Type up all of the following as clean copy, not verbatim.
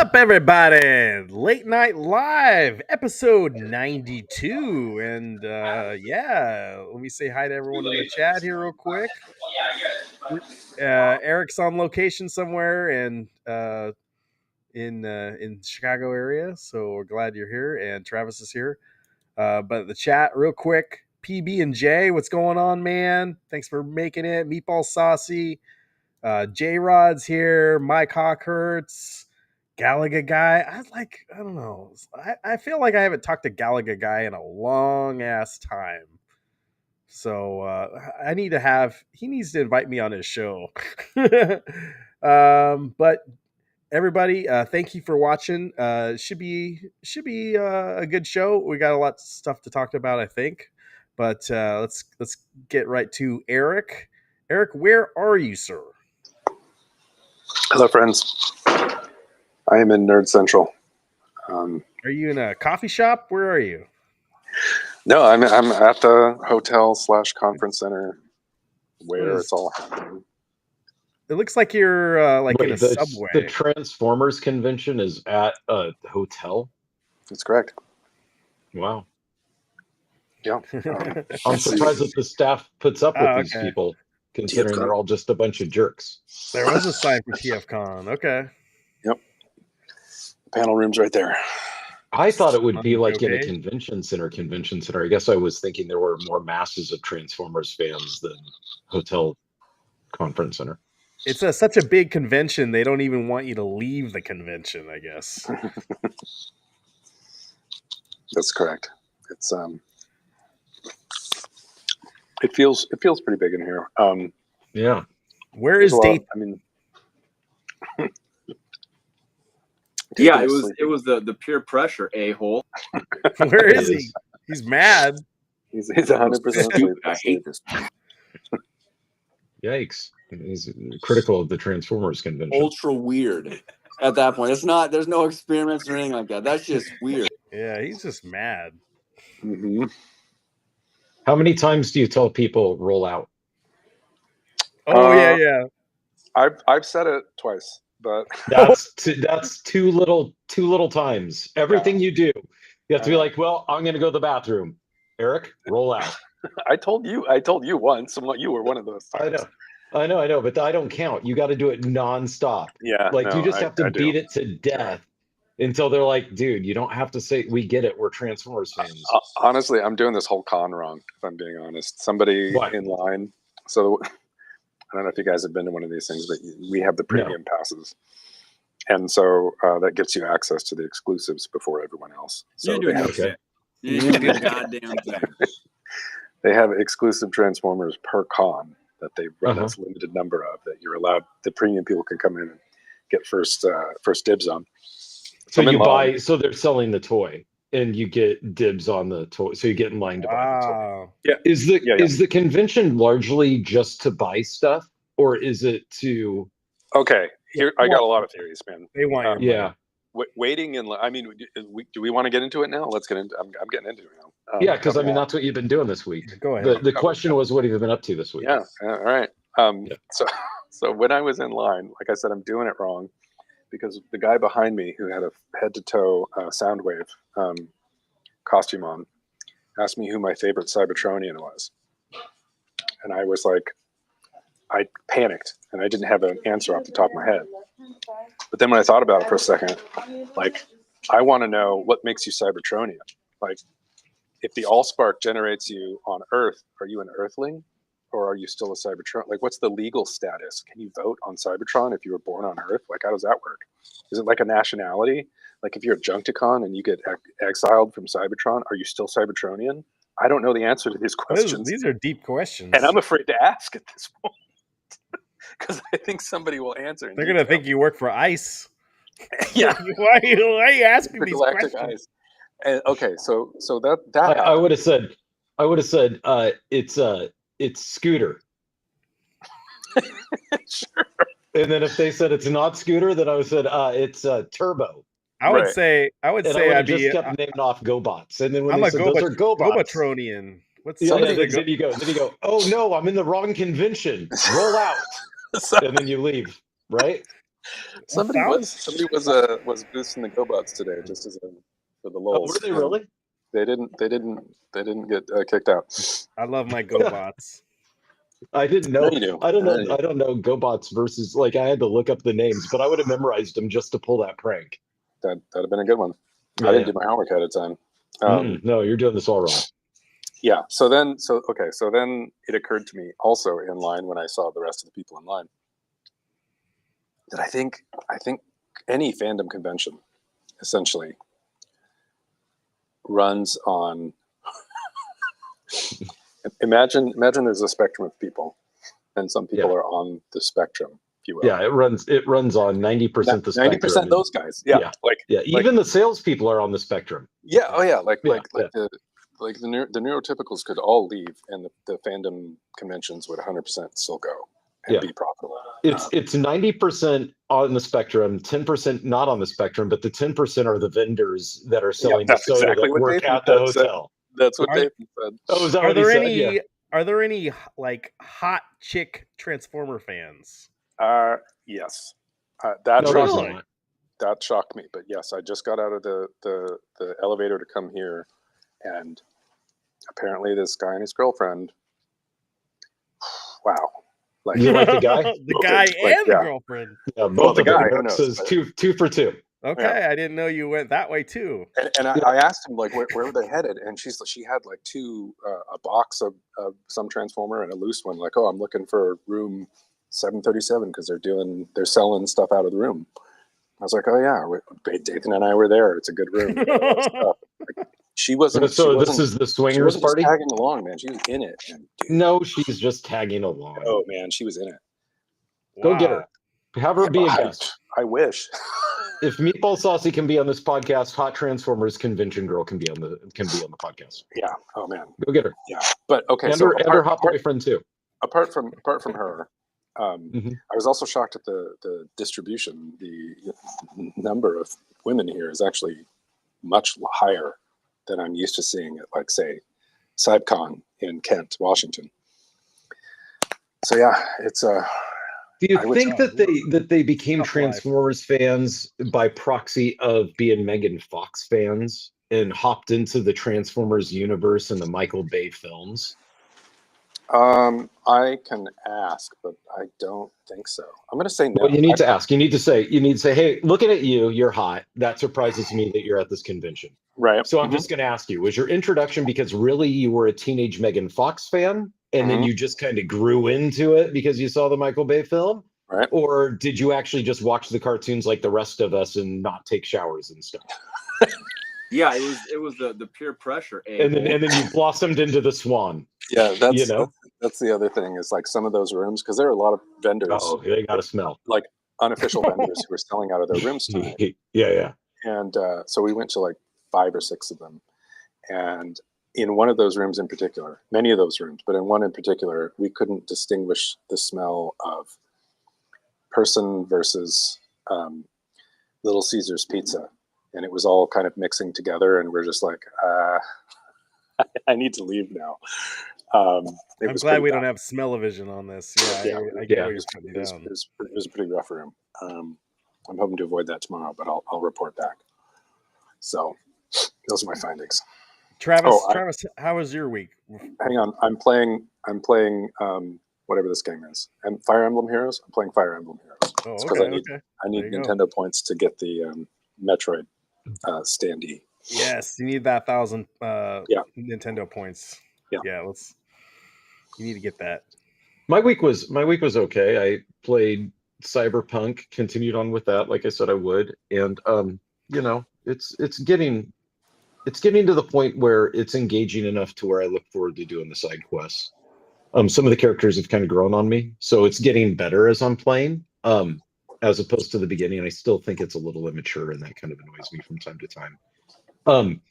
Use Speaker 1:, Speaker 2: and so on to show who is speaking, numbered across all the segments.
Speaker 1: up, everybody? Late Night Live, episode 92. And let me say hi to everyone in the chat here real quick. Eric's on location somewhere and in Chicago area, so we're glad you're here. And Travis is here. But the chat real quick, PB and J, what's going on, man? Thanks for making it. Meatball Saucy, J Rod's here, Mike Hawkhurts, Galaga Guy. I don't know. I feel like I haven't talked to Galaga Guy in a long ass time. So he needs to invite me on his show. But everybody, thank you for watching. Should be a good show. We got a lot of stuff to talk about, I think. But let's get right to Eric. Eric, where are you, sir?
Speaker 2: Hello, friends. I am in Nerd Central.
Speaker 1: Are you in a coffee shop? Where are you?
Speaker 2: No, I'm at the hotel/conference center where it's all happening.
Speaker 1: It looks like you're in a subway.
Speaker 3: The Transformers convention is at a hotel?
Speaker 2: That's correct.
Speaker 3: Wow.
Speaker 2: Yeah.
Speaker 3: I'm surprised that the staff puts up with these people, considering they're all just a bunch of jerks.
Speaker 1: There was a sign for TFCon. Okay.
Speaker 2: Yep. The panel room's right there.
Speaker 3: I thought it would be like in a convention center. I guess I was thinking there were more masses of Transformers fans than hotel conference center.
Speaker 1: It's such a big convention, they don't even want you to leave the convention, I guess.
Speaker 2: That's correct. It's it feels pretty big in here.
Speaker 3: Yeah.
Speaker 1: Where is Dave?
Speaker 2: I mean,
Speaker 4: yeah, it was the peer pressure, a-hole.
Speaker 1: Where is he? He's mad.
Speaker 2: He's 100%.
Speaker 4: I hate this.
Speaker 3: Yikes. He's critical of the Transformers convention.
Speaker 4: Ultra weird at that point. There's no experiments or anything like that. That's just weird.
Speaker 1: Yeah, he's just mad.
Speaker 2: Mm-hmm.
Speaker 3: How many times do you tell people roll out?
Speaker 1: Oh, yeah.
Speaker 2: I've said it twice, but
Speaker 3: that's too little times. Everything you do, you have to be like, well, I'm going to go to the bathroom. Eric, roll out.
Speaker 2: I told you once. You were one of those times.
Speaker 3: I know, but I don't count. You got to do it nonstop.
Speaker 2: Yeah,
Speaker 3: you just have to beat it to death until they're like, dude, you don't have to say, we get it. We're Transformers fans.
Speaker 2: Honestly, I'm doing this whole con wrong, if I'm being honest. Somebody in line. So I don't know if you guys have been to one of these things, but we have the premium passes. And so that gets you access to the exclusives before everyone else. So
Speaker 4: You're doing okay. You're doing a goddamn thing.
Speaker 2: They have exclusive Transformers per con that they run as limited number of, that you're allowed. The premium people can come in and get first dibs on.
Speaker 3: So you buy. So they're selling the toy, and you get dibs on the toy. So you get in line to buy the toy.
Speaker 2: Yeah.
Speaker 3: Is the convention largely just to buy stuff, or is it to?
Speaker 2: Okay, here I got a lot of theories, man.
Speaker 1: They want
Speaker 2: waiting in. I mean, do we want to get into it now? Let's get into. I'm getting into it now.
Speaker 3: Because that's what you've been doing this week.
Speaker 1: Go ahead.
Speaker 3: The question was, what have you been up to this week?
Speaker 2: Yeah. All right. So when I was in line, like I said, I'm doing it wrong because the guy behind me who had a head-to-toe Soundwave costume on asked me who my favorite Cybertronian was, and I was like, I panicked and I didn't have an answer off the top of my head. But then when I thought about it for a second, like, I want to know what makes you Cybertronian. Like, if the Allspark generates you on Earth, are you an Earthling, or are you still a Cybertron? Like, what's the legal status? Can you vote on Cybertron if you were born on Earth? Like, how does that work? Is it like a nationality? Like, if you're a Junkticon and you get exiled from Cybertron, are you still Cybertronian? I don't know the answer to these questions.
Speaker 1: These are deep questions,
Speaker 2: and I'm afraid to ask at this point because I think somebody will answer.
Speaker 1: They're gonna think you work for ICE.
Speaker 2: Yeah.
Speaker 1: Why are you asking these
Speaker 2: Galactic
Speaker 1: questions?
Speaker 2: Ice. And, okay, so that
Speaker 3: I would have said it's Scooter.
Speaker 2: Sure.
Speaker 3: And then if they said it's not Scooter, then I would have said it's Turbo.
Speaker 1: I would say I'd
Speaker 3: just
Speaker 1: be
Speaker 3: kept naming off GoBots. And then when
Speaker 1: I'm
Speaker 3: they
Speaker 1: a
Speaker 3: said those are GoBots,
Speaker 1: Gobatronian. What's
Speaker 3: then you go, oh no, I'm in the wrong convention. Roll out. And then you leave, right?
Speaker 2: Somebody was boosting the GoBots today, just as for the lulz.
Speaker 3: Were they really?
Speaker 2: They didn't get kicked out.
Speaker 1: I love my GoBots.
Speaker 3: I didn't know.
Speaker 2: No, you do.
Speaker 3: I don't know. I don't know GoBots versus like I had to look up the names, but I would have memorized them just to pull that prank.
Speaker 2: That'd have been a good one.
Speaker 3: Yeah,
Speaker 2: I didn't do my homework ahead of time.
Speaker 3: No, you're doing this all wrong.
Speaker 2: Yeah. So then it occurred to me also in line when I saw the rest of the people in line that I think any fandom convention essentially runs on. Imagine there's a spectrum of people, and some people are on the spectrum, if you will.
Speaker 3: Yeah, it runs on 90% the spectrum.
Speaker 2: 90% those guys. Yeah.
Speaker 3: Even the salespeople are on the spectrum.
Speaker 2: Yeah. Oh yeah. The neurotypicals could all leave, and the fandom conventions would 100% still go and be profitable.
Speaker 3: It's 90% on the spectrum, 10% not on the spectrum, but the 10% are the vendors that are selling the soda
Speaker 2: exactly
Speaker 3: that work at the hotel.
Speaker 2: That's what Nathan said.
Speaker 3: Oh, is that what he said?
Speaker 1: Are there any like hot chick Transformer fans?
Speaker 2: Yes. That shocked me. But yes, I just got out of the elevator to come here, and apparently this guy and his girlfriend. Wow. Like,
Speaker 3: you like the guy?
Speaker 1: The guy and the girlfriend.
Speaker 3: Yeah, both
Speaker 2: the guy.
Speaker 3: Says two for two.
Speaker 1: Okay, I didn't know you went that way too.
Speaker 2: And I asked him like where were they headed, and she had like a box of some Transformer and a loose one. Like, oh, I'm looking for room 737 because they're selling stuff out of the room. I was like, oh yeah, Dathan and I were there. It's a good room. She wasn't.
Speaker 3: So this is the swingers party.
Speaker 2: Just tagging along, man. She was in it. And,
Speaker 3: no, she's just tagging along.
Speaker 2: Oh man, she was in it.
Speaker 3: Go get her. Have her be a guest.
Speaker 2: I wish.
Speaker 3: If Meatball Saucy can be on this podcast, Hot Transformers Convention Girl can be on the podcast.
Speaker 2: Yeah. Oh man.
Speaker 3: Go get her.
Speaker 2: Yeah. But okay.
Speaker 3: And her hot boyfriend too.
Speaker 2: Apart from her, I was also shocked at the distribution. The number of women here is actually much higher than I'm used to seeing at, like, say, CyberCon in Kent, Washington. So yeah, it's a.
Speaker 3: Do you think that they became Transformers fans by proxy of being Megan Fox fans and hopped into the Transformers universe and the Michael Bay films?
Speaker 2: I can ask, but I don't think so. I'm going to say no.
Speaker 3: Well, you need to ask. You need to say, hey, looking at you, you're hot. That surprises me that you're at this convention.
Speaker 2: Right.
Speaker 3: So I'm just going to ask you, was your introduction because really you were a teenage Megan Fox fan and then you just kind of grew into it because you saw the Michael Bay film?
Speaker 2: Right.
Speaker 3: Or did you actually just watch the cartoons like the rest of us and not take showers and stuff?
Speaker 4: Yeah, it was the peer pressure.
Speaker 3: And then you blossomed into the Swan.
Speaker 2: Yeah, that's the other thing is like some of those rooms, because there are a lot of vendors.
Speaker 3: Oh, they got to smell.
Speaker 2: Like unofficial vendors who are selling out of their rooms tonight.
Speaker 3: Yeah.
Speaker 2: And so we went to like 5 or 6 of them. And in one of those rooms in particular, many of those rooms, but in one in particular, we couldn't distinguish the smell of person versus Little Caesar's pizza. And it was all kind of mixing together, and we're just like, I need to leave now.
Speaker 1: I'm glad we don't have smell-o-vision on this. Yeah, I get what you're putting down.
Speaker 2: It was a pretty rough room. I'm hoping to avoid that tomorrow, but I'll report back. So those are my findings.
Speaker 1: Travis, how was your week?
Speaker 2: Hang on, I'm playing whatever this game is. And Fire Emblem Heroes. I'm playing Fire Emblem Heroes.
Speaker 1: Oh, okay.
Speaker 2: I need Nintendo points to get the Metroid standee.
Speaker 1: Yes, you need that 1,000 Nintendo points. Yeah, you need to get that.
Speaker 3: My week was okay. I played Cyberpunk, continued on with that, like I said I would, and it's getting to the point where it's engaging enough to where I look forward to doing the side quests. Some of the characters have kind of grown on me, so it's getting better as I'm playing. As opposed to the beginning, I still think it's a little immature, and that kind of annoys me from time to time.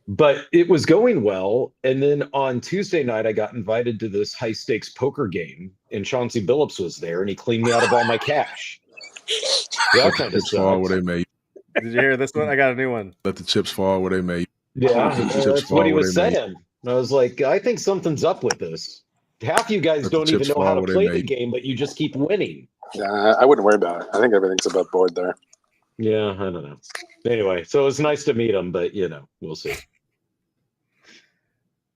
Speaker 3: But it was going well, and then on Tuesday night, I got invited to this high-stakes poker game, and Chauncey Billups was there, and he cleaned me out of all my cash. That kind of
Speaker 5: fall where they may.
Speaker 1: Did you hear this one? I got a new one.
Speaker 5: Let the chips fall where they may.
Speaker 3: Yeah, that's what he was saying. And I was like, I think something's up with this. Half you guys don't even know how to play the game, but you just keep winning.
Speaker 2: I wouldn't worry about it. I think everything's above board there.
Speaker 3: Yeah, I don't know. Anyway, so it was nice to meet him, but we'll see.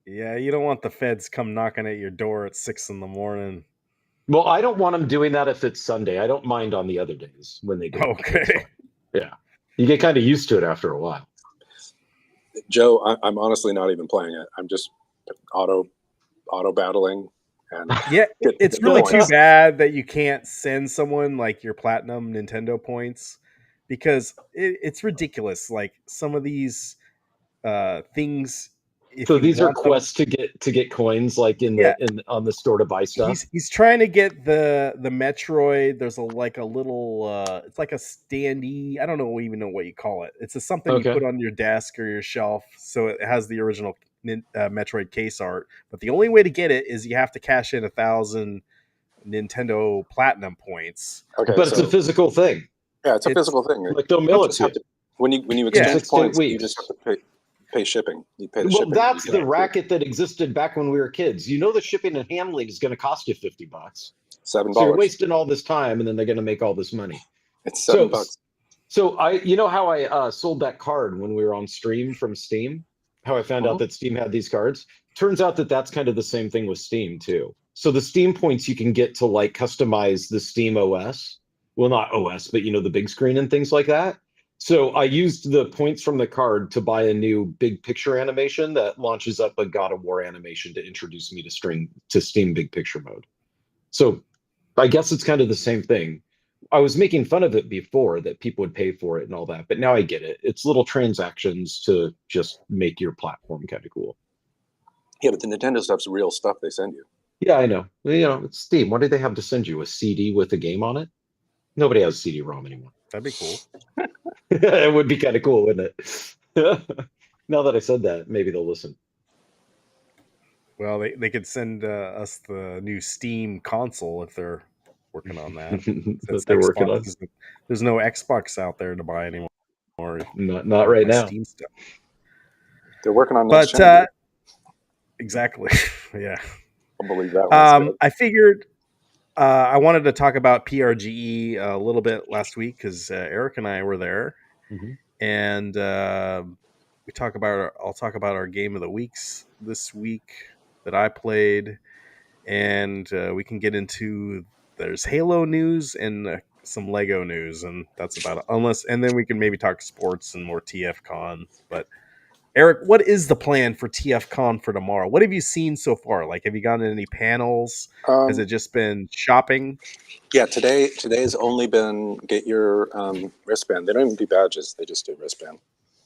Speaker 1: Yeah, you don't want the feds come knocking at your door at 6 a.m.
Speaker 3: Well, I don't want them doing that if it's Sunday. I don't mind on the other days when they do.
Speaker 1: Okay.
Speaker 3: Yeah, you get kind of used to it after a while.
Speaker 2: Joe, I'm honestly not even playing it. I'm just auto battling. And
Speaker 1: yeah, it's really too bad that you can't send someone like your platinum Nintendo points, because it's ridiculous. Like some of these things.
Speaker 3: So these are quests to get coins, like on the store to buy stuff.
Speaker 1: He's trying to get the Metroid. There's a little it's like a standee. I don't even know what you call it. It's something you put on your desk or your shelf, so it has the original Metroid case art. But the only way to get it is you have to cash in 1,000 Nintendo Platinum points.
Speaker 2: Okay,
Speaker 3: but it's a physical thing.
Speaker 2: Yeah, it's a physical thing.
Speaker 3: Like they'll mail it to you.
Speaker 2: When you exchange points, you just have to pay shipping. You pay the shipping.
Speaker 3: Well, that's the racket that existed back when we were kids. The shipping and handling is going to cost you $50.
Speaker 2: $7.
Speaker 3: So you're wasting all this time, and then they're going to make all this money.
Speaker 2: It's $7.
Speaker 3: So how I sold that card when we were on stream from Steam? How I found out that Steam had these cards? Turns out that that's kind of the same thing with Steam too. So the Steam points you can get to like customize the Steam OS. Well, not OS, but the big screen and things like that. So I used the points from the card to buy a new big picture animation that launches up a God of War animation to introduce me to Steam big picture mode. So I guess it's kind of the same thing. I was making fun of it before that people would pay for it and all that, but now I get it. It's little transactions to just make your platform kind of cool.
Speaker 2: Yeah, but the Nintendo stuff's real stuff they send you.
Speaker 3: Yeah, I know. It's Steam. What do they have to send you? A CD with a game on it? Nobody has CD-ROM anymore.
Speaker 1: That'd be cool.
Speaker 3: It would be kind of cool, wouldn't it? Now that I said that, maybe they'll listen.
Speaker 1: Well, they could send us the new Steam console if they're working on that.
Speaker 3: They're working on.
Speaker 1: There's no Xbox out there to buy anymore.
Speaker 3: Not right now.
Speaker 1: Steam stuff.
Speaker 2: They're working on next gen.
Speaker 1: Exactly. Yeah.
Speaker 2: I'll believe that.
Speaker 1: I figured I wanted to talk about PRGE a little bit last week because Eric and I were there, and I'll talk about our game of the weeks this week that I played, and we can get into there's Halo news and some Lego news, and that's about it. And then we can maybe talk sports and more TFCon. But Eric, what is the plan for TFCon for tomorrow? What have you seen so far? Like, have you gotten any panels? Has it just been shopping?
Speaker 2: Yeah, today's only been get your wristband. They don't even do badges; they just do wristband.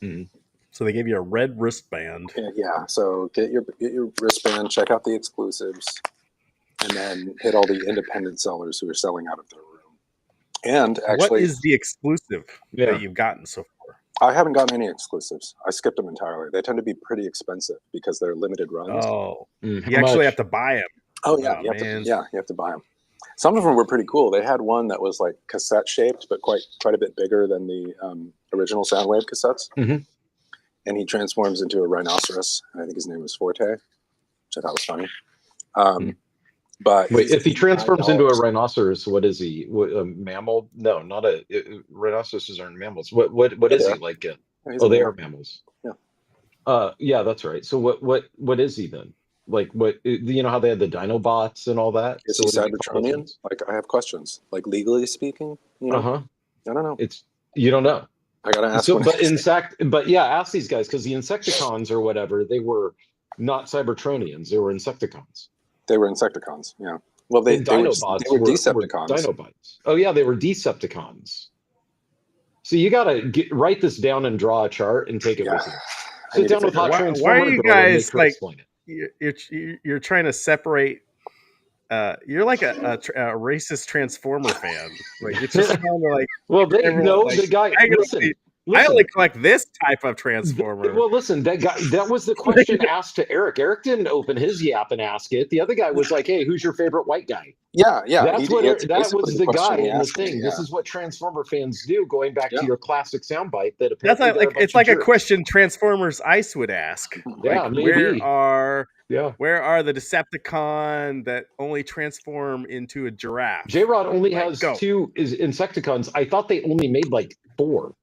Speaker 3: Mm-hmm.
Speaker 1: So they gave you a red wristband.
Speaker 2: Yeah. So get your wristband. Check out the exclusives, and then hit all the independent sellers who are selling out of their room. And actually,
Speaker 1: what is the exclusive that you've gotten so far?
Speaker 2: I haven't gotten any exclusives. I skipped them entirely. They tend to be pretty expensive because they're limited runs.
Speaker 1: Oh, you actually have to buy them.
Speaker 2: Oh yeah, you have to buy them. Some of them were pretty cool. They had one that was like cassette shaped, but quite a bit bigger than the original Soundwave cassettes.
Speaker 3: Mm-hmm.
Speaker 2: And he transforms into a rhinoceros, and I think his name was Forte, which I thought was funny. But
Speaker 3: wait, if he transforms into a rhinoceros, what is he? A mammal? No, not rhinoceroses aren't mammals. What is he like? They are mammals.
Speaker 2: Yeah.
Speaker 3: Yeah, that's right. So what is he then? Like what? How they had the Dinobots and all that.
Speaker 2: Is he Cybertronian? Like I have questions. Like legally speaking, I don't know.
Speaker 3: You don't know.
Speaker 2: I gotta ask.
Speaker 3: Ask these guys because the Insecticons or whatever, they were not Cybertronians. They were Insecticons.
Speaker 2: They were Insecticons, yeah. Well, they were Decepticons.
Speaker 3: Dinobots. Oh, yeah, they were Decepticons. So you got to write this down and draw a chart and take it with you. Sit down with Hot Transformer.
Speaker 1: Why are you guys like, you're trying to separate, you're like a racist Transformer fan. Like, it's just kind of like...
Speaker 3: Well, they know like, the guy... Listen,
Speaker 1: I only collect this type of Transformer.
Speaker 3: Well, listen, that was the question asked to Eric. Eric didn't open his yap and ask it. The other guy was like, hey, who's your favorite white guy?
Speaker 2: Yeah.
Speaker 3: That was the guy in the thing. Yeah. This is what Transformer fans do, going back to your classic soundbite. It's
Speaker 1: like a question Transformers Ice would ask.
Speaker 3: Yeah,
Speaker 1: like,
Speaker 3: maybe. Yeah.
Speaker 1: Where are the Decepticon that only transform into a giraffe?
Speaker 3: J-Rod only
Speaker 1: Like,
Speaker 3: has
Speaker 1: go.
Speaker 3: 2 Insecticons. I thought they only made like 4.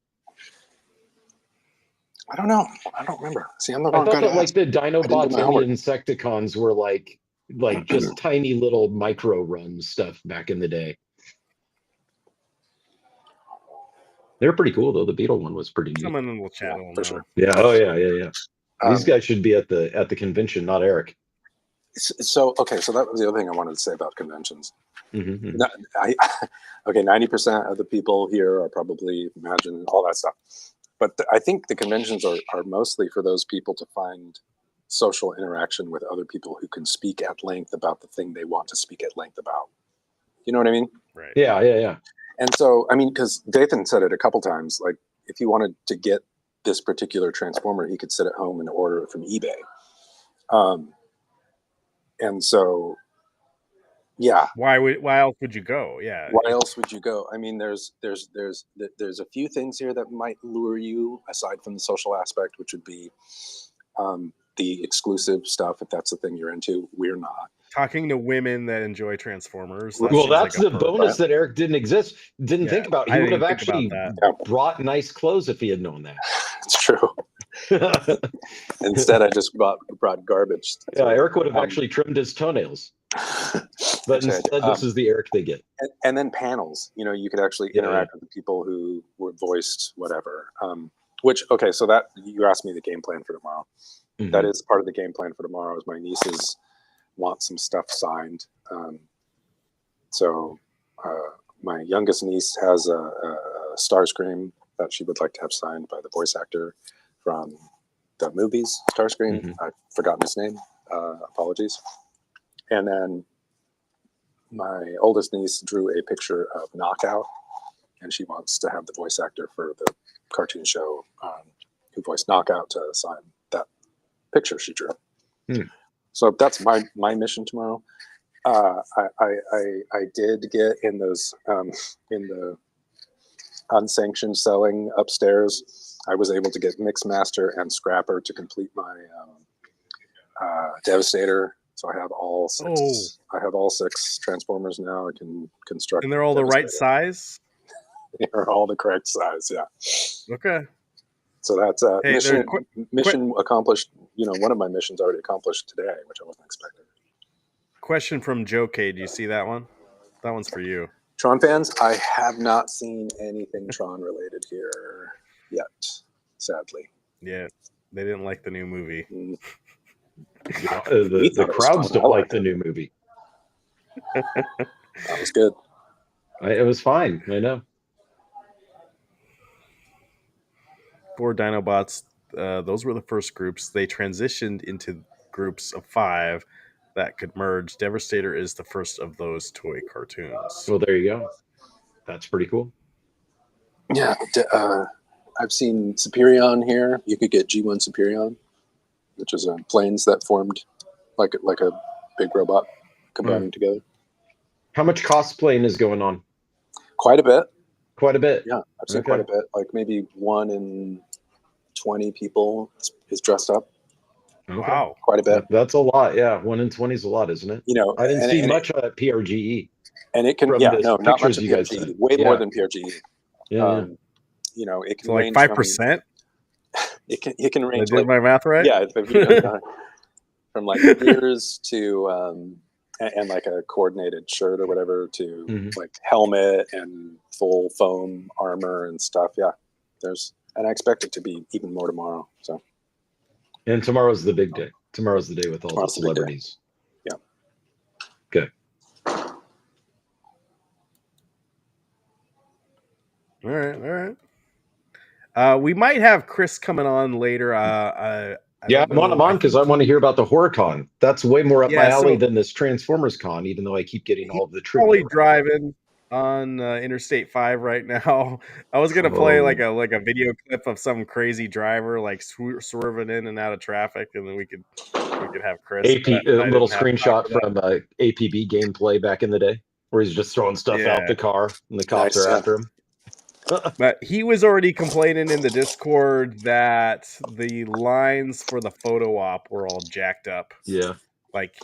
Speaker 2: I don't know. I don't remember. See, I'm the
Speaker 3: I
Speaker 2: wrong
Speaker 3: thought
Speaker 2: guy to
Speaker 3: that like
Speaker 2: ask.
Speaker 3: the
Speaker 2: didn't do
Speaker 3: Dinobots
Speaker 2: my
Speaker 3: and the
Speaker 2: homework.
Speaker 3: Insecticons were like just tiny little micro run stuff back in the day. They're pretty cool though. The Beetle one was pretty neat.
Speaker 1: Someone in the chat
Speaker 2: Yeah,
Speaker 1: will
Speaker 2: for
Speaker 1: know.
Speaker 2: sure.
Speaker 3: Yeah. Oh yeah. These guys should be at the convention, not Eric.
Speaker 2: So okay, so that was the other thing I wanted to say about conventions.
Speaker 3: Mm-hmm.
Speaker 2: Okay, 90% of the people here are probably Imagine, all that stuff. But I think the conventions are mostly for those people to find social interaction with other people who can speak at length about the thing they want to speak at length about. You know what I mean?
Speaker 1: Right.
Speaker 3: Yeah.
Speaker 2: And so, I mean, because Dathan said it a couple times, like if he wanted to get this particular transformer, he could sit at home and order it from eBay. And so, yeah.
Speaker 1: Why else would you go? Yeah.
Speaker 2: Why else would you go? I mean, there's a few things here that might lure you aside from the social aspect, which would be the exclusive stuff. If that's the thing you're into, we're not.
Speaker 1: Talking to women that enjoy Transformers.
Speaker 3: Well, that's the bonus that Eric didn't think about. He would have actually brought nice clothes if he had known that.
Speaker 2: It's true. Instead, I just brought garbage.
Speaker 3: Yeah, Eric would have actually trimmed his toenails. But instead, this is the Eric they get.
Speaker 2: And then panels. You know, you could actually interact with the people who were voiced, whatever. Okay, so that you asked me the game plan for tomorrow. Mm-hmm. That is part of the game plan for tomorrow. Is my nieces want some stuff signed. So my youngest niece has a Starscream that she would like to have signed by the voice actor from the movies Starscream. Mm-hmm. I've forgotten his name. Apologies. And then my oldest niece drew a picture of Knockout, and she wants to have the voice actor for the cartoon show who voiced Knockout to sign that picture she drew. So that's my mission tomorrow. I did get in those in the unsanctioned selling upstairs. I was able to get Mixmaster and Scrapper to complete my Devastator. So I have all 6. Oh. I have all 6 Transformers now. I can construct.
Speaker 1: And they're all the right size?
Speaker 2: They're all the correct size, yeah.
Speaker 1: Okay.
Speaker 2: So that's mission accomplished. You know, one of my missions already accomplished today, which I wasn't expecting.
Speaker 1: Question from Joe K. Do you see that one? That one's for you.
Speaker 2: Tron fans, I have not seen anything Tron related here yet, sadly.
Speaker 1: Yeah, they didn't like the new movie.
Speaker 3: The crowds don't like the new movie.
Speaker 2: That was good.
Speaker 3: It was fine. I know.
Speaker 1: 4 Dinobots. Those were the first groups. They transitioned into groups of 5 that could merge. Devastator is the first of those toy cartoons.
Speaker 3: Well, there you go. That's pretty cool.
Speaker 2: Yeah, I've seen Superion here. You could get G1 Superion, which is planes that formed like a big robot combining together.
Speaker 3: How much cosplaying is going on?
Speaker 2: Quite a bit.
Speaker 3: Quite a bit.
Speaker 2: Yeah, I've seen quite a bit. Like maybe 1 in 20 people is dressed up.
Speaker 3: Okay.
Speaker 1: Wow,
Speaker 2: quite a bit.
Speaker 3: That's a lot. Yeah, 1 in 20 is a lot, isn't it?
Speaker 2: You know,
Speaker 3: I didn't see much at PRGE.
Speaker 2: And it can, not much at PRGE. Way more than PRGE.
Speaker 3: Yeah.
Speaker 2: You know, it can
Speaker 1: so
Speaker 2: range
Speaker 1: like 5%.
Speaker 2: It can range.
Speaker 1: I did my math right.
Speaker 2: Yeah, from like ears to and like a coordinated shirt or whatever to like helmet and full foam armor and stuff. Yeah, and I expect it to be even more tomorrow. So.
Speaker 3: And tomorrow's the big day. Tomorrow's the day with all the celebrities.
Speaker 2: Yeah.
Speaker 3: Okay.
Speaker 1: All right. We might have Chris coming on later. I
Speaker 3: want him on because I want to hear about the HorrorCon. That's way more up my alley than this Transformers Con, even though I keep getting all of the trivia.
Speaker 1: Probably driving on Interstate 5 right now. I was gonna play like a video clip of some crazy driver like swerving in and out of traffic, and then we could have Chris.
Speaker 3: A little screenshot from APB gameplay back in the day, where he's just throwing stuff out the car and the cops are after him.
Speaker 1: But he was already complaining in the Discord that the lines for the photo op were all jacked up.
Speaker 3: Yeah.
Speaker 1: Like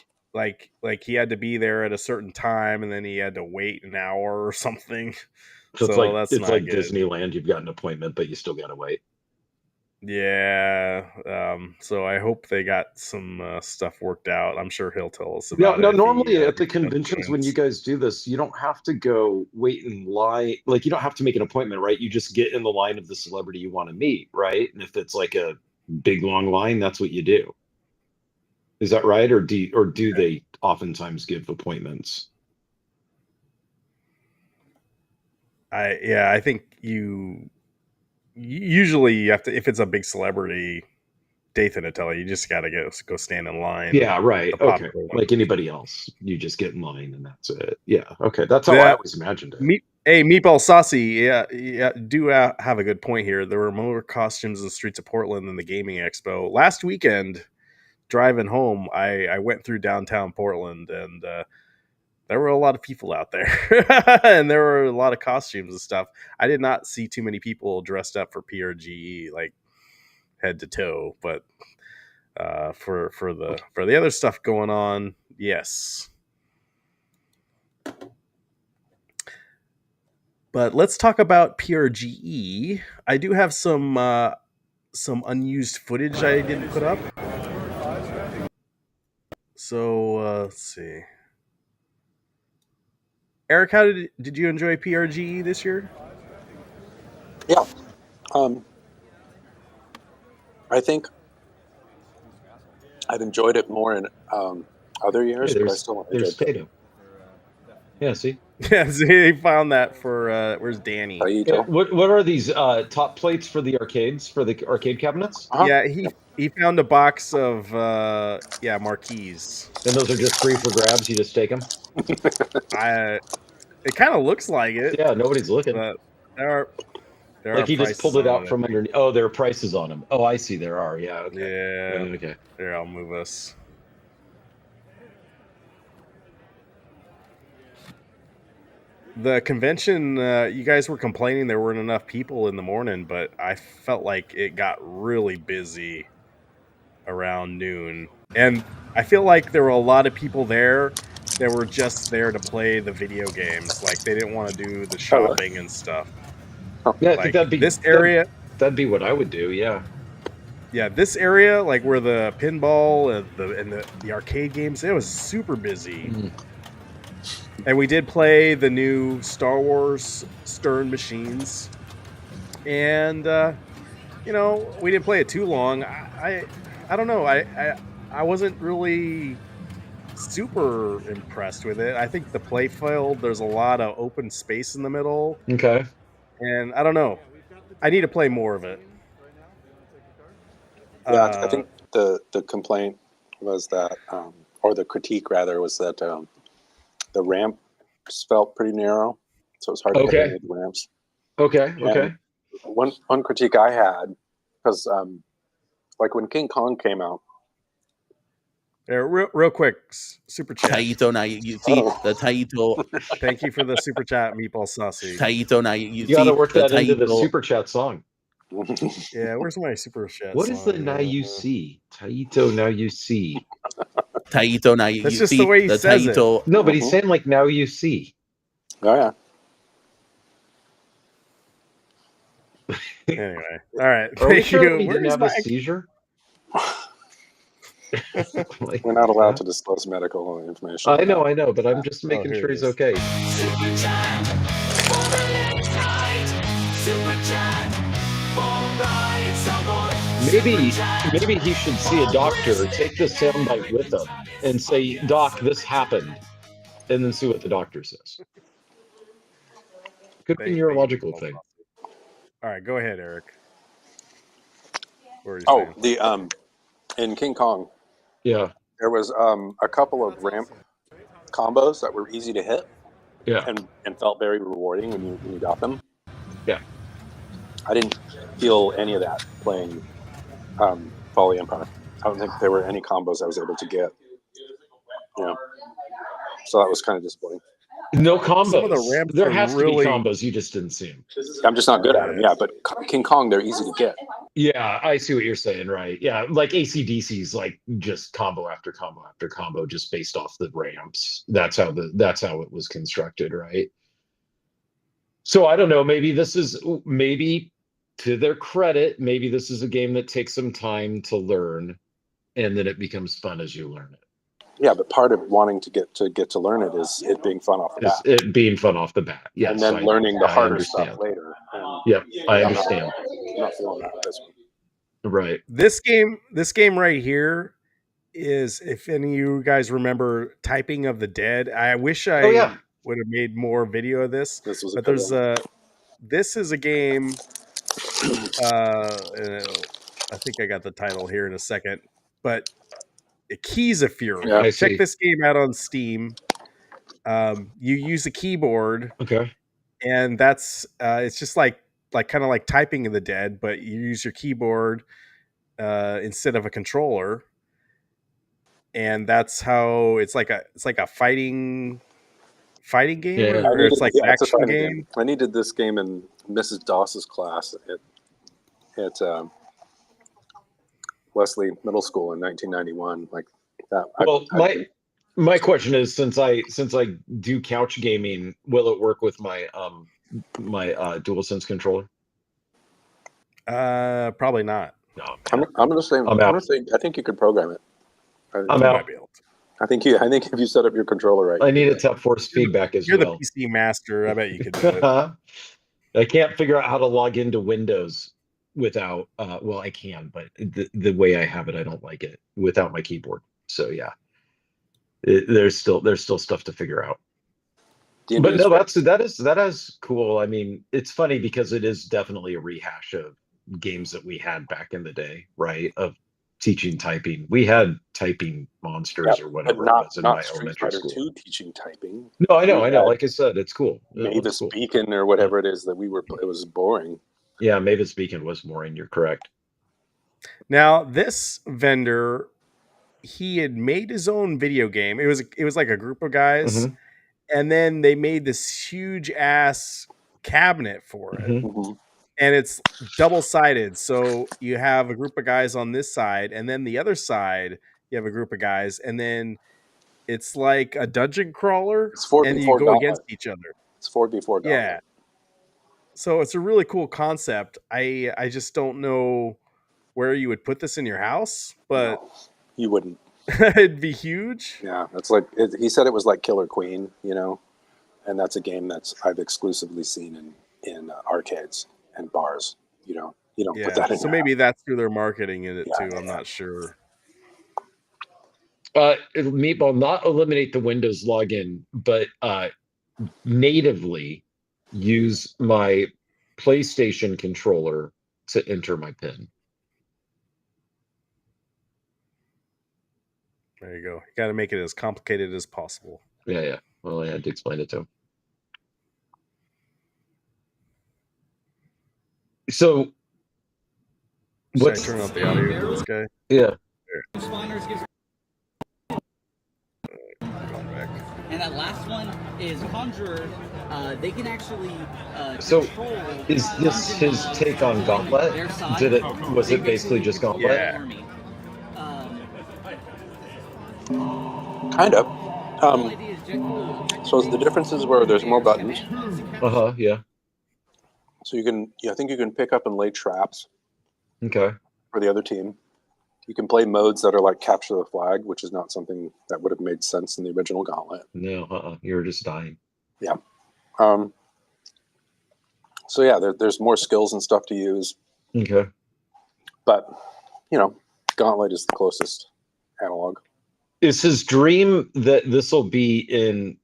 Speaker 1: he had to be there at a certain time and then he had to wait an hour or something.
Speaker 3: So
Speaker 1: that's
Speaker 3: it's
Speaker 1: not
Speaker 3: like
Speaker 1: good.
Speaker 3: Disneyland. You've got an appointment, but you still got to wait.
Speaker 1: Yeah. So I hope they got some stuff worked out. I'm sure he'll tell us about it.
Speaker 3: No,
Speaker 1: if
Speaker 3: normally
Speaker 1: he,
Speaker 3: at the conventions when you guys do this, you don't have to go wait in line. Like you don't have to make an appointment, right? You just get in the line of the celebrity you want to meet, right? And if it's like a big long line, that's what you do. Is that right? Or do they oftentimes give appointments?
Speaker 1: I think usually you have to, if it's a big celebrity, Dathan to tell you just got to go stand in line.
Speaker 3: Yeah, right. Okay.
Speaker 1: One.
Speaker 3: Like anybody else, you just get in line and that's it. Yeah. Okay. That's how I always imagined it.
Speaker 1: Hey, Meatball Saucy, do have a good point here. There were more costumes in the streets of Portland than the Gaming Expo. Last weekend, driving home, I went through downtown Portland, and there were a lot of people out there, and there were a lot of costumes and stuff. I did not see too many people dressed up for PRGE, like head to toe, but for the other stuff going on, yes. But let's talk about PRGE. I do have some unused footage I didn't put up. So let's see. Eric, how did you enjoy PRGE this year?
Speaker 2: Yeah, I think I've enjoyed it more in other years, but I still enjoyed it.
Speaker 3: Yeah, see?
Speaker 1: Yeah, see, he found that for where's Danny?
Speaker 3: Yeah, what are these top plates for the arcades, for the arcade cabinets?
Speaker 1: Yeah, he found a box of marquees.
Speaker 3: And those are just free for grabs, you just take them?
Speaker 1: It kind of looks like it.
Speaker 3: Yeah, nobody's looking.
Speaker 1: But there
Speaker 3: like
Speaker 1: are
Speaker 3: he just pulled it out from underneath. Oh, there are prices on them. Oh, I see. There are. Yeah. Okay.
Speaker 1: Yeah.
Speaker 3: Okay.
Speaker 1: Here, I'll move us. The convention, you guys were complaining there weren't enough people in the morning, but I felt like it got really busy around noon. And I feel like there were a lot of people there that were just there to play the video games. Like they didn't want to do the shopping and stuff.
Speaker 3: Yeah, I think that'd be
Speaker 1: this area.
Speaker 3: That'd be what I would do. Yeah.
Speaker 1: Yeah, this area, like where the pinball and the arcade games, it was super busy. Mm-hmm. And we did play the new Star Wars Stern machines, and we didn't play it too long. I don't know. I wasn't really super impressed with it. I think the play field, there's a lot of open space in the middle.
Speaker 3: Okay.
Speaker 1: And I don't know. I need to play more of it.
Speaker 2: Yeah, I think the complaint was that, or the critique rather, was that the ramps felt pretty narrow, so it was hard to get any of the ramps.
Speaker 3: Okay.
Speaker 2: One critique I had, because like when King Kong came out.
Speaker 1: Real quick, super chat.
Speaker 4: Taito, now you see the Taito.
Speaker 1: Thank you for the super chat, Meatball Saucy.
Speaker 4: Taito, now you see.
Speaker 3: You gotta work that into the super chat song.
Speaker 1: Yeah, where's my super chat?
Speaker 3: What is the now you see? Taito, now you see.
Speaker 4: Taito, now you see.
Speaker 1: That's just the way he says it.
Speaker 3: No, but he's saying like now you see.
Speaker 2: Oh yeah.
Speaker 1: Anyway, all right.
Speaker 3: Thank you. He didn't have a seizure.
Speaker 2: We're not allowed to disclose medical information.
Speaker 3: I know, but I'm just making sure he's okay.
Speaker 5: Super chat for the left side. Super chat for right support.
Speaker 3: Maybe he should see a doctor, take the soundbite with him, and say, "Doc, this happened," and then see what the doctor says. Could be a neurological thing.
Speaker 1: All right, go ahead, Eric.
Speaker 2: In King Kong,
Speaker 3: yeah,
Speaker 2: there was a couple of ramp combos that were easy to hit,
Speaker 3: yeah,
Speaker 2: and felt very rewarding when you got them.
Speaker 3: Yeah,
Speaker 2: I didn't feel any of that playing Folly Empire. I don't think there were any combos I was able to get. Yeah, so that was kind of disappointing.
Speaker 3: No combos.
Speaker 1: Some of the ramps
Speaker 3: there
Speaker 1: are
Speaker 3: has
Speaker 1: really-
Speaker 3: to be combos. You just didn't see them.
Speaker 2: I'm just not good at them. Yeah, but King Kong, they're easy to get.
Speaker 3: Yeah, I see what you're saying, right? Yeah, like AC/DC's like just combo after combo after combo, just based off the ramps. That's how it was constructed, right? So I don't know. Maybe to their credit, maybe this is a game that takes some time to learn, and then it becomes fun as you learn it.
Speaker 2: Yeah, but part of wanting to get to learn it is it being fun off the bat.
Speaker 3: It being fun off the bat, yes.
Speaker 2: And then learning the harder stuff
Speaker 3: understand.
Speaker 2: later. And
Speaker 3: Yeah, I
Speaker 2: I'm
Speaker 3: understand.
Speaker 2: not feeling that with this one.
Speaker 3: Right.
Speaker 1: This game right here is, if any of you guys remember Typing of the Dead. I wish I
Speaker 3: yeah.
Speaker 1: would have made more video of this.
Speaker 2: This was a
Speaker 1: But
Speaker 2: good
Speaker 1: there's
Speaker 2: one.
Speaker 1: this is a game. I think I got the title here in a second, but Keys of Fury.
Speaker 2: Yeah.
Speaker 3: I
Speaker 1: Check
Speaker 3: see.
Speaker 1: this game out on Steam. You use a keyboard,
Speaker 3: Okay.
Speaker 1: and that's it's just like kind of like Typing of the Dead, but you use your keyboard instead of a controller, and that's how it's like a fighting game,
Speaker 3: Yeah.
Speaker 1: or it's like an
Speaker 2: it's a
Speaker 1: action
Speaker 2: fighting
Speaker 1: game.
Speaker 2: I needed this game in Mrs. Doss's class at Wesley Middle School in 1991. Like that.
Speaker 3: Well, my question is, since I do couch gaming, will it work with my DualSense controller?
Speaker 1: Probably not.
Speaker 3: No.
Speaker 2: I'm gonna say I think you could program it.
Speaker 3: I'm
Speaker 1: You
Speaker 3: out.
Speaker 1: might be able to.
Speaker 2: I think if you set up your controller right,
Speaker 3: I need a tap force feedback as
Speaker 1: You're
Speaker 3: well.
Speaker 1: the PC master. I bet you could do it.
Speaker 3: I can't figure out how to log into Windows without well, I can, but the way I have it, I don't like it without my keyboard. So yeah. There's still stuff to figure out. But no, that is cool. I mean, it's funny because it is definitely a rehash of games that we had back in the day, right? Of teaching typing. We had typing monsters or whatever it was in my elementary school. 2
Speaker 2: teaching typing.
Speaker 3: No, I know. Like I said, it's cool.
Speaker 2: Mavis Beacon or whatever it is that it was boring.
Speaker 3: Yeah, Mavis Beacon was boring. You're correct.
Speaker 1: Now, this vendor, he had made his own video game. It was like a group of guys, and then they made this huge ass cabinet for it.
Speaker 2: Mm-hmm.
Speaker 1: And it's double-sided. So you have a group of guys on this side, and then the other side, you have a group of guys, and then it's like a dungeon crawler,
Speaker 2: It's 4v4
Speaker 1: and you go
Speaker 2: gauntlet.
Speaker 1: against each other.
Speaker 2: It's 4v4 gauntlet.
Speaker 1: Yeah. So it's a really cool concept. I just don't know where you would put this in your house, but
Speaker 2: No, you wouldn't.
Speaker 1: it'd be huge.
Speaker 2: Yeah, it's like he said it was like Killer Queen, and that's a game that's I've exclusively seen in arcades and bars. You don't put that in.
Speaker 1: So maybe that's through their marketing in it too. I'm
Speaker 2: yeah.
Speaker 1: not sure.
Speaker 3: Meatball, not eliminate the Windows login, but natively use my PlayStation controller to enter my PIN.
Speaker 1: There you go. You got to make it as complicated as possible.
Speaker 3: Yeah. Well, I had to explain it to him. So,
Speaker 1: Should I turn off the audio for this guy?
Speaker 3: Yeah.
Speaker 6: And that last one is Conjurer. They can actually
Speaker 3: So,
Speaker 6: control
Speaker 3: is this his take on Gauntlet? Was it basically just Gauntlet?
Speaker 1: Yeah.
Speaker 2: Kind of. So the differences where there's more buttons.
Speaker 3: Yeah.
Speaker 2: So I think you can pick up and lay traps
Speaker 3: Okay.
Speaker 2: for the other team. You can play modes that are like capture the flag, which is not something that would have made sense in the original Gauntlet.
Speaker 3: No, you're just dying.
Speaker 2: Yeah. So yeah, there's more skills and stuff to use,
Speaker 3: Okay.
Speaker 2: but Gauntlet is the closest analog.
Speaker 3: Is his dream that this will be in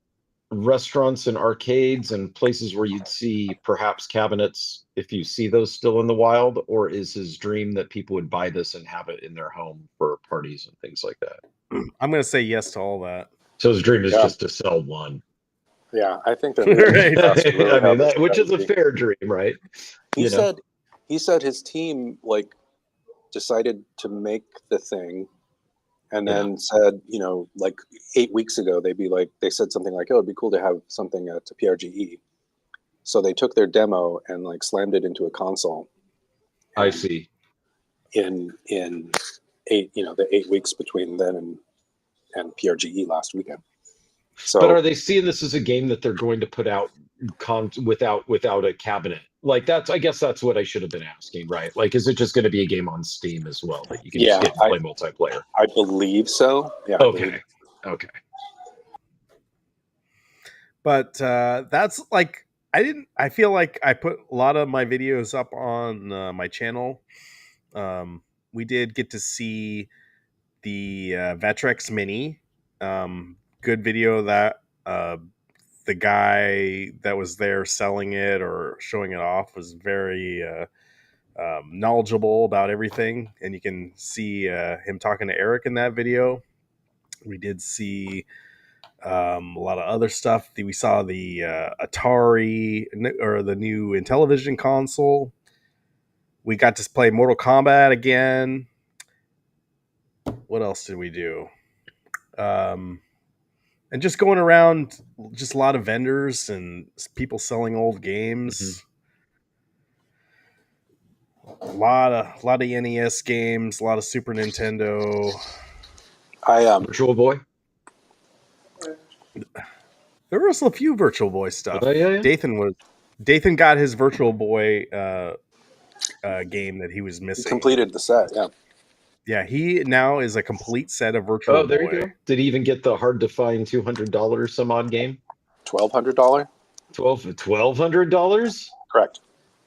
Speaker 3: restaurants and arcades and places where you'd see perhaps cabinets, if you see those still in the wild, or is his dream that people would buy this and have it in their home for parties and things like that?
Speaker 1: I'm going to say yes to all that.
Speaker 3: So his dream is just to sell one.
Speaker 2: Yeah, I think that.
Speaker 1: Right.
Speaker 3: Which is a fair dream, right?
Speaker 2: He said his team decided to make the thing and then said, like 8 weeks ago, they said something like, oh, it'd be cool to have something at PRGE. So they took their demo and like slammed it into a console.
Speaker 3: I see.
Speaker 2: In the 8 weeks between then and PRGE last weekend. So,
Speaker 3: but are they seeing this as a game that they're going to put out without a cabinet? Like I guess that's what I should have been asking, right? Like, is it just going to be a game on Steam as well that you can just get and play multiplayer?
Speaker 2: I believe so. Yeah.
Speaker 3: Okay. Okay.
Speaker 1: But that's like I feel like I put a lot of my videos up on my channel. We did get to see the Vectrex Mini. Good video that the guy that was there selling it or showing it off was very knowledgeable about everything, and you can see him talking to Eric in that video. We did see a lot of other stuff. We saw the Atari or the new Intellivision console. We got to play Mortal Kombat again. What else did we do? And just going around, just a lot of vendors and people selling old games. A lot of NES games, a lot of Super Nintendo.
Speaker 3: Virtual Boy.
Speaker 1: There was a few Virtual Boy stuff.
Speaker 3: Yeah.
Speaker 1: Dathan got his Virtual Boy game that he was missing.
Speaker 2: He completed the set. Yeah.
Speaker 1: Yeah, he now is a complete set of Virtual Boy.
Speaker 3: Oh, there you go. Did he even get the hard to find $200 some odd game?
Speaker 2: $1,200.
Speaker 3: $1,200?
Speaker 2: Correct.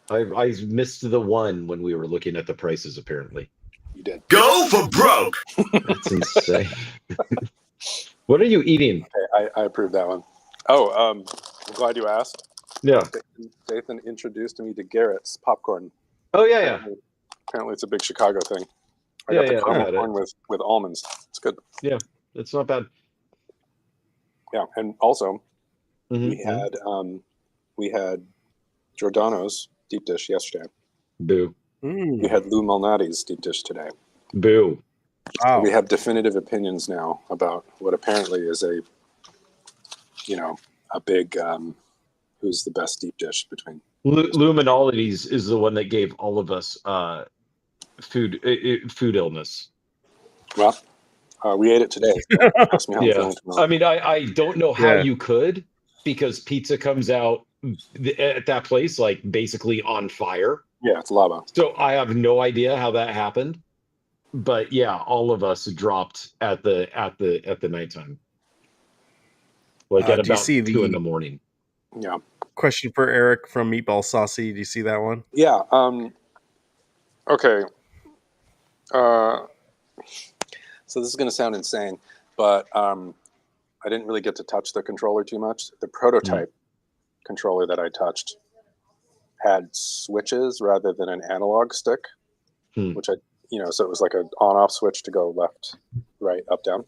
Speaker 3: I missed the one when we were looking at the prices. Apparently,
Speaker 2: you did.
Speaker 5: Go for broke.
Speaker 3: That's insane. What are you eating?
Speaker 2: Okay, I approve that one. Oh, I'm glad you asked.
Speaker 3: Yeah.
Speaker 2: Dathan introduced me to Garrett's popcorn.
Speaker 3: Oh yeah.
Speaker 2: Apparently, it's a big Chicago thing. I
Speaker 3: got
Speaker 2: the caramel corn with almonds. It's good.
Speaker 3: Yeah, it's not bad.
Speaker 2: Yeah, and also we had Giordano's deep dish yesterday.
Speaker 3: Boo.
Speaker 2: We had Lou Malnati's deep dish today.
Speaker 3: Boo.
Speaker 1: Wow.
Speaker 2: We have definitive opinions now about what apparently is a big who's the best deep dish between.
Speaker 3: Luminalities is the one that gave all of us food illness.
Speaker 2: Well, we ate it today. Ask me how I'm feeling tomorrow.
Speaker 3: I mean, I don't know how you could, because pizza comes out at that place like basically on fire.
Speaker 2: Yeah, it's lava.
Speaker 3: So I have no idea how that happened, but yeah, all of us dropped at the nighttime, like at about 2 a.m.
Speaker 2: Yeah.
Speaker 1: Question for Eric from Meatball Saucy. Do you see that one?
Speaker 2: Yeah. Okay. So this is going to sound insane, but I didn't really get to touch the controller too much. The prototype controller that I touched had switches rather than an analog stick, which so it was like an on-off switch to go left, right, up, down.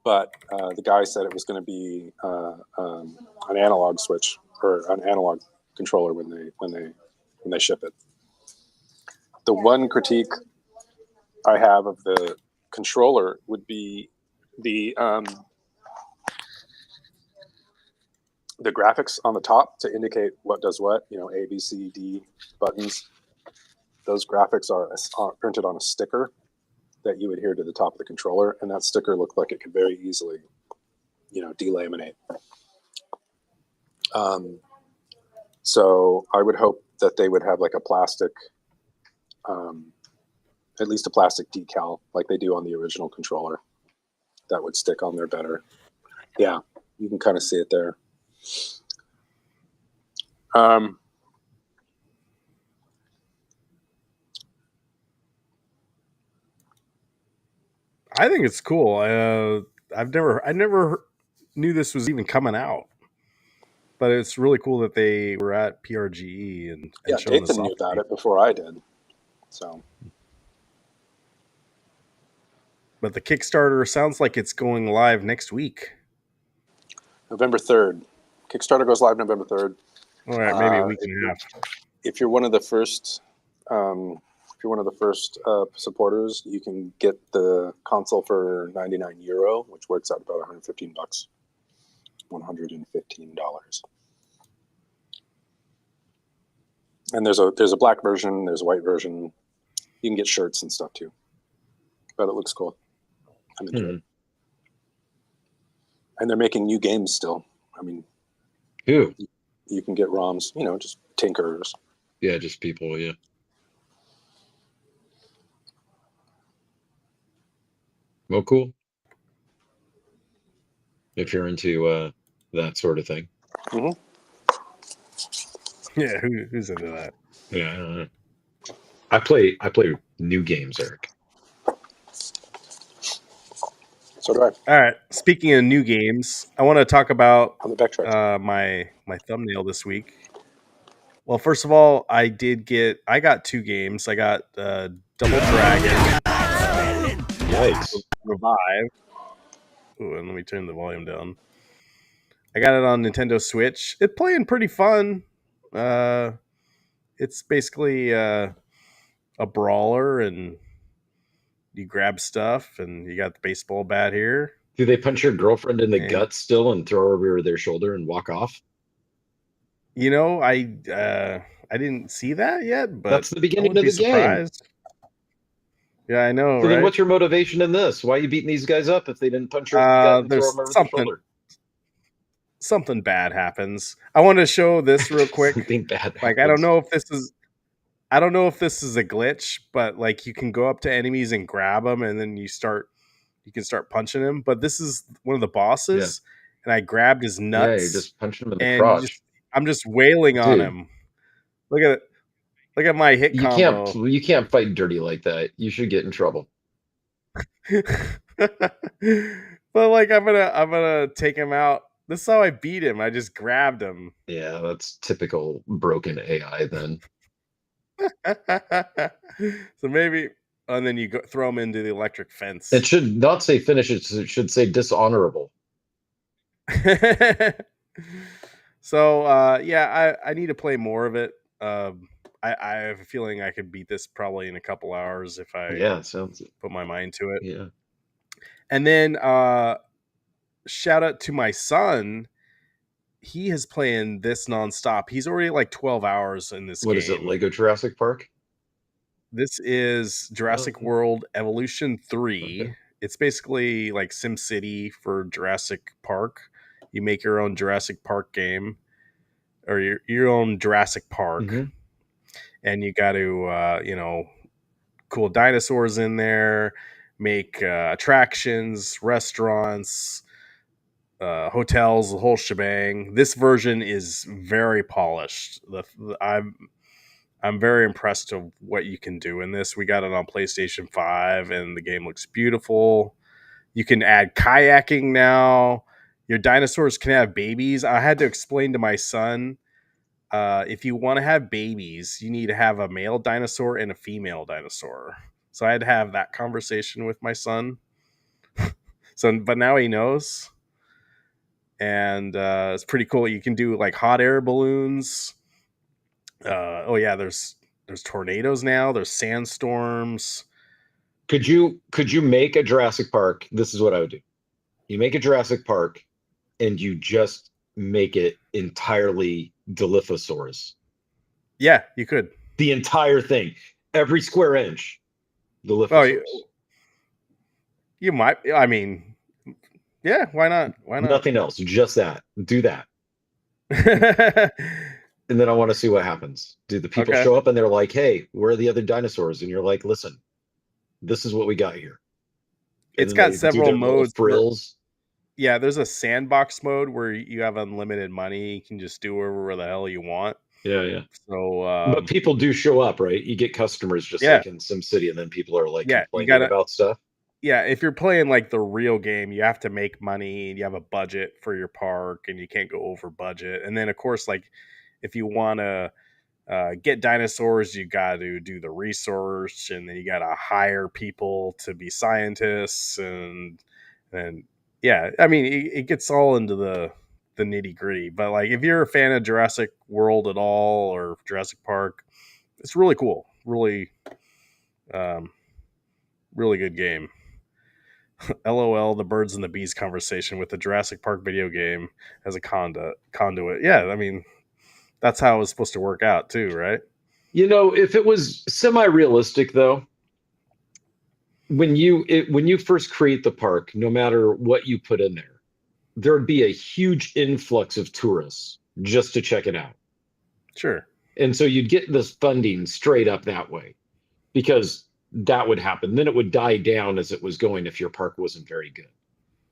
Speaker 2: But the guy said it was going to be an analog switch or an analog controller when they ship it. The one critique I have of the controller would be the graphics on the top to indicate what does what. A, B, C, D buttons. Those graphics are printed on a sticker that you adhere to the top of the controller, and that sticker looked like it could very easily, delaminate. So I would hope that they would have like a plastic, at least a plastic decal like they do on the original controller that would stick on there better. Yeah, you can kind of see it there.
Speaker 1: I think it's cool. I never knew this was even coming out, but it's really cool that they were at PRGE and showing this off.
Speaker 2: Dathan knew about it before I did. So,
Speaker 1: but the Kickstarter sounds like it's going live next week,
Speaker 2: November 3rd. Kickstarter goes live November 3rd.
Speaker 1: All right, maybe a week and a half.
Speaker 2: If you're one of the first, if if you're one of the first supporters, you can get the console for €99, which works out about $115, $115. And there's a black version, there's a white version. You can get shirts and stuff too, but it looks cool. I'm into it. And they're making new games still. I mean,
Speaker 3: Who?
Speaker 2: you can get ROMs, just tinkers.
Speaker 3: Yeah, just people. Yeah. Well, cool. If you're into that sort of thing.
Speaker 2: Mm-hmm.
Speaker 1: Yeah, who's into that?
Speaker 3: Yeah, I don't know. I play new games, Eric.
Speaker 2: So do I.
Speaker 1: All right. Speaking of new games, I want to talk about
Speaker 2: On the backtrack.
Speaker 1: my thumbnail this week. Well, first of all, I got 2 games. I got Double Dragon
Speaker 3: Yikes.
Speaker 1: Revive. Ooh, and let me turn the volume down. I got it on Nintendo Switch. It's playing pretty fun. It's basically a brawler, and you grab stuff, and you got the baseball bat here.
Speaker 3: Do they punch your girlfriend in the
Speaker 1: And-
Speaker 3: gut still and throw her over their shoulder and walk off?
Speaker 1: I didn't see that yet, but
Speaker 3: That's the beginning
Speaker 1: I would
Speaker 3: of
Speaker 1: be
Speaker 3: the game.
Speaker 1: surprised. Yeah, I know,
Speaker 3: So
Speaker 1: right?
Speaker 3: then what's your motivation in this? Why are you beating these guys up if they didn't punch her in the gut and throw
Speaker 1: there's
Speaker 3: them over their
Speaker 1: something-
Speaker 3: shoulder?
Speaker 1: Something bad happens. I want to show this real quick.
Speaker 3: Something bad
Speaker 1: Like, I don't know if this is a glitch, but like you can go up to enemies and grab them, and then you can start punching them. But this is one of the bosses, and I grabbed his nuts.
Speaker 3: Yeah, you're just punching them in the
Speaker 1: and
Speaker 3: crotch.
Speaker 1: I'm just wailing on
Speaker 3: Dude.
Speaker 1: hım. Look at my hit combo.
Speaker 3: You can't fight dirty like that. You should get in trouble.
Speaker 1: But like I'm gonna take him out. This is how I beat him. I just grabbed him.
Speaker 3: Yeah, that's typical broken AI then.
Speaker 1: So maybe, and then you throw him into the electric fence.
Speaker 3: It should not say finish, it should say dishonorable.
Speaker 1: So I need to play more of it. I have a feeling I could beat this probably in a couple hours if I
Speaker 3: sounds
Speaker 1: put my mind to it.
Speaker 3: yeah.
Speaker 1: And then shout out to my son. He is playing this nonstop. He's already like 12 hours in this game.
Speaker 3: What is it, Lego Jurassic Park?
Speaker 1: This is Jurassic World Evolution 3.
Speaker 3: Okay.
Speaker 1: It's basically like SimCity for Jurassic Park. You make your own Jurassic Park game, or your own Jurassic Park, and you got to cool dinosaurs in there, make attractions, restaurants, hotels, the whole shebang. This version is very polished. I'm very impressed of what you can do in this. We got it on PlayStation 5, and the game looks beautiful. You can add kayaking now. Your dinosaurs can have babies. I had to explain to my son, if you want to have babies, you need to have a male dinosaur and a female dinosaur. So I had to have that conversation with my son. But now he knows. And it's pretty cool. You can do like hot air balloons. There's tornadoes now. There's sandstorms.
Speaker 3: Could you make a Jurassic Park? This is what I would do. You make a Jurassic Park and you just make it entirely Dilophosaurus.
Speaker 1: Yeah, you could.
Speaker 3: The entire thing. Every square inch. Dilophosaurus.
Speaker 1: You might. I mean, yeah, why not? Why not?
Speaker 3: Nothing else. Just that. Do that. And then I want to see what happens. Do the people show up and they're like, hey, where are the other dinosaurs? And you're like, listen, this is what we got here. And
Speaker 1: it's got several modes.
Speaker 3: Frills.
Speaker 1: Yeah, there's a sandbox mode where you have unlimited money. You can just do whatever the hell you want.
Speaker 3: Yeah.
Speaker 1: So,
Speaker 3: but people do show up, right? You get customers just like in SimCity, and then people are like complaining about stuff.
Speaker 1: Yeah, if you're playing like the real game, you have to make money, and you have a budget for your park, and you can't go over budget. And then, of course, like if you want to get dinosaurs, you got to do the research, and then you got to hire people to be scientists, and yeah, I mean, it gets all into the nitty gritty. But like, if you're a fan of Jurassic World at all or Jurassic Park, it's really cool. Really, Really good game. LOL, the birds and the bees conversation with the Jurassic Park video game as a conduit. Yeah, I mean, that's how it was supposed to work out too, right?
Speaker 3: You know, if it was semi-realistic though, when you first create the park, no matter what you put in there, there'd be a huge influx of tourists just to check it out.
Speaker 1: Sure.
Speaker 3: And so you'd get this funding straight up that way, because that would happen. Then it would die down as it was going if your park wasn't very good.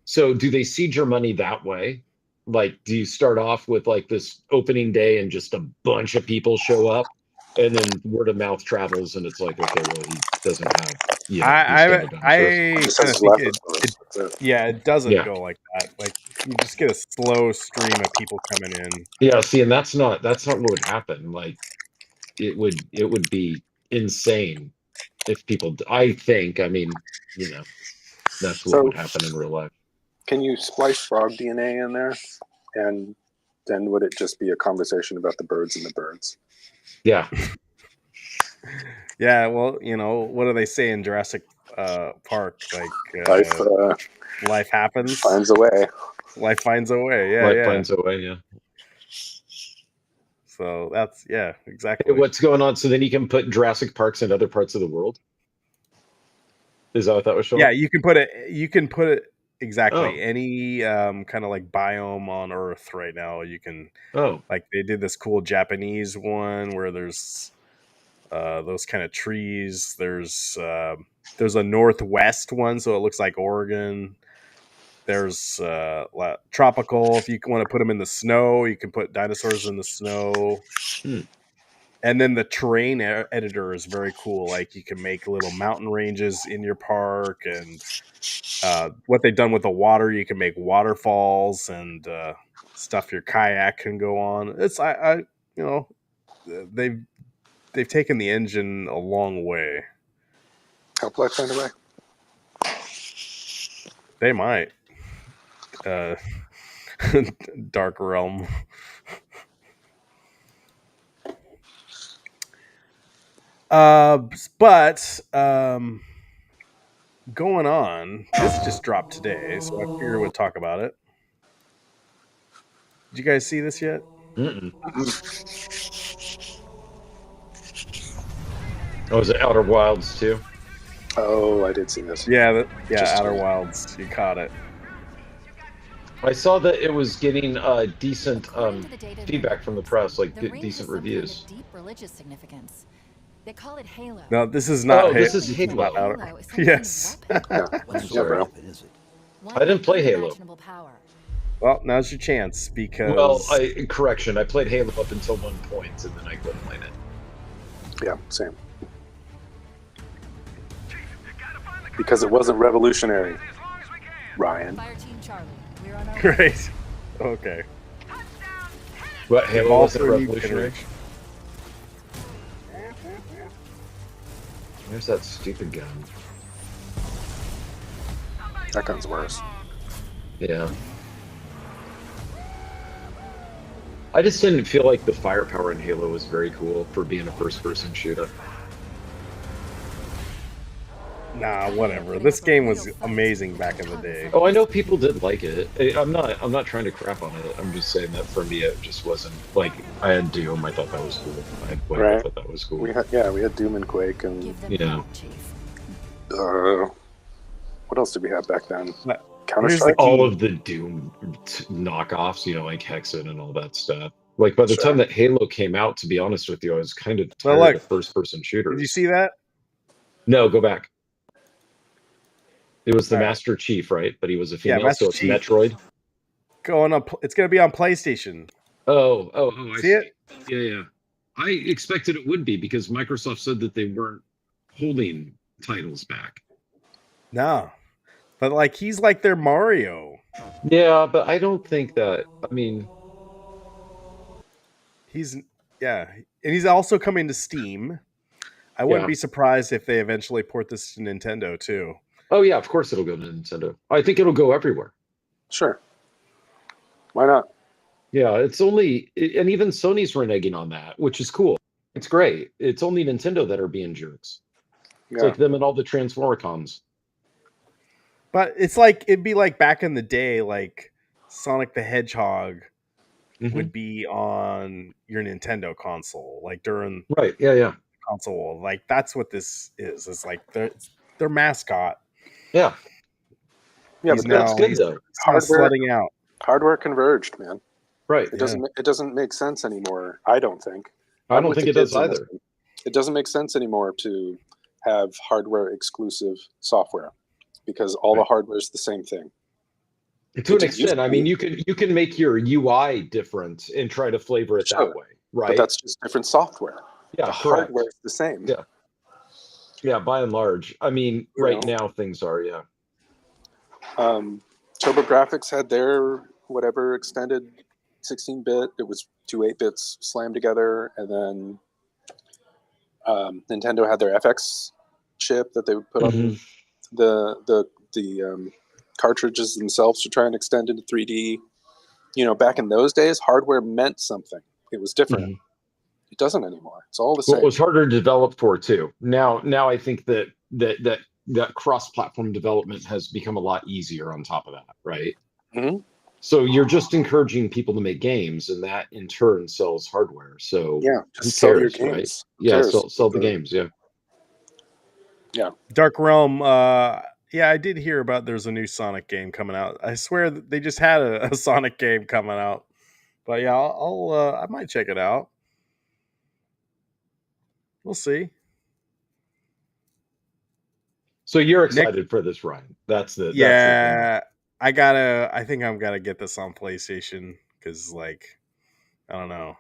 Speaker 3: So do they seed your money that way? Like, do you start off with like this opening day and just a bunch of people show up, and then word of mouth travels and it's like, okay, well, he doesn't have, you know,
Speaker 1: I
Speaker 2: Just
Speaker 1: kind
Speaker 2: has
Speaker 1: of think
Speaker 2: leftovers. That's it.
Speaker 1: it doesn't
Speaker 3: Yeah.
Speaker 1: go like that. Like you just get a slow stream of people coming in.
Speaker 3: Yeah, see, and that's not what would happen. Like it would be insane if people, I think, I mean, you know, that's what
Speaker 2: So-
Speaker 3: would happen in real life.
Speaker 2: Can you splice frog DNA in there, and then would it just be a conversation about the birds and the birds?
Speaker 3: Yeah.
Speaker 1: Yeah, well, you know, what do they say in Jurassic Park? Like
Speaker 2: Life
Speaker 1: life happens.
Speaker 2: finds a way.
Speaker 1: Life finds a way. Yeah,
Speaker 3: Life
Speaker 1: yeah.
Speaker 3: finds a way, yeah.
Speaker 1: So that's
Speaker 3: Hey,
Speaker 1: exactly.
Speaker 3: what's going on? So then you can put Jurassic Parks in other parts of the world? Is that what that was showing?
Speaker 1: Yeah, you can put it exactly
Speaker 3: Oh.
Speaker 1: any kind of like biome on Earth right now. You can
Speaker 3: Oh,
Speaker 1: like they did this cool Japanese one where there's those kind of trees. There's a northwest one, so it looks like Oregon. There's tropical. If you want to put them in the snow, you can put dinosaurs in the snow.
Speaker 3: Hmm.
Speaker 1: And then the terrain editor is very cool. Like you can make little mountain ranges in your park, and what they've done with the water, you can make waterfalls and stuff your kayak can go on. It's I you know they've taken the engine a long way.
Speaker 2: Help life find a way.
Speaker 1: They might. Dark Realm. But going on, this just dropped today, so I figured we'd talk about it. Did you guys see this yet?
Speaker 3: mm-mm. Oh, is it Outer Wilds too?
Speaker 2: Oh, I did see this.
Speaker 1: Yeah,
Speaker 2: Just
Speaker 1: Outer
Speaker 2: today.
Speaker 1: Wilds. You caught it.
Speaker 3: I saw that it was getting decent
Speaker 7: According to the data
Speaker 3: feedback from the press, like
Speaker 7: the ring has
Speaker 3: decent
Speaker 7: some kind of
Speaker 3: reviews.
Speaker 7: deep religious significance. They call it Halo.
Speaker 1: No, this is not.
Speaker 3: Oh, this is
Speaker 1: not
Speaker 3: Halo.
Speaker 1: Outer-
Speaker 7: Halo is some kind of
Speaker 1: Yes.
Speaker 7: weapon.
Speaker 2: Yeah,
Speaker 3: sorry.
Speaker 2: bro.
Speaker 7: One
Speaker 3: I didn't play
Speaker 7: with
Speaker 3: Halo.
Speaker 7: unimaginable power.
Speaker 1: Well, now's your chance because
Speaker 3: Well, correction, I played Halo up until 1 point, and then I quit playing it.
Speaker 2: Yeah, same. Because it wasn't revolutionary, Ryan.
Speaker 7: Fire Team Charlie, we're on our way.
Speaker 1: great. Okay.
Speaker 3: What, Halo
Speaker 1: Evolve
Speaker 3: wasn't
Speaker 1: for a new
Speaker 3: revolutionary?
Speaker 1: generation.
Speaker 3: There's that stupid gun.
Speaker 2: That gun's worse.
Speaker 3: Yeah. I just didn't feel like the firepower in Halo was very cool for being a first-person shooter.
Speaker 1: Nah, whatever. This game was amazing back in the day.
Speaker 3: Oh, I know people did like it. I'm not trying to crap on it. I'm just saying that for me, it just wasn't like I had Doom. I thought that was cool. I had Quake. I
Speaker 2: Right.
Speaker 3: thought that was cool.
Speaker 2: We had Doom and Quake, and
Speaker 7: Give them
Speaker 3: Yeah.
Speaker 7: hope, Chief.
Speaker 2: what else did we have back then?
Speaker 1: But
Speaker 2: Counter
Speaker 1: here's the
Speaker 2: Strike.
Speaker 1: key.
Speaker 3: All of the Doom knockoffs, you know, like Hexen and all that stuff. Like by the
Speaker 2: Sure.
Speaker 3: time that Halo came out, to be honest with you, I was kind of
Speaker 1: Well,
Speaker 3: tired
Speaker 1: look,
Speaker 3: of first-person shooters.
Speaker 1: Did you see that?
Speaker 3: No, go back. It was the
Speaker 1: All right.
Speaker 3: Master Chief, right? But he was a
Speaker 1: Yeah,
Speaker 3: female,
Speaker 1: Master
Speaker 3: so it's
Speaker 1: Chief.
Speaker 3: Metroid.
Speaker 1: Going up. It's going to be on PlayStation.
Speaker 3: Oh, I
Speaker 1: See it?
Speaker 3: Yeah. I expected it would be because Microsoft said that they weren't holding titles back.
Speaker 1: No, but like he's like their Mario.
Speaker 3: Yeah, but I don't think that. I mean,
Speaker 1: He's and he's also coming to Steam. I wouldn't
Speaker 3: Yeah.
Speaker 1: be surprised if they eventually port this to Nintendo too.
Speaker 3: oh yeah, of course it'll go to Nintendo. I think it'll go everywhere.
Speaker 2: Sure. Why not?
Speaker 3: Yeah, it's only, and even Sony's reneging on that, which is cool. It's great. It's only Nintendo that are being jerks. It's like them and all the Transformicons.
Speaker 1: But it's like it'd be like back in the day, like Sonic the Hedgehog would be on your Nintendo console, like during
Speaker 3: Right. Yeah.
Speaker 1: console. Like that's what this is. It's like their mascot.
Speaker 3: Yeah.
Speaker 2: Yeah,
Speaker 1: He's
Speaker 2: but
Speaker 3: That's
Speaker 1: now
Speaker 3: good
Speaker 1: he's
Speaker 3: though.
Speaker 1: now sledding out.
Speaker 2: Hardware converged, man.
Speaker 3: Right.
Speaker 2: It doesn't make sense anymore. I don't think.
Speaker 3: I
Speaker 2: I'm
Speaker 3: don't
Speaker 2: with
Speaker 3: think
Speaker 2: the
Speaker 3: it does
Speaker 2: kids on this
Speaker 3: either.
Speaker 2: one. It doesn't make sense anymore to have hardware exclusive software because all the hardware is the same thing.
Speaker 3: To an extent, I mean, you can make your UI different and try to flavor it that way, right?
Speaker 2: But that's just different software.
Speaker 3: Yeah,
Speaker 2: the
Speaker 3: correct.
Speaker 2: hardware is the same.
Speaker 3: Yeah, by and large. I mean, now things are,
Speaker 2: TurboGrafx had their whatever extended 16-bit. It was 2 8-bits slammed together, and then Nintendo had their FX chip that they would put on the cartridges themselves to try and extend into 3D. You know, back in those days, hardware meant something. It was different. It doesn't anymore. It's all the same.
Speaker 3: Well, it was harder to develop for too. Now I think that cross-platform development has become a lot easier on top of that, right? So you're just encouraging people to make games, and that in turn sells hardware. So
Speaker 2: just sell your games.
Speaker 3: Right? Sell the games.
Speaker 1: Dark Realm. I did hear about there's a new Sonic game coming out. I swear that they just had a Sonic game coming out. But yeah, I might check it out. We'll see.
Speaker 3: So you're excited for this, Ryan? That's the
Speaker 1: I think I'm gonna get this on PlayStation because, like, I don't know.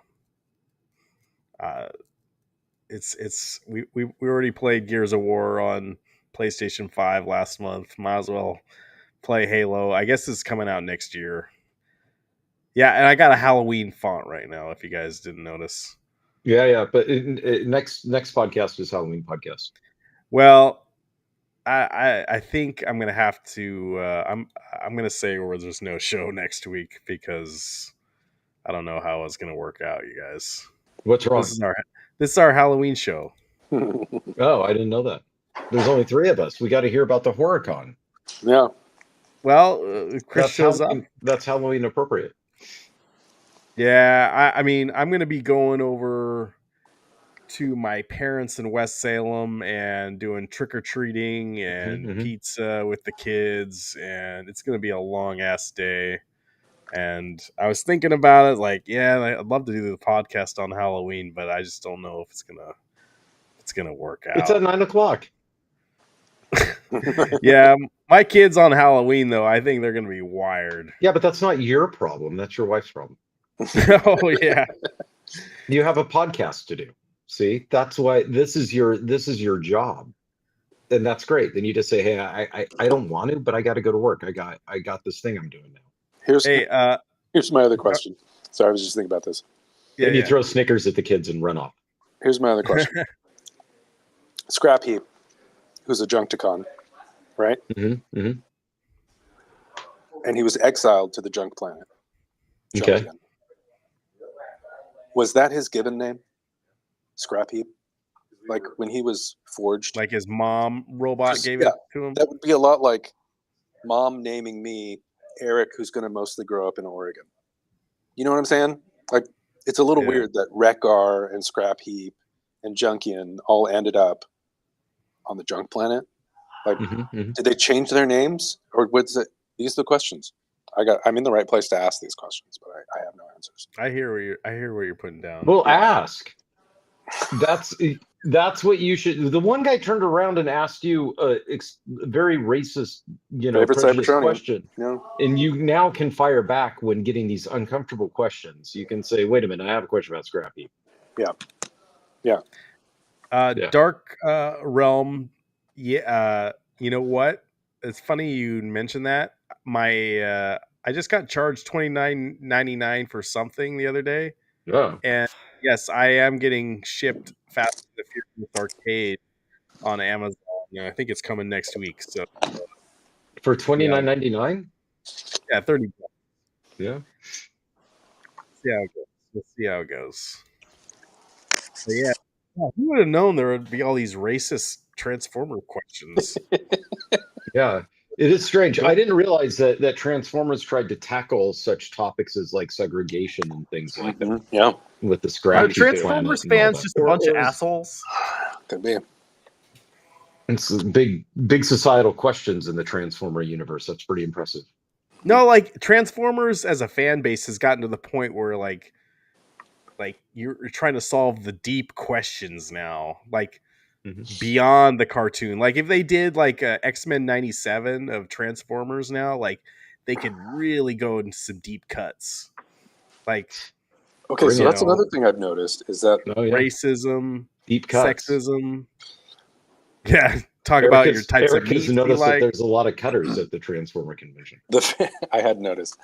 Speaker 1: We already played Gears of War on PlayStation 5 last month. Might as well play Halo. I guess it's coming out next year. Yeah, and I got a Halloween font right now. If you guys didn't notice.
Speaker 3: Yeah. But next podcast is Halloween podcast.
Speaker 1: Well, I think I'm gonna have to. I'm gonna say where there's no show next week because I don't know how it's gonna work out, you guys.
Speaker 3: What's wrong?
Speaker 1: This is our Halloween show.
Speaker 3: Oh, I didn't know that. There's only 3 of us. We got to hear about the HorrorCon.
Speaker 2: Yeah.
Speaker 1: Well, Chris shows up.
Speaker 3: That's Halloween appropriate.
Speaker 1: Yeah, I mean, I'm gonna be going over to my parents in West Salem and doing trick-or-treating and pizza with the kids, and it's going to be a long-ass day. And I was thinking about it, like, I'd love to do the podcast on Halloween, but I just don't know if it's gonna work out.
Speaker 3: It's at 9:00.
Speaker 1: Yeah, my kids on Halloween, though, I think they're going to be wired.
Speaker 3: Yeah, but that's not your problem. That's your wife's problem.
Speaker 1: Oh, yeah.
Speaker 3: You have a podcast to do. See, that's why this is your job, and that's great. Then you just say, "Hey, I don't want to, but I got to go to work. I got this thing I'm doing now."
Speaker 2: Here's my other question. Sorry, I was just thinking about this.
Speaker 3: Yeah, and you throw Snickers at the kids and run off.
Speaker 2: Here's my other question. Scrap Heap, who's a Junkticon, right? And he was exiled to the Junk Planet.
Speaker 3: Okay.
Speaker 2: Was that his given name? Scrap Heap? Like when he was forged?
Speaker 1: Like his mom robot gave it to him?
Speaker 2: That would be a lot like mom naming me Eric, who's going to mostly grow up in Oregon. You know what I'm saying? Like, it's a little weird that Wreck-Gar and Scrap Heap and Junkian all ended up on the Junk Planet. Like, did they change their names? Or what's it? These are the questions. I'm in the right place to ask these questions, but I have no answers.
Speaker 1: I hear what you're putting down.
Speaker 3: Well, ask. That's what you should. The one guy turned around and asked you a very racist, prejudiced question, and you now can fire back when getting these uncomfortable questions. You can say, "Wait a minute, I have a question about Scrap Heap."
Speaker 1: Dark Realm. Yeah, you know what? It's funny you mentioned that. I just got charged $29.99 for something the other day.
Speaker 3: Yeah.
Speaker 1: And yes, I am getting shipped Fast and the Furious Arcade on Amazon. I think it's coming next week. So
Speaker 3: for $29.99?
Speaker 1: Yeah, $30.
Speaker 3: Yeah.
Speaker 1: Let's see how it goes. But yeah, who would have known there would be all these racist Transformer questions.
Speaker 3: Yeah, it is strange. I didn't realize that Transformers tried to tackle such topics as like segregation and things like that
Speaker 2: Mhm. Yeah,
Speaker 3: with the
Speaker 1: Are
Speaker 3: scrap heap
Speaker 1: Transformers
Speaker 3: planet and all
Speaker 1: fans
Speaker 3: that.
Speaker 1: just a bunch of
Speaker 3: Or is-
Speaker 1: assholes?
Speaker 2: could be.
Speaker 3: It's big societal questions in the Transformer universe. That's pretty impressive.
Speaker 1: No, like Transformers as a fan base has gotten to the point where like you're trying to solve the deep questions now, like beyond the cartoon. Like if they did like X-Men 97 of Transformers now, like they could really go into some deep cuts. Like
Speaker 2: Okay,
Speaker 3: Bring
Speaker 2: so
Speaker 3: it.
Speaker 2: that's another thing I've noticed is that
Speaker 3: Oh yeah,
Speaker 1: racism,
Speaker 3: deep cuts.
Speaker 1: sexism. Yeah, talk
Speaker 3: Eric
Speaker 1: about
Speaker 3: has,
Speaker 1: your types
Speaker 3: Eric
Speaker 1: of
Speaker 3: has
Speaker 1: meats you
Speaker 3: noticed that
Speaker 1: like.
Speaker 3: there's a lot of cutters at the Transformer convention.
Speaker 2: I had noticed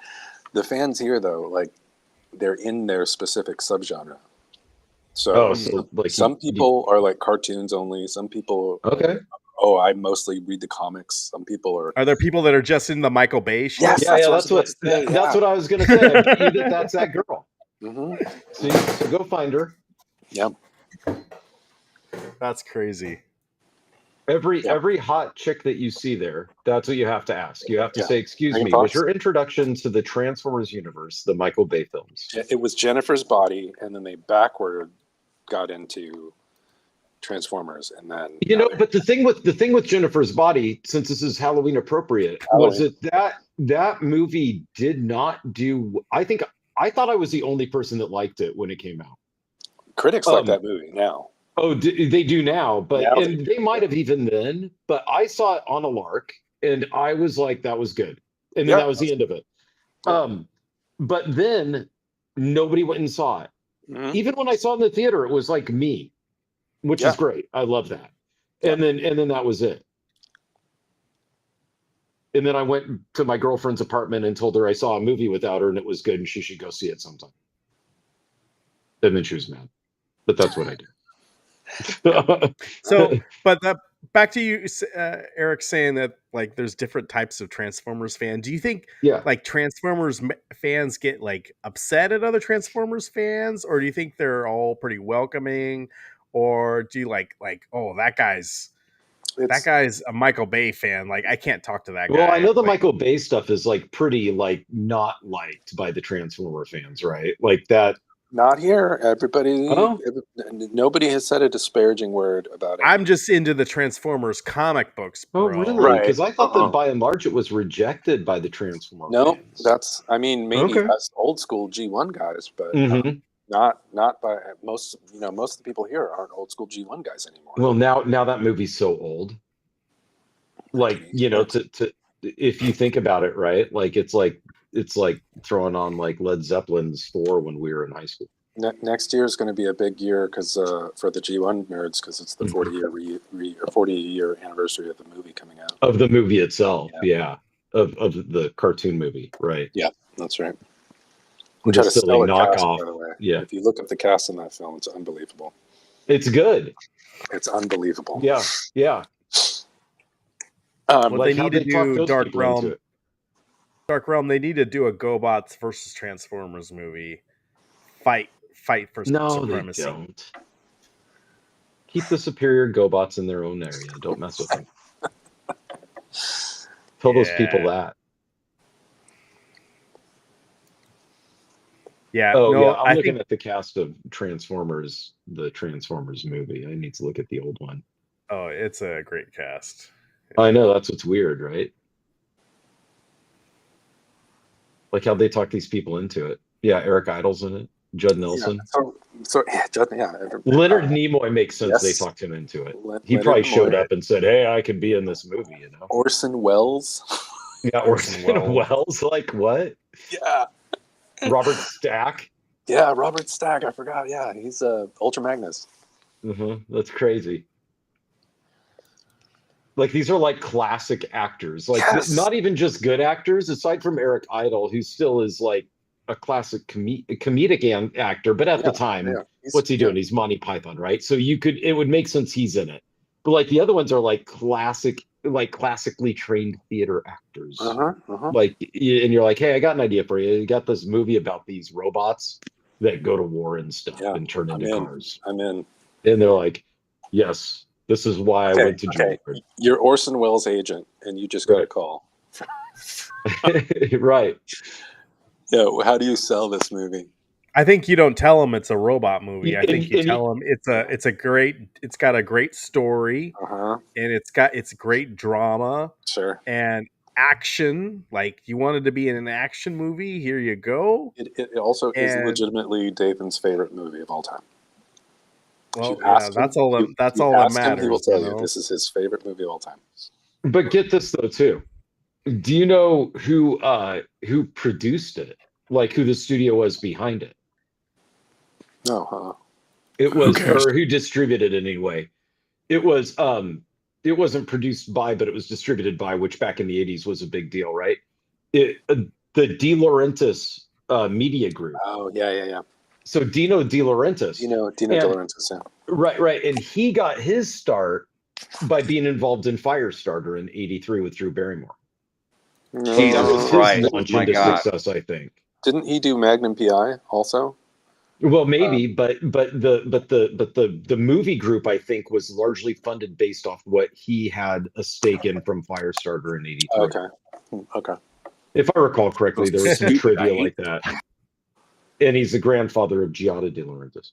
Speaker 2: the fans here though, like they're in their specific subgenre. So,
Speaker 3: So like
Speaker 2: some people are like cartoons only. Some people,
Speaker 3: okay.
Speaker 2: oh, I mostly read the comics. Some people are.
Speaker 1: Are there people that are just in the Michael Bay shit?
Speaker 2: Yes,
Speaker 3: Yeah,
Speaker 2: that's what I was about to say,
Speaker 3: that's
Speaker 2: yeah.
Speaker 3: what I was gonna say. I bet you that's that girl.
Speaker 2: Mm-hmm.
Speaker 3: See, so go find her.
Speaker 2: Yeah.
Speaker 1: That's crazy.
Speaker 3: Every hot chick that you see there, that's what you have to ask. You have to
Speaker 2: Yeah.
Speaker 3: say, "Excuse
Speaker 2: Green
Speaker 3: me,
Speaker 2: Fox?
Speaker 3: was your introduction to the Transformers universe the Michael Bay films?"
Speaker 2: It was Jennifer's Body, and then they backward got into Transformers, and then
Speaker 3: You know, but the thing with Jennifer's Body, since this is Halloween appropriate, was that movie did not do. I thought I was the only person that liked it when it came out.
Speaker 2: critics like that movie now.
Speaker 3: Oh, they do now, but
Speaker 2: Now
Speaker 3: and they might have even then. But I saw it on a lark, and I was like, "That was good," and then that was the end of it. But then nobody went and saw it.
Speaker 2: Mhm.
Speaker 3: Even when I saw it in the theater, it was like me, which is great. I love that. And then that was it. And then I went to my girlfriend's apartment and told her I saw a movie without her and it was good and she should go see it sometime. And then she was mad. But that's what I do.
Speaker 1: So, but back to you, Eric, saying that like there's different types of Transformers fan. Do you think like Transformers fans get like upset at other Transformers fans, or do you think they're all pretty welcoming, or do you like oh that guy's a Michael Bay fan, like I can't talk to that guy?
Speaker 3: Well, I know the
Speaker 1: like,
Speaker 3: Michael Bay stuff is like pretty like not liked by the Transformer fans, right? Like that.
Speaker 2: Not here. Nobody has said a disparaging word about it.
Speaker 1: I'm just into the Transformers comic books, bro.
Speaker 3: Oh, really? Because I thought that by and large it was rejected by the Transformer fans.
Speaker 2: Maybe us old school G1 guys, but not by most. Most of the people here aren't old school G1 guys anymore.
Speaker 3: Well, now that movie's so old. Like, to if you think about it, right? Like it's like throwing on like Led Zeppelin's 4 when we were in high school.
Speaker 2: Next year is going to be a big year because for the G1 nerds, because it's the 40-year anniversary of the movie coming out.
Speaker 3: Of the movie itself, of the cartoon movie, right?
Speaker 2: Yeah, that's right.
Speaker 3: Which is still a knockoff.
Speaker 2: By the way.
Speaker 3: Yeah,
Speaker 2: if you look at the cast in that film, it's unbelievable.
Speaker 3: It's good.
Speaker 2: It's unbelievable.
Speaker 3: Yeah.
Speaker 1: What they need to do, Dark Realm, they need to do a GoBots versus Transformers movie. Fight for supremacy.
Speaker 3: They don't. Keep the superior GoBots in their own area. Don't mess with them. Tell those people that.
Speaker 1: Yeah.
Speaker 3: I'm looking at the cast of Transformers, the Transformers movie. I need to look at the old one.
Speaker 1: Oh, it's a great cast.
Speaker 3: I know, that's what's weird, right? Like how they talk these people into it. Yeah, Eric Idle's in it. Judd Nelson. Leonard Nimoy makes sense. Yes. They talked him into it. He probably showed up and said, "Hey, I could be in this movie."
Speaker 2: Orson Welles.
Speaker 3: Yeah, Orson Welles. Like what?
Speaker 2: Yeah.
Speaker 3: Robert Stack.
Speaker 2: Yeah, Robert Stack. I forgot. Yeah, he's Ultra Magnus.
Speaker 3: That's crazy. Like these are like classic actors. Like not even just good actors. Aside from Eric Idle, who still is like a classic comedic actor, but at the time, what's he doing? He's Monty Python, right? So it would make sense he's in it. But like the other ones are like classically trained theater actors. Like, and you're like, hey, I got an idea for you. You got this movie about these robots that go to war and stuff and turn into cars.
Speaker 2: I'm in.
Speaker 3: And they're like, yes, This is why I went to Juilliard.
Speaker 2: You're Orson Welles' agent, and you just got a call.
Speaker 3: Right.
Speaker 2: Yeah, how do you sell this movie?
Speaker 1: I think you don't tell them it's a robot movie. I
Speaker 3: And-
Speaker 1: think you
Speaker 3: and
Speaker 1: tell them it's got a great story,
Speaker 2: Uh-huh.
Speaker 1: and it's great drama
Speaker 2: Sure.
Speaker 1: and action. Like, you wanted to be in an action movie, here you go.
Speaker 2: It also is
Speaker 1: And-
Speaker 2: legitimately Dathan's favorite movie of all time.
Speaker 1: Well, yeah, that's all that matters.
Speaker 2: He will tell
Speaker 1: you
Speaker 2: you
Speaker 1: know?
Speaker 2: this is his favorite movie of all time.
Speaker 3: But get this though too. Do you know who produced it? Like who the studio was behind it?
Speaker 2: No, huh?
Speaker 3: It was, or who distributed it anyway. It was it wasn't produced by, but it was distributed by, which back in the 80s was a big deal, right? The De Laurentiis media group.
Speaker 2: Oh, yeah.
Speaker 3: So Dino De Laurentiis.
Speaker 2: Dino De Laurentiis, yeah.
Speaker 3: Right. And he got his start by being involved in Firestarter in '83 with Drew Barrymore.
Speaker 2: No.
Speaker 3: That was his
Speaker 8: Christ,
Speaker 3: launch
Speaker 8: my
Speaker 3: into
Speaker 8: God.
Speaker 3: success, I think.
Speaker 2: Didn't he do Magnum PI also?
Speaker 3: Well, maybe, but the movie group, I think, was largely funded based off what he had a stake in from Firestarter in '83.
Speaker 2: Okay.
Speaker 3: If I recall correctly, there was some
Speaker 8: Stupid,
Speaker 3: trivia
Speaker 8: I hate
Speaker 3: like that. And he's the grandfather of Giada De Laurentiis.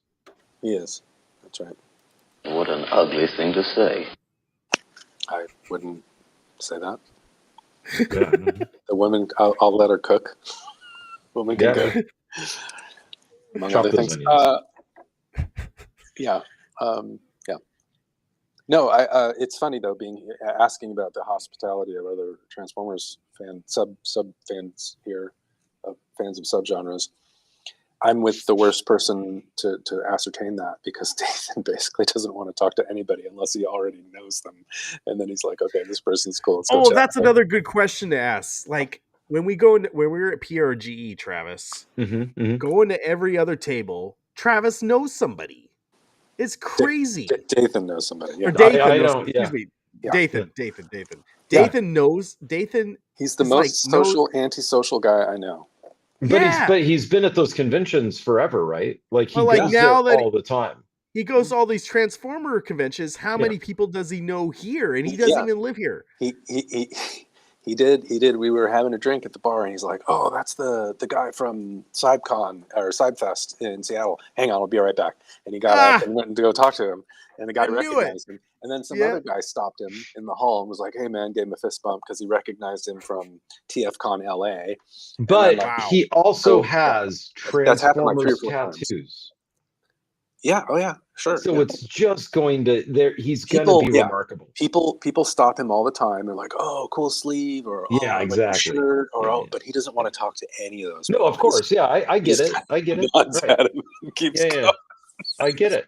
Speaker 2: He is. That's right.
Speaker 9: What an ugly thing to say.
Speaker 2: I wouldn't say that.
Speaker 3: Yeah.
Speaker 2: The woman, I'll let her cook. Woman can
Speaker 3: Yeah.
Speaker 2: cook. Among
Speaker 3: Chop
Speaker 2: other
Speaker 3: those
Speaker 2: things.
Speaker 3: onions.
Speaker 2: Yeah. No, it's funny though, asking about the hospitality of other Transformers sub fans here, fans of subgenres. I'm with the worst person to ascertain that, because Dathan basically doesn't want to talk to anybody unless he already knows them, and then he's like, "Okay, this person's cool." Let's go chat.
Speaker 1: That's another good question to ask. Like, when we were at PRGE, Travis, going to every other table, Travis knows somebody. It's crazy.
Speaker 2: Dathan knows somebody. Yeah.
Speaker 1: Or Dathan
Speaker 3: I
Speaker 1: knows.
Speaker 3: don't-
Speaker 1: Excuse me.
Speaker 2: Yeah.
Speaker 1: Dathan. Dathan knows. Dathan.
Speaker 2: He's the
Speaker 1: is
Speaker 2: most
Speaker 1: like,
Speaker 2: social, antisocial guy I know.
Speaker 3: But he's been at those conventions forever, right? Like he
Speaker 1: Well, like,
Speaker 3: goes
Speaker 1: now
Speaker 3: there
Speaker 1: that
Speaker 3: all the time.
Speaker 1: He goes to all these Transformer conventions. How many people does he know here? And he doesn't even live here.
Speaker 2: He did. We were having a drink at the bar, and he's like, "Oh, that's the guy from CyberCon or CyberFest in Seattle. Hang on, I'll be right back." And he got up and went to go talk to him, and the guy recognized him. And then some other guy stopped him in the hall and was like, "Hey, man," gave him a fist bump because he recognized him from TFCon LA.
Speaker 3: But he also has
Speaker 2: That's happened like 3 or
Speaker 3: Transformers
Speaker 2: 4 times.
Speaker 3: tattoos.
Speaker 2: Yeah. Oh, yeah. Sure.
Speaker 3: So
Speaker 2: yeah.
Speaker 3: it's just going to there. He's going to be remarkable.
Speaker 2: People stop him all the time. They're like, "Oh, cool sleeve," or "Oh,
Speaker 3: Yeah,
Speaker 2: I like your
Speaker 3: exactly.
Speaker 2: shirt," or "Oh," but he doesn't want to talk to any of those.
Speaker 3: No, of course. Yeah, I get it. I get it. Right.
Speaker 2: Keeps
Speaker 3: Yeah. I get it.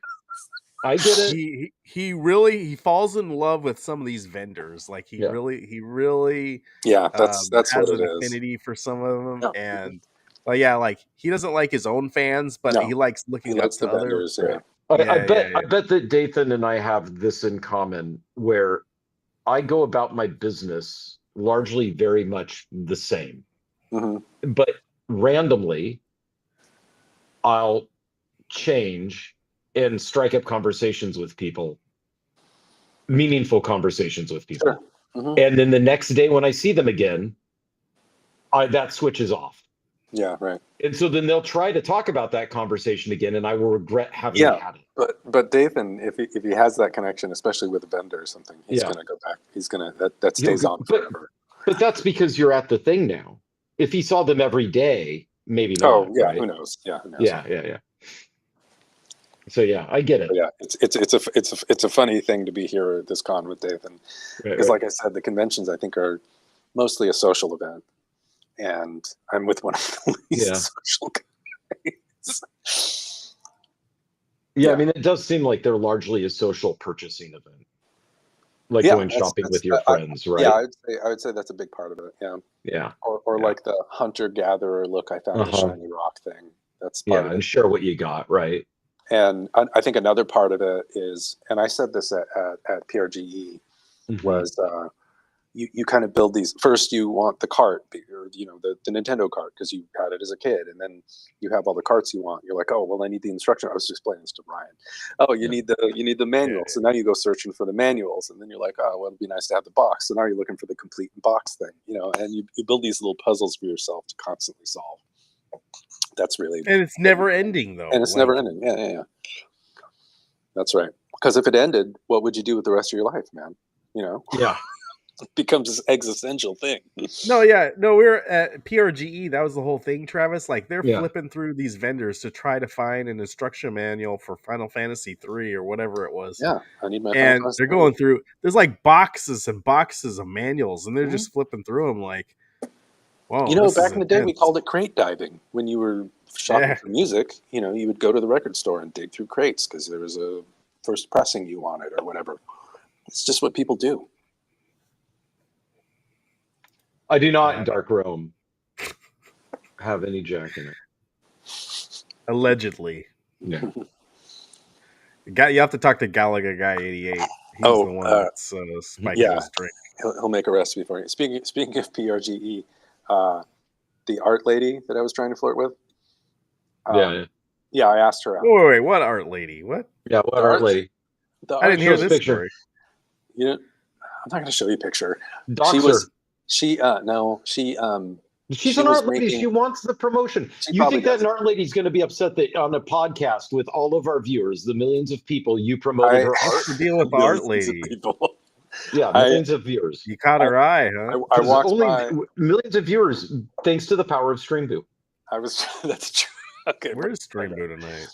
Speaker 3: I get it.
Speaker 1: He really falls in love with some of these vendors. Like he really
Speaker 2: that's
Speaker 1: has
Speaker 2: what
Speaker 1: an
Speaker 2: it is.
Speaker 1: affinity for some of them.
Speaker 2: Yeah.
Speaker 1: And like he doesn't like his own fans, but he likes looking up to
Speaker 2: the vendors. Yeah.
Speaker 3: I bet that Dathan and I have this in common, where I go about my business largely very much the same, but randomly I'll change and strike up conversations with people, meaningful conversations with people.
Speaker 2: Sure.
Speaker 3: And then the next day when I see them again, that switches off.
Speaker 2: Yeah, right.
Speaker 3: And so then they'll try to talk about that conversation again, and I will regret having had it.
Speaker 2: But Dathan, if he has that connection, especially with a vendor or something, he's gonna go back. He's gonna that stays on forever.
Speaker 3: But that's because you're at the thing now. If he saw them every day, maybe not.
Speaker 2: Oh yeah,
Speaker 3: right?
Speaker 2: who knows? Yeah, who knows?
Speaker 3: Yeah. So yeah, I get it.
Speaker 2: But yeah, it's a funny thing to be here at this con with Dathan, because like I said, the conventions I think are mostly a social event, and I'm with one of the least social guys.
Speaker 3: Yeah, I mean, it does seem like they're largely a social purchasing event, like going shopping with your friends, right?
Speaker 2: Yeah, I would say that's a big part of it. Yeah.
Speaker 3: Yeah.
Speaker 2: Or like the hunter gatherer look. I found the shiny rock thing. That's part of it.
Speaker 3: And share what you got, right?
Speaker 2: And I think another part of it is, and I said this at PRGE, was you kind of build these. First, you want the cart, or the Nintendo cart, because you had it as a kid, and then you have all the carts you want. You're like, oh well, I need the instruction. I was just explaining this to Brian. Oh, you need the manual. So now you go searching for the manuals, and then you're like, oh well, it'd be nice to have the box. So now you're looking for the complete box thing, and you build these little puzzles for yourself to constantly solve. That's really,
Speaker 1: and it's never ending though.
Speaker 2: and it's never ending. Yeah. That's right. Because if it ended, what would you do with the rest of your life, man?
Speaker 3: Yeah.
Speaker 2: It becomes this existential thing.
Speaker 1: No, we're at PRGE. That was the whole thing, Travis. Like they're
Speaker 3: Yeah.
Speaker 1: flipping through these vendors to try to find an instruction manual for Final Fantasy 3 or whatever it was.
Speaker 2: Yeah, I need my.
Speaker 1: And they're going through. There's like boxes and boxes of manuals, and they're
Speaker 2: Mhm.
Speaker 1: just flipping through them. Like, whoa!
Speaker 2: Back in the day, we called it crate diving. When you were shopping for music, you would go to the record store and dig through crates because there was a first pressing you wanted or whatever. It's just what people do.
Speaker 3: I do not in Dark Realm have any Jack in it.
Speaker 1: Allegedly.
Speaker 3: Yeah.
Speaker 1: You have to talk to Galaga Guy 88. He's the one that's spiking his drink.
Speaker 2: He'll make a recipe for you. Speaking of PRGE, the art lady that I was trying to flirt with. Yeah, I asked her out.
Speaker 1: Wait, what art lady? What?
Speaker 3: Yeah, what art lady?
Speaker 1: I didn't hear this
Speaker 3: picture.
Speaker 1: story.
Speaker 2: I'm not going to show you a picture.
Speaker 3: Doxer.
Speaker 2: She's an
Speaker 3: art lady. She wants the promotion. You think that an art lady is going to be upset that on a podcast with all of our viewers, the millions of people, you promoted her art?
Speaker 1: To deal with the art lady.
Speaker 3: Yeah, millions of viewers.
Speaker 1: You caught her eye, huh?
Speaker 2: I walked by
Speaker 3: millions of viewers thanks to the power of Streamboo.
Speaker 2: That's true. Okay,
Speaker 1: where's Streamboo tonight?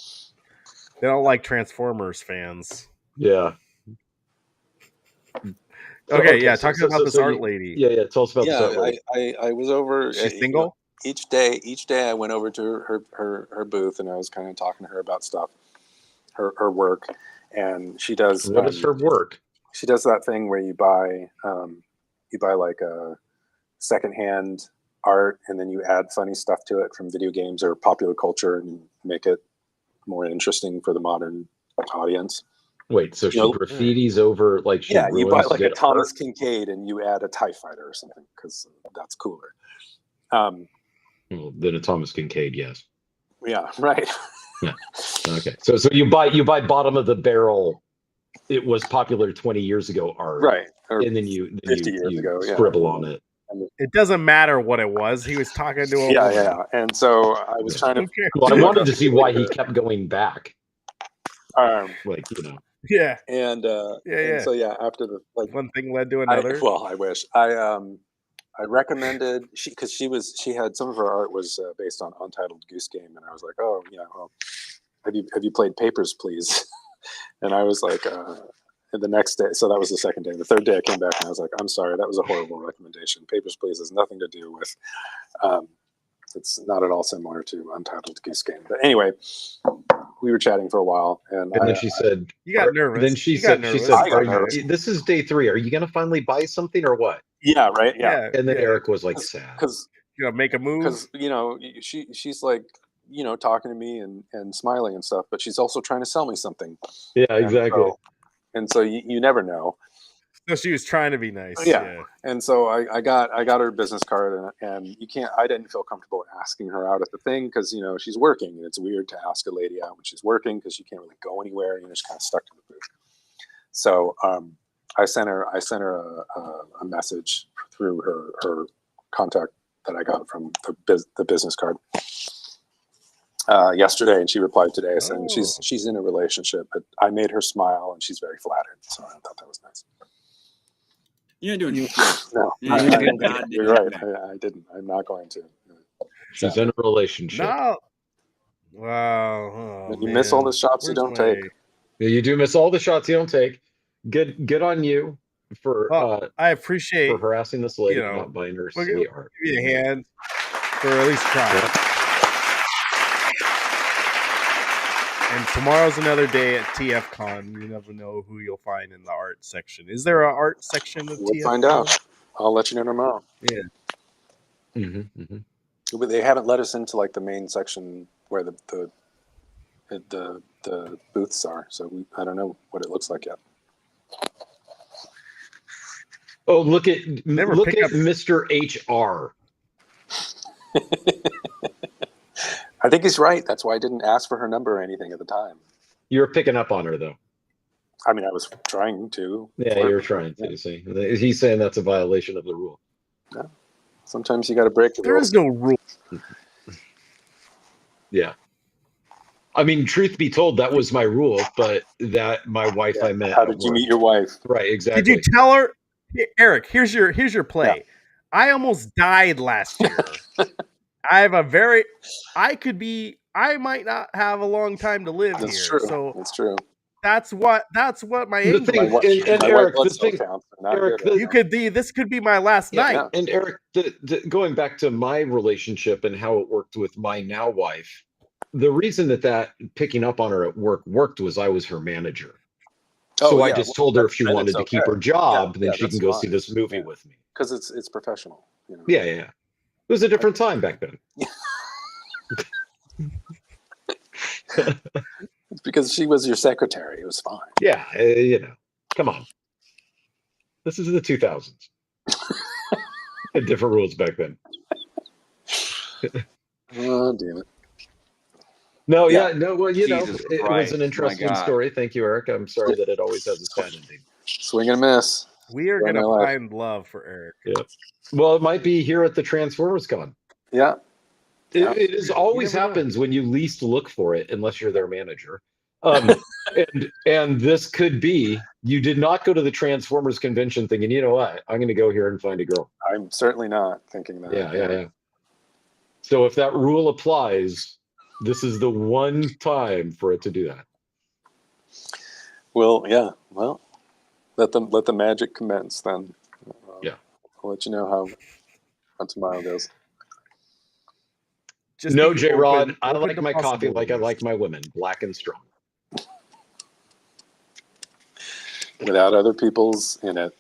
Speaker 1: They don't like Transformers fans.
Speaker 3: Yeah.
Speaker 1: Okay, talking about this art lady.
Speaker 3: Yeah, tell us about this art lady.
Speaker 2: I was over.
Speaker 1: She's single?
Speaker 2: Each day I went over to her booth and I was kind of talking to her about stuff, her work, and she does.
Speaker 3: What is her work?
Speaker 2: She does that thing where you buy like a secondhand art and then you add funny stuff to it from video games or popular culture and make it more interesting for the modern audience.
Speaker 3: Wait, so she graffitis over like she
Speaker 2: you buy like a Thomas
Speaker 3: art?
Speaker 2: Kincaid and you add a TIE fighter or something because that's cooler.
Speaker 3: Than a Thomas Kincaid, yes.
Speaker 2: Yeah, right.
Speaker 3: Yeah. Okay. So you buy bottom of the barrel. It was popular 20 years ago art,
Speaker 2: right?
Speaker 3: And then you
Speaker 2: 50 years ago,
Speaker 3: scribble on it.
Speaker 1: It doesn't matter what it was. He was talking to him.
Speaker 2: Yeah. And so I was trying to.
Speaker 3: Well, I wanted to see why he kept going back.
Speaker 1: Yeah.
Speaker 2: And so after the
Speaker 1: one thing led to another.
Speaker 2: I wish I recommended because she had some of her art was based on Untitled Goose Game, and I was like, oh yeah, well, have you played Papers, Please? And I was like, the next day, so that was the second day. The third day I came back and I was like, I'm sorry, that was a horrible recommendation. Papers, Please has nothing to do with. It's not at all similar to Untitled Goose Game. But anyway, we were chatting for a while, and
Speaker 3: then she said,
Speaker 1: "You got nervous."
Speaker 3: Then she said, "This is day 3. Are you going to finally buy something or what?"
Speaker 2: Yeah, right. Yeah.
Speaker 3: And then Eric was like, sad
Speaker 2: because
Speaker 1: make a move.
Speaker 2: Because she's like talking to me and smiling and stuff, but she's also trying to sell me something.
Speaker 3: Yeah, exactly.
Speaker 2: And so you never know.
Speaker 1: So she was trying to be nice.
Speaker 2: Yeah. And so I got her business card and I didn't feel comfortable asking her out at the thing because she's working and it's weird to ask a lady out when she's working because you can't really go anywhere. She's kind of stuck to the booth. So I sent her a message through her contact that I got from the business card yesterday, and she replied today saying she's in a relationship, but I made her smile and she's very flattered. So I thought that was nice.
Speaker 4: You're doing shit.
Speaker 2: No, you're right. I didn't. I'm not going to.
Speaker 3: She's in a relationship.
Speaker 1: No. Wow.
Speaker 2: You miss all the shots you don't take.
Speaker 3: Yeah, you do miss all the shots you don't take. Good on you for.
Speaker 1: I appreciate
Speaker 3: for harassing this lady, not buying her sweet art.
Speaker 1: Give you a hand for at least trying.
Speaker 3: Yeah.
Speaker 1: And tomorrow's another day at TFCon. You never know who you'll find in the art section. Is there an art section of
Speaker 2: We'll
Speaker 1: TFCon?
Speaker 2: find out. I'll let you know tomorrow.
Speaker 1: Yeah.
Speaker 2: But they haven't let us into like the main section where the booths are, so I don't know what it looks like yet.
Speaker 3: Oh, look at
Speaker 1: Never
Speaker 3: look
Speaker 1: pick
Speaker 3: at
Speaker 1: up-
Speaker 3: Mr. HR.
Speaker 2: I think he's right. That's why I didn't ask for her number or anything at the time.
Speaker 3: You were picking up on her though.
Speaker 2: I mean, I was trying to.
Speaker 3: Yeah, you were trying to. See, he's saying that's a violation of the rule.
Speaker 2: Yeah. Sometimes you got to break the
Speaker 1: There
Speaker 2: rules.
Speaker 1: is no rule.
Speaker 3: Yeah. I mean, truth be told, that was my rule, but that my wife I met.
Speaker 2: How
Speaker 3: at
Speaker 2: did you
Speaker 3: work.
Speaker 2: meet your wife?
Speaker 3: Right, exactly.
Speaker 1: Did you tell her, Eric? Here's your play.
Speaker 2: Yeah.
Speaker 1: I almost died last year. I might not have a long time to live
Speaker 2: That's
Speaker 1: here.
Speaker 2: true.
Speaker 1: So
Speaker 2: That's true.
Speaker 1: that's what my
Speaker 3: The
Speaker 1: angle
Speaker 3: thing,
Speaker 1: is.
Speaker 3: and
Speaker 2: My
Speaker 3: Eric,
Speaker 2: white
Speaker 3: the
Speaker 2: blood cell
Speaker 3: thing,
Speaker 2: counts are not
Speaker 3: Eric,
Speaker 2: good.
Speaker 1: This could be my last night.
Speaker 2: Yeah.
Speaker 3: and Eric, going back to my relationship and how it worked with my now wife, the reason that picking up on her at work worked was I was her manager. So I just told her if she wanted to keep her job, then she can go see this movie with me.
Speaker 2: Because it's professional. You know?
Speaker 3: Yeah. It was a different time back then.
Speaker 2: It's because she was your secretary. It was fine.
Speaker 3: Yeah, come on. This is the 2000s. Had different rules back then.
Speaker 2: Oh, damn it.
Speaker 3: No,
Speaker 2: Yeah.
Speaker 3: well,
Speaker 8: Jesus
Speaker 3: it was
Speaker 8: Christ,
Speaker 3: an
Speaker 8: my
Speaker 3: interesting
Speaker 8: God.
Speaker 3: story. Thank you, Eric. I'm sorry that it always has a sad ending.
Speaker 2: Swing and a miss.
Speaker 1: We are
Speaker 2: Right
Speaker 1: gonna
Speaker 2: in my life.
Speaker 1: find love for Eric.
Speaker 3: Yeah. Well, it might be here at the Transformers Con.
Speaker 2: Yeah.
Speaker 3: It is always
Speaker 1: You never know.
Speaker 3: happens when you least look for it, unless you're their manager. And this could be you did not go to the Transformers convention thinking, you know what, I'm going to go here and find a girl.
Speaker 2: I'm certainly not thinking that.
Speaker 3: Yeah. So if that rule applies, this is the one time for it to do that.
Speaker 2: Well, yeah. Well, let the magic commence then.
Speaker 3: Yeah.
Speaker 2: I'll let you know how tomorrow goes.
Speaker 1: Just
Speaker 3: No,
Speaker 1: be
Speaker 3: J Rod,
Speaker 1: open-
Speaker 3: I
Speaker 1: open
Speaker 3: like
Speaker 1: to
Speaker 3: my coffee like I
Speaker 1: possibilities.
Speaker 3: like my women, black and strong.
Speaker 2: Without other people's in it.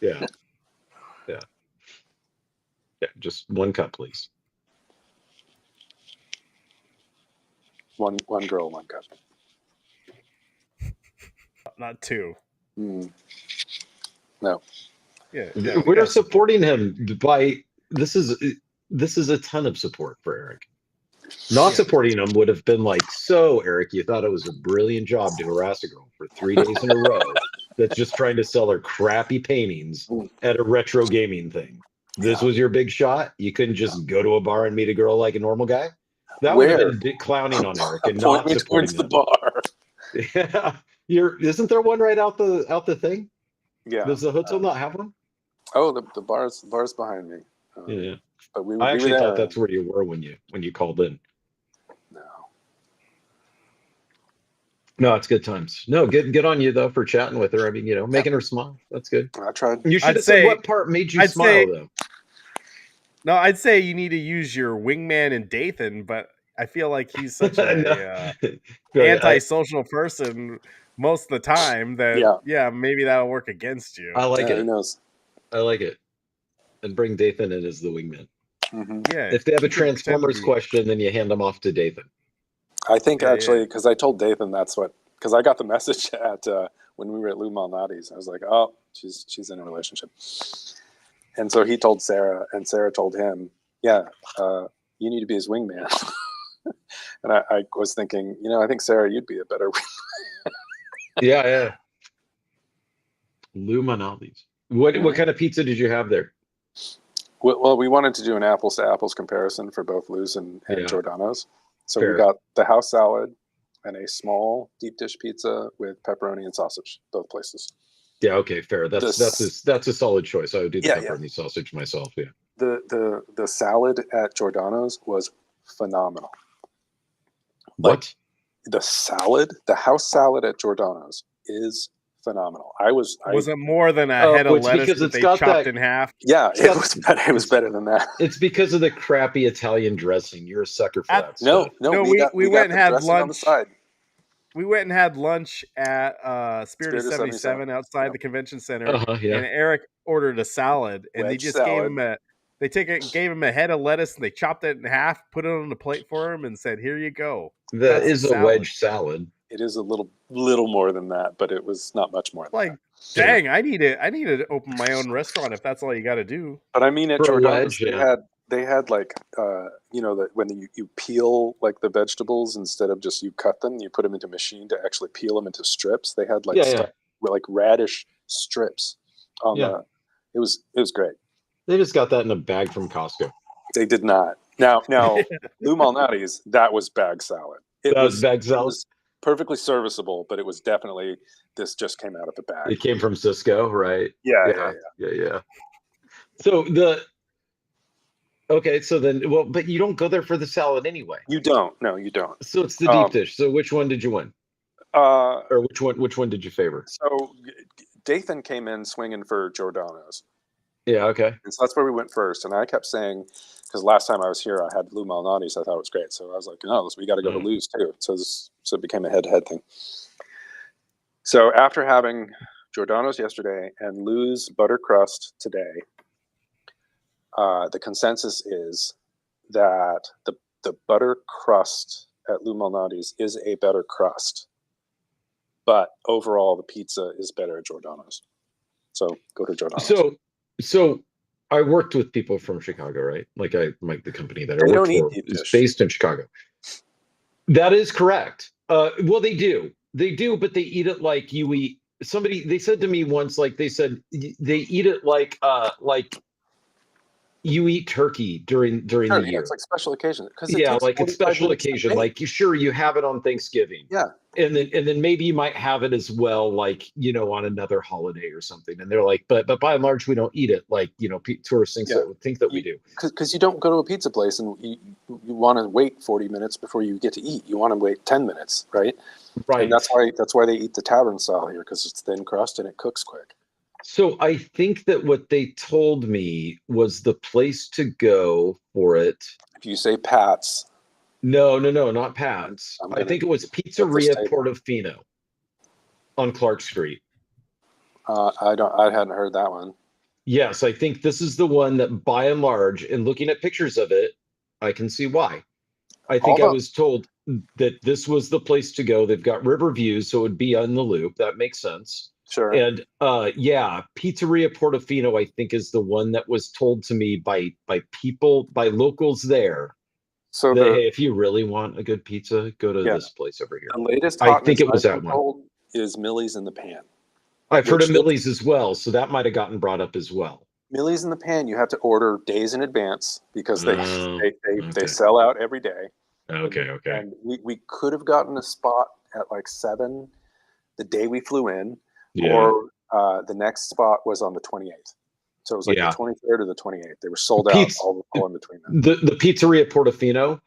Speaker 3: Yeah. Just one cup, please.
Speaker 2: One girl, one cup.
Speaker 1: Not two.
Speaker 2: Mm. No.
Speaker 1: Yeah,
Speaker 3: We're supporting him by this is a ton of support for Eric. Not supporting him would have been like, so Eric, you thought it was a brilliant job to harass a girl for 3 days in a row that's just trying to sell her crappy paintings at a retro gaming thing. This was your big shot. You couldn't just go to a bar and meet a girl like a normal guy. That would have been clowning on Eric and not
Speaker 2: Point me
Speaker 3: supporting
Speaker 2: towards the
Speaker 3: him.
Speaker 2: bar.
Speaker 3: Yeah, isn't there one right out the thing?
Speaker 2: Yeah.
Speaker 3: Does the hotel not have one?
Speaker 2: Oh, the bar's behind me.
Speaker 3: Yeah.
Speaker 2: But we
Speaker 3: I
Speaker 2: were
Speaker 3: actually
Speaker 2: there.
Speaker 3: thought that's where you were when you called in.
Speaker 2: No.
Speaker 3: No, it's good times. No, good on you though for chatting with her. I mean, making her smile. That's good.
Speaker 2: I tried.
Speaker 3: You should
Speaker 1: I'd
Speaker 3: have said
Speaker 1: say-
Speaker 3: what part made you
Speaker 1: I'd
Speaker 3: smile
Speaker 1: say-
Speaker 3: though.
Speaker 1: No, I'd say you need to use your wingman in Dathan, but I feel like he's such a antisocial person most of the time that maybe that'll work against you.
Speaker 3: I like
Speaker 2: Who
Speaker 3: it.
Speaker 2: knows?
Speaker 3: I like it. And bring Dathan in as the wingman.
Speaker 2: Mm-hmm.
Speaker 1: Yeah.
Speaker 3: If they have a
Speaker 1: you can pretend to
Speaker 3: Transformers
Speaker 1: be-
Speaker 3: question, then you hand them off to Dathan.
Speaker 2: I think
Speaker 1: Yeah,
Speaker 2: actually, because I told Dathan because I got the message at when we were at Lou Malnati's. I was like, oh, she's in a relationship. And so he told Sarah, and Sarah told him, yeah, you need to be his wingman. And I was thinking, I think, Sarah, you'd be a better wingman.
Speaker 3: Yeah. Lou Malnati's. What kind of pizza did you have there?
Speaker 2: Well, we wanted to do an apples to apples comparison for both Lou's and Giordano's. So
Speaker 3: Fair.
Speaker 2: we got the house salad and a small deep dish pizza with pepperoni and sausage, both places.
Speaker 3: Yeah, okay, fair. That's a solid choice. I would do the
Speaker 2: Yeah,
Speaker 3: pepperoni sausage myself. Yeah.
Speaker 2: The salad at Giordano's was phenomenal.
Speaker 3: What?
Speaker 2: The house salad at Giordano's is phenomenal.
Speaker 1: Was it more than a head of
Speaker 3: it's
Speaker 1: lettuce
Speaker 3: because
Speaker 1: that
Speaker 3: it's
Speaker 1: they
Speaker 3: got
Speaker 1: chopped
Speaker 3: that-
Speaker 1: in half?
Speaker 2: Yeah, it was better. It was better than that.
Speaker 3: It's because of the crappy Italian dressing. You're a sucker for that.
Speaker 2: No,
Speaker 3: stuff.
Speaker 2: we
Speaker 1: went and
Speaker 2: the
Speaker 1: had
Speaker 2: dressing on the
Speaker 1: lunch.
Speaker 2: side.
Speaker 1: We went and had lunch at Spirit of
Speaker 2: Spirit of
Speaker 1: 77
Speaker 2: 77,
Speaker 1: outside
Speaker 2: yep.
Speaker 1: the convention center,
Speaker 3: Yeah.
Speaker 1: and Eric ordered a salad, and they
Speaker 2: Wedge
Speaker 1: just
Speaker 2: salad.
Speaker 1: gave him a head of lettuce, and they chopped it in half, put it on the plate for him, and said, "Here you go."
Speaker 3: That
Speaker 1: That's
Speaker 3: is a
Speaker 1: salad.
Speaker 3: wedge salad.
Speaker 2: It is a little more than that, but it was not much more than
Speaker 1: Like,
Speaker 2: that.
Speaker 1: dang, I need to open my own restaurant if that's all you got to do.
Speaker 2: But I mean, at
Speaker 3: For a
Speaker 2: Giordano's,
Speaker 3: wedge,
Speaker 2: they had like you know, that when you peel like the vegetables, instead of just you cut them, you put them into a machine to actually peel them into strips. They had like
Speaker 3: Yeah,
Speaker 2: stuff like radish strips on
Speaker 3: Yeah.
Speaker 2: the. It was great.
Speaker 3: They just got that in a bag from Costco.
Speaker 2: They did not. Now Lou Malnati's, that was bag salad. It
Speaker 3: That was bag
Speaker 2: It
Speaker 3: salad?
Speaker 2: was perfectly serviceable, but it was definitely, this just came out of the bag.
Speaker 3: It came from Cisco, right?
Speaker 2: Yeah.
Speaker 3: So so then, well, but you don't go there for the salad anyway.
Speaker 2: You don't. No, you don't.
Speaker 3: So it's the deep dish. So which one did you win? Or which one did you favor?
Speaker 2: So Dathan came in swinging for Giordano's.
Speaker 3: Yeah, okay.
Speaker 2: And so that's where we went first. And I kept saying, because last time I was here, I had Lou Malnati's. I thought it was great. So I was like, no, we got to go to Lou's too. So it became a head-to-head thing. So after having Giordano's yesterday and Lou's butter crust today, the consensus is that the butter crust at Lou Malnati's is a better crust. But overall, the pizza is better at Giordano's. So go to Giordano's.
Speaker 3: So I worked with people from Chicago, right? Like the company that I
Speaker 2: They
Speaker 3: worked
Speaker 2: don't eat
Speaker 3: for
Speaker 2: deep
Speaker 3: is
Speaker 2: dish.
Speaker 3: based in Chicago. That is correct. Well, they do, but they eat it like you eat. They said to me once, like they said, they eat it like you eat turkey during the year.
Speaker 2: It's like special occasion.
Speaker 3: Like it's special occasion. Like you have it on Thanksgiving.
Speaker 2: Yeah.
Speaker 3: And then maybe you might have it as well, like, on another holiday or something. And they're like, but by and large, we don't eat it like, tourists think that we do.
Speaker 2: Because you don't go to a pizza place and you want to wait 40 minutes before you get to eat. You want to wait 10 minutes, right?
Speaker 3: Right.
Speaker 2: And that's why they eat the tavern style here, because it's thin crust and it cooks quick.
Speaker 3: So I think that what they told me was the place to go for it.
Speaker 2: If you say Pat's.
Speaker 3: No, not Pat's. I think it was Pizzeria Portofino on Clark Street.
Speaker 2: I hadn't heard that one.
Speaker 3: Yes, I think this is the one that, by and large, and looking at pictures of it, I can see why. I think I was told that this was the place to go. They've got river views, so it would be on the loop. That makes sense.
Speaker 2: Sure.
Speaker 3: And Pizzeria Portofino, I think, is the one that was told to me by locals there. So hey, if you really want a good pizza, go to this place over here.
Speaker 2: The latest
Speaker 3: I think it was that one.
Speaker 2: Is Millie's in the Pan.
Speaker 3: I've heard of Millie's as well, so that might have gotten brought up as well.
Speaker 2: Millie's in the Pan, you have to order days in advance because they sell out every day.
Speaker 3: Okay.
Speaker 2: And we could have gotten a spot at like 7 the day we flew in, or the next spot was on the 28th. So it was like the 23rd or the 28th. They were sold out all in between them.
Speaker 3: The Pizzeria Portofino,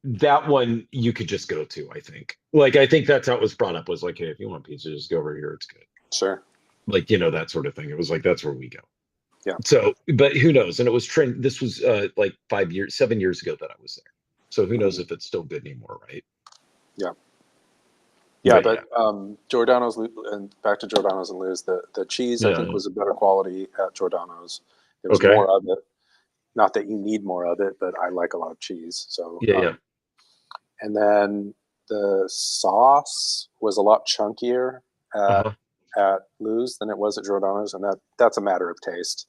Speaker 3: that one you could just go to, I think. Like, I think that's how it was brought up, was like, hey, if you want pizza, just go over here. It's good.
Speaker 2: Sure.
Speaker 3: Like, that sort of thing. It was like, that's where we go.
Speaker 2: Yeah.
Speaker 3: So, but who knows? And it was trend. This was like 7 years ago that I was there. So who knows if it's still good anymore, right?
Speaker 2: Yeah. Yeah, but Giordano's, and back to Giordano's and Lou's, the cheese I think was a better quality at Giordano's. There was more of it. Not that you need more of it, but I like a lot of cheese. So and then the sauce was a lot chunkier at Lou's than it was at Giordano's, and that's a matter of taste.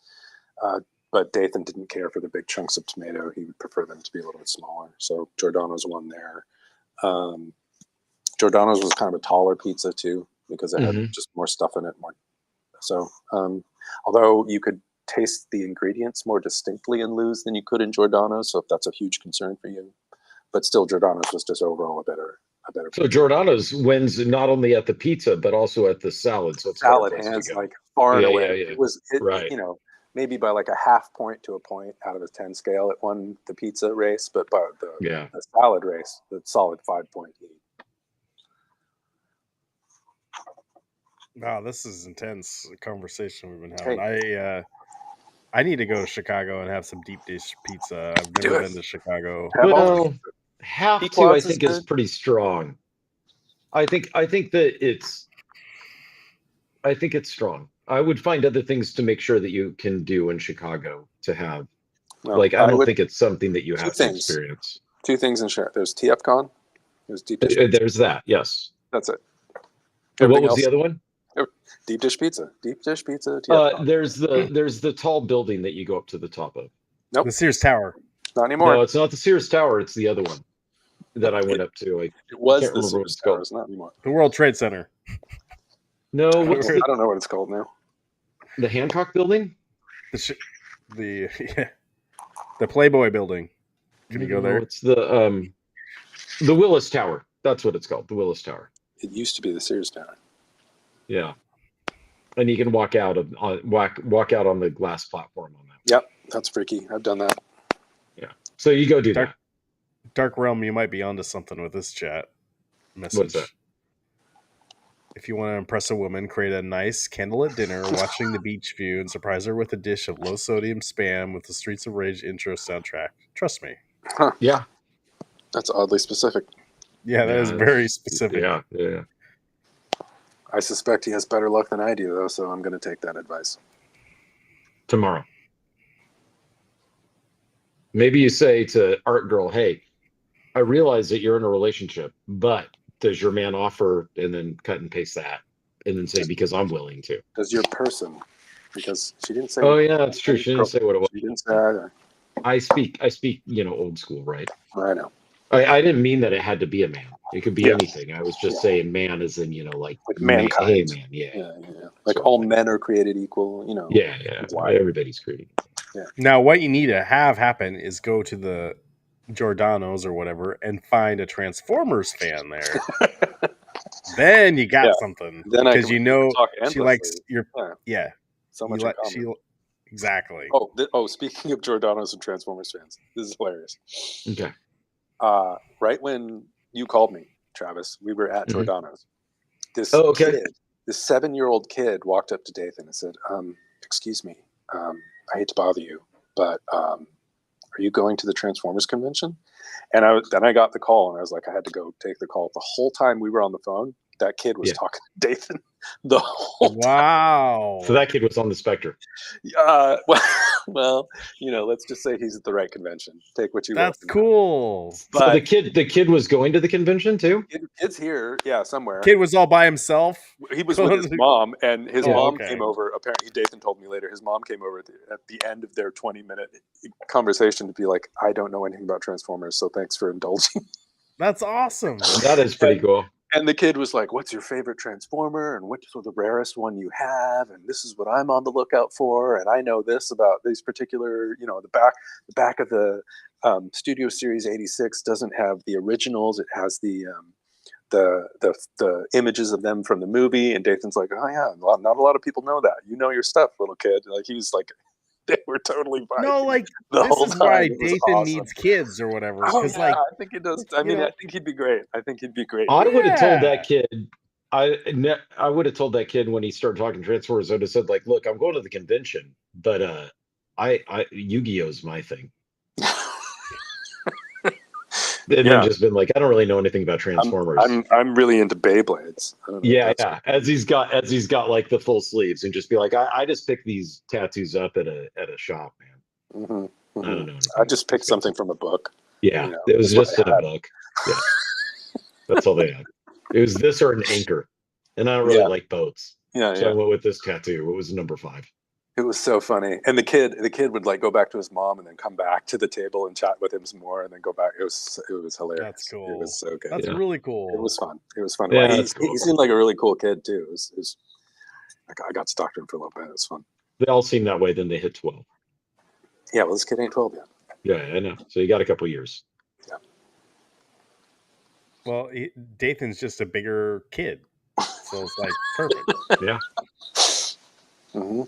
Speaker 2: But Dathan didn't care for the big chunks of tomato. He would prefer them to be a little bit smaller. So Giordano's won there. Giordano's was kind of a taller pizza too, because it had just more stuff in it. So although you could taste the ingredients more distinctly in Lou's than you could in Giordano's, so if that's a huge concern for you, but still Giordano's was just overall a better.
Speaker 3: So Giordano's wins not only at the pizza but also at the salad. So it's
Speaker 2: salad hands like far and away.
Speaker 3: Yeah.
Speaker 2: It was maybe by like a half point to a point out of a 10 scale, it won the pizza race, but by the salad race, the solid 5-point lead.
Speaker 1: Wow, this is intense conversation we've been having. Hey. I need to go to Chicago and have some deep dish pizza. I've never been to Chicago.
Speaker 3: Well, I think is pretty strong. I think it's strong. I would find other things to make sure that you can do in Chicago to have. Well, I don't think it's something that you have to experience.
Speaker 2: 2 things in Chicago. There's TFCon, It was deep dish pizza.
Speaker 3: There's that. Yes.
Speaker 2: That's it.
Speaker 3: And what
Speaker 2: Everything
Speaker 3: was the
Speaker 2: else-
Speaker 3: other one?
Speaker 2: Deep dish pizza. Deep dish pizza.
Speaker 3: There's the tall building that you go up to the top of.
Speaker 2: Nope.
Speaker 1: The Sears Tower.
Speaker 2: Not anymore.
Speaker 3: No, it's not the Sears Tower. It's the other one that I went up to.
Speaker 2: It was
Speaker 3: can't
Speaker 2: the
Speaker 3: remember what
Speaker 2: Sears
Speaker 3: it's
Speaker 2: Tower.
Speaker 3: called.
Speaker 2: It's not anymore.
Speaker 1: The World Trade Center.
Speaker 3: No,
Speaker 2: I
Speaker 3: what's
Speaker 2: don't know what it's called now.
Speaker 3: the Hancock building?
Speaker 1: The Playboy building. Can you go there?
Speaker 3: It's the Willis Tower. That's what it's called. The Willis Tower.
Speaker 2: It used to be the Sears Tower.
Speaker 3: Yeah. And you can walk out walk out on the glass platform on that.
Speaker 2: Yep, that's freaky. I've done that.
Speaker 3: Yeah. So you go do that.
Speaker 1: Dark Realm, you might be onto something with this chat message.
Speaker 3: What's that?
Speaker 1: If you want to impress a woman, create a nice candlelit dinner watching the beach view and surprise her with a dish of low sodium spam with the Streets of Rage intro soundtrack. Trust me.
Speaker 2: Huh.
Speaker 3: Yeah.
Speaker 2: That's oddly specific.
Speaker 1: Yeah, that is very specific.
Speaker 3: Yeah.
Speaker 2: I suspect he has better luck than I do, though, so I'm going to take that advice.
Speaker 3: Tomorrow. Maybe you say to Art Girl, hey, I realize that you're in a relationship, but does your man offer, and then cut and paste that, and then say, because I'm willing to.
Speaker 2: Does your person, because she didn't say.
Speaker 3: Oh, yeah, that's true. She didn't say what it was.
Speaker 2: She didn't say either.
Speaker 3: I speak, old school, right?
Speaker 2: I know.
Speaker 3: I didn't mean that it had to be a man. It could be
Speaker 2: Yeah.
Speaker 3: anything. I was just saying man as in, like
Speaker 2: mankind.
Speaker 3: Hey, man, yeah.
Speaker 2: Like
Speaker 3: So,
Speaker 2: all men are created equal,
Speaker 3: Yeah.
Speaker 2: Why?
Speaker 3: Everybody's creating.
Speaker 1: Now, what you need to have happen is go to the Giordano's or whatever and find a Transformers fan there. Then you got something.
Speaker 2: Then
Speaker 1: because
Speaker 2: talk
Speaker 1: she likes
Speaker 2: endlessly.
Speaker 1: your
Speaker 2: Yeah. So much in common.
Speaker 1: Exactly.
Speaker 2: Oh, speaking of Giordano's and Transformers fans, this is hilarious.
Speaker 3: Okay.
Speaker 2: Right when you called me, Travis, we were at
Speaker 3: Mhm.
Speaker 2: Giordano's. This
Speaker 3: okay.
Speaker 2: this 7-year-old kid walked up to Dathan and said, excuse me, I hate to bother you, but are you going to the Transformers convention? And then I got the call, and I was like, I had to go take the call. The whole time we were on the phone, that kid was talking to Dathan the whole time.
Speaker 1: Wow.
Speaker 3: So that kid was on the spectrum.
Speaker 2: Well, let's just say he's at the right convention. Take what you will.
Speaker 1: That's cool.
Speaker 2: But
Speaker 3: So the kid was going to the convention too?
Speaker 2: kid's here, somewhere.
Speaker 1: Kid was all by himself.
Speaker 2: He was with his mom, and his mom
Speaker 1: okay.
Speaker 2: came over. Apparently, Dathan told me later, his mom came over at the end of their 20-minute conversation to be like, I don't know anything about Transformers, so thanks for indulging.
Speaker 1: That's awesome.
Speaker 3: That is pretty cool.
Speaker 2: And the kid was like, what's your favorite Transformer? And what's the rarest one you have? And this is what I'm on the lookout for. And I know this about these particular, the back of the Studio Series 86 doesn't have the originals. It has the images of them from the movie. And Dathan's like, oh yeah, not a lot of people know that. You know your stuff, little kid. Like he was like, they were totally fine.
Speaker 1: No, like
Speaker 2: the
Speaker 1: this
Speaker 2: whole
Speaker 1: is why
Speaker 2: time. It was
Speaker 1: Dathan
Speaker 2: awesome.
Speaker 1: needs kids or whatever.
Speaker 2: Oh,
Speaker 1: Because
Speaker 2: yeah, I think it does. I mean, I think he'd be great. I
Speaker 3: would have told
Speaker 1: Yeah.
Speaker 3: that kid. I would have told that kid when he started talking Transformers. I would have said like, "Look, I'm going to the convention, but I Yu-Gi-Oh's my thing." And then just been like, I don't really know anything about Transformers.
Speaker 2: I'm really into Beyblades. I don't know
Speaker 3: Yeah. As he's got like the full sleeves, and just be like, I just picked these tattoos up at a shop, man.
Speaker 2: Mm-hmm.
Speaker 3: I don't know.
Speaker 2: I just picked something from a book.
Speaker 3: Yeah, it was just in a book. Yeah, that's all they had. It was this or an anchor, and I don't really like boats. So I went with this tattoo. It was number 5.
Speaker 2: It was so funny, and the kid would like go back to his mom and then come back to the table and chat with him some more, and then go back. It was hilarious.
Speaker 1: That's cool.
Speaker 2: It was so good.
Speaker 1: That's really cool.
Speaker 2: It was fun. It was fun.
Speaker 3: Yeah,
Speaker 2: He
Speaker 3: cool.
Speaker 2: seemed like a really cool kid too. I got to talk to him for a little bit. It was fun.
Speaker 3: They all seem that way. Then they hit 12.
Speaker 2: Yeah, well, this kid ain't 12 yet.
Speaker 3: Yeah, I know. So you got a couple years.
Speaker 2: Yeah.
Speaker 1: Well, Dathan's just a bigger kid, so it's like perfect.
Speaker 3: Yeah.
Speaker 2: Mm-hmm.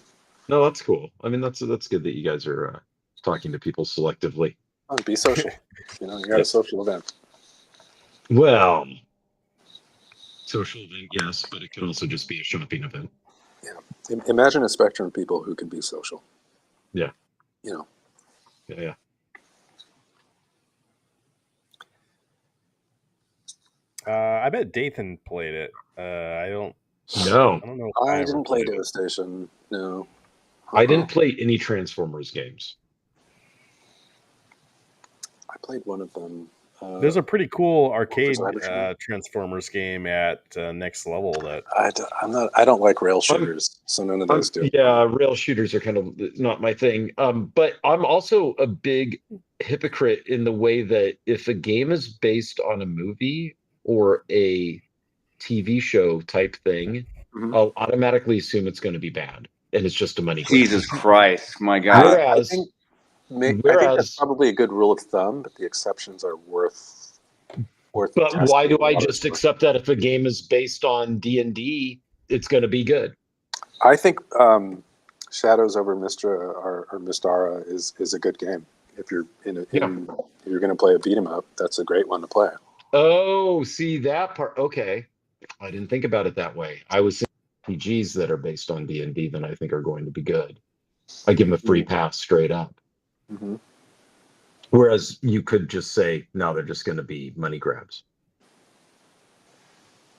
Speaker 3: No, that's cool. I mean, that's good that you guys are talking to people selectively.
Speaker 2: Be social. You got a social event.
Speaker 3: Well, social event, yes, but it could also just be a shopping event.
Speaker 2: Yeah. Imagine a spectrum of people who can be social.
Speaker 3: Yeah.
Speaker 2: Yeah.
Speaker 1: I bet Dathan played it. I don't
Speaker 3: No,
Speaker 1: know.
Speaker 2: I
Speaker 1: ever
Speaker 2: didn't play
Speaker 1: played it.
Speaker 2: Devastation. No.
Speaker 3: I didn't play any Transformers games.
Speaker 2: I played one of them.
Speaker 1: There's a pretty cool arcade
Speaker 2: Cybertron.
Speaker 1: Transformers game at Next Level that
Speaker 2: I don't like rail shooters, so none of those do.
Speaker 3: Yeah, rail shooters are kind of not my thing. But I'm also a big hypocrite in the way that if a game is based on a movie or a TV show type thing,
Speaker 2: Mhm.
Speaker 3: I'll automatically assume it's going to be bad, and it's just a money grab.
Speaker 4: Jesus Christ, my God.
Speaker 3: Whereas,
Speaker 2: I think that's probably a good rule of thumb, but the exceptions are worth.
Speaker 3: but
Speaker 2: testing
Speaker 3: why do I
Speaker 2: a lot
Speaker 3: just
Speaker 2: of-
Speaker 3: accept that if a game is based on D&D, it's going to be good?
Speaker 2: I think Shadows over Mistra or Mistara is a good game. If you're if you're going to play a beat 'em up, that's a great one to play.
Speaker 3: Oh, see that part. Okay, I didn't think about it that way. I was thinking RPGs that are based on D&D, then I think are going to be good. I give them a free pass straight up.
Speaker 2: Mm-hmm.
Speaker 3: Whereas you could just say, no, they're just going to be money grabs.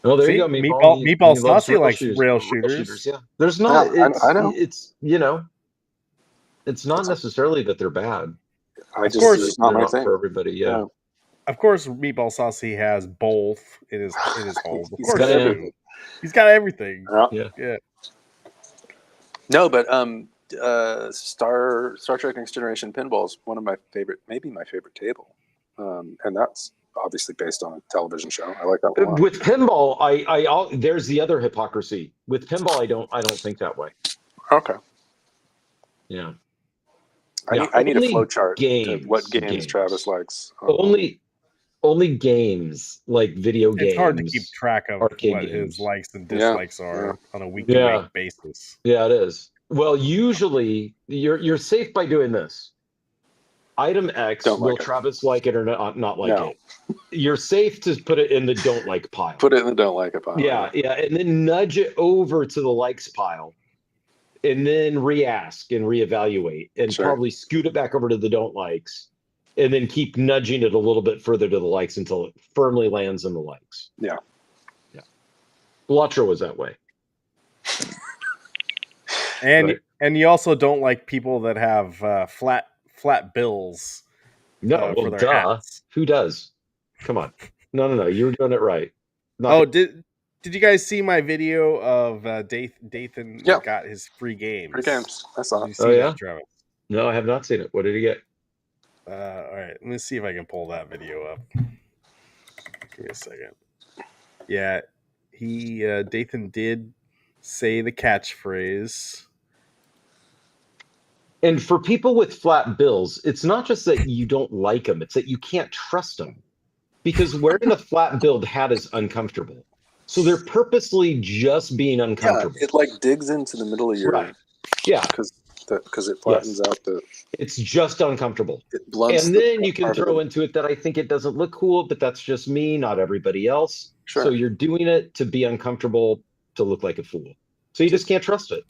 Speaker 3: Oh, there
Speaker 1: See,
Speaker 3: you go,
Speaker 1: Meatball
Speaker 3: He loves
Speaker 1: Saucy likes rail shooters.
Speaker 3: Yeah, there's not.
Speaker 2: Yeah,
Speaker 3: it's
Speaker 2: I know.
Speaker 3: it's it's not necessarily that they're bad.
Speaker 2: Of
Speaker 1: course,
Speaker 2: it's not
Speaker 3: They're
Speaker 2: my thing.
Speaker 3: for everybody. Yeah.
Speaker 1: Of course, Meatball Saucy has both in his home. Of
Speaker 2: He's
Speaker 1: course,
Speaker 2: got
Speaker 1: you do.
Speaker 2: everything.
Speaker 1: He's got everything.
Speaker 3: Yeah.
Speaker 2: No, but Star Trek Next Generation Pinball is one of my favorite, maybe my favorite table, and that's obviously based on a television show. I like that one a lot.
Speaker 3: With pinball, I there's the other hypocrisy. With pinball, I don't think that way.
Speaker 2: Okay.
Speaker 3: Yeah.
Speaker 2: I need a flow chart to
Speaker 3: games,
Speaker 2: what games Travis likes.
Speaker 3: Only games like video games.
Speaker 1: It's hard to keep track of
Speaker 3: arcade
Speaker 1: what
Speaker 3: games.
Speaker 1: his likes and dislikes are on a week-to-week
Speaker 3: Yeah.
Speaker 1: basis.
Speaker 3: Yeah, it is. Well, usually you're safe by doing this. Item X,
Speaker 2: Don't
Speaker 3: will
Speaker 2: like it.
Speaker 3: Travis like it or not like
Speaker 2: No.
Speaker 3: it? You're safe to put it in the don't like pile.
Speaker 2: Put it in the don't like it pile.
Speaker 3: Yeah, and then nudge it over to the likes pile, and then re-ask and reevaluate, and
Speaker 2: Sure.
Speaker 3: probably scoot it back over to the don't likes, and then keep nudging it a little bit further to the likes until it firmly lands in the likes.
Speaker 2: Yeah.
Speaker 3: Blatcher was that way.
Speaker 1: And you also don't like people that have flat bills.
Speaker 3: No,
Speaker 1: for
Speaker 3: well,
Speaker 1: their
Speaker 3: duh.
Speaker 1: hats.
Speaker 3: Who does? Come on. No. You were doing it right.
Speaker 1: Did you guys see my video of Dathan
Speaker 2: Yeah.
Speaker 1: got his free games?
Speaker 2: Free games. I saw
Speaker 1: Did you
Speaker 2: it.
Speaker 1: see
Speaker 3: Oh,
Speaker 1: that,
Speaker 3: yeah?
Speaker 1: Travis?
Speaker 3: No, I have not seen it. What did he get?
Speaker 1: All right, let me see if I can pull that video up. Give me a second. Yeah, Dathan did say the catchphrase.
Speaker 3: And for people with flat bills, it's not just that you don't like them, it's that you can't trust them. Because wearing a flat billed hat is uncomfortable. So they're purposely just being
Speaker 2: Yeah,
Speaker 3: uncomfortable.
Speaker 2: it like digs into the middle of your
Speaker 3: Right. Yeah,
Speaker 2: because it flattens out the.
Speaker 3: it's just uncomfortable.
Speaker 2: It blunts.
Speaker 3: And
Speaker 2: the
Speaker 3: then you can
Speaker 2: part of
Speaker 3: throw
Speaker 2: it.
Speaker 3: into it that I think it doesn't look cool, but that's just me, not everybody else.
Speaker 2: Sure.
Speaker 3: So you're doing it to be uncomfortable, to look like a fool. So you just can't trust it.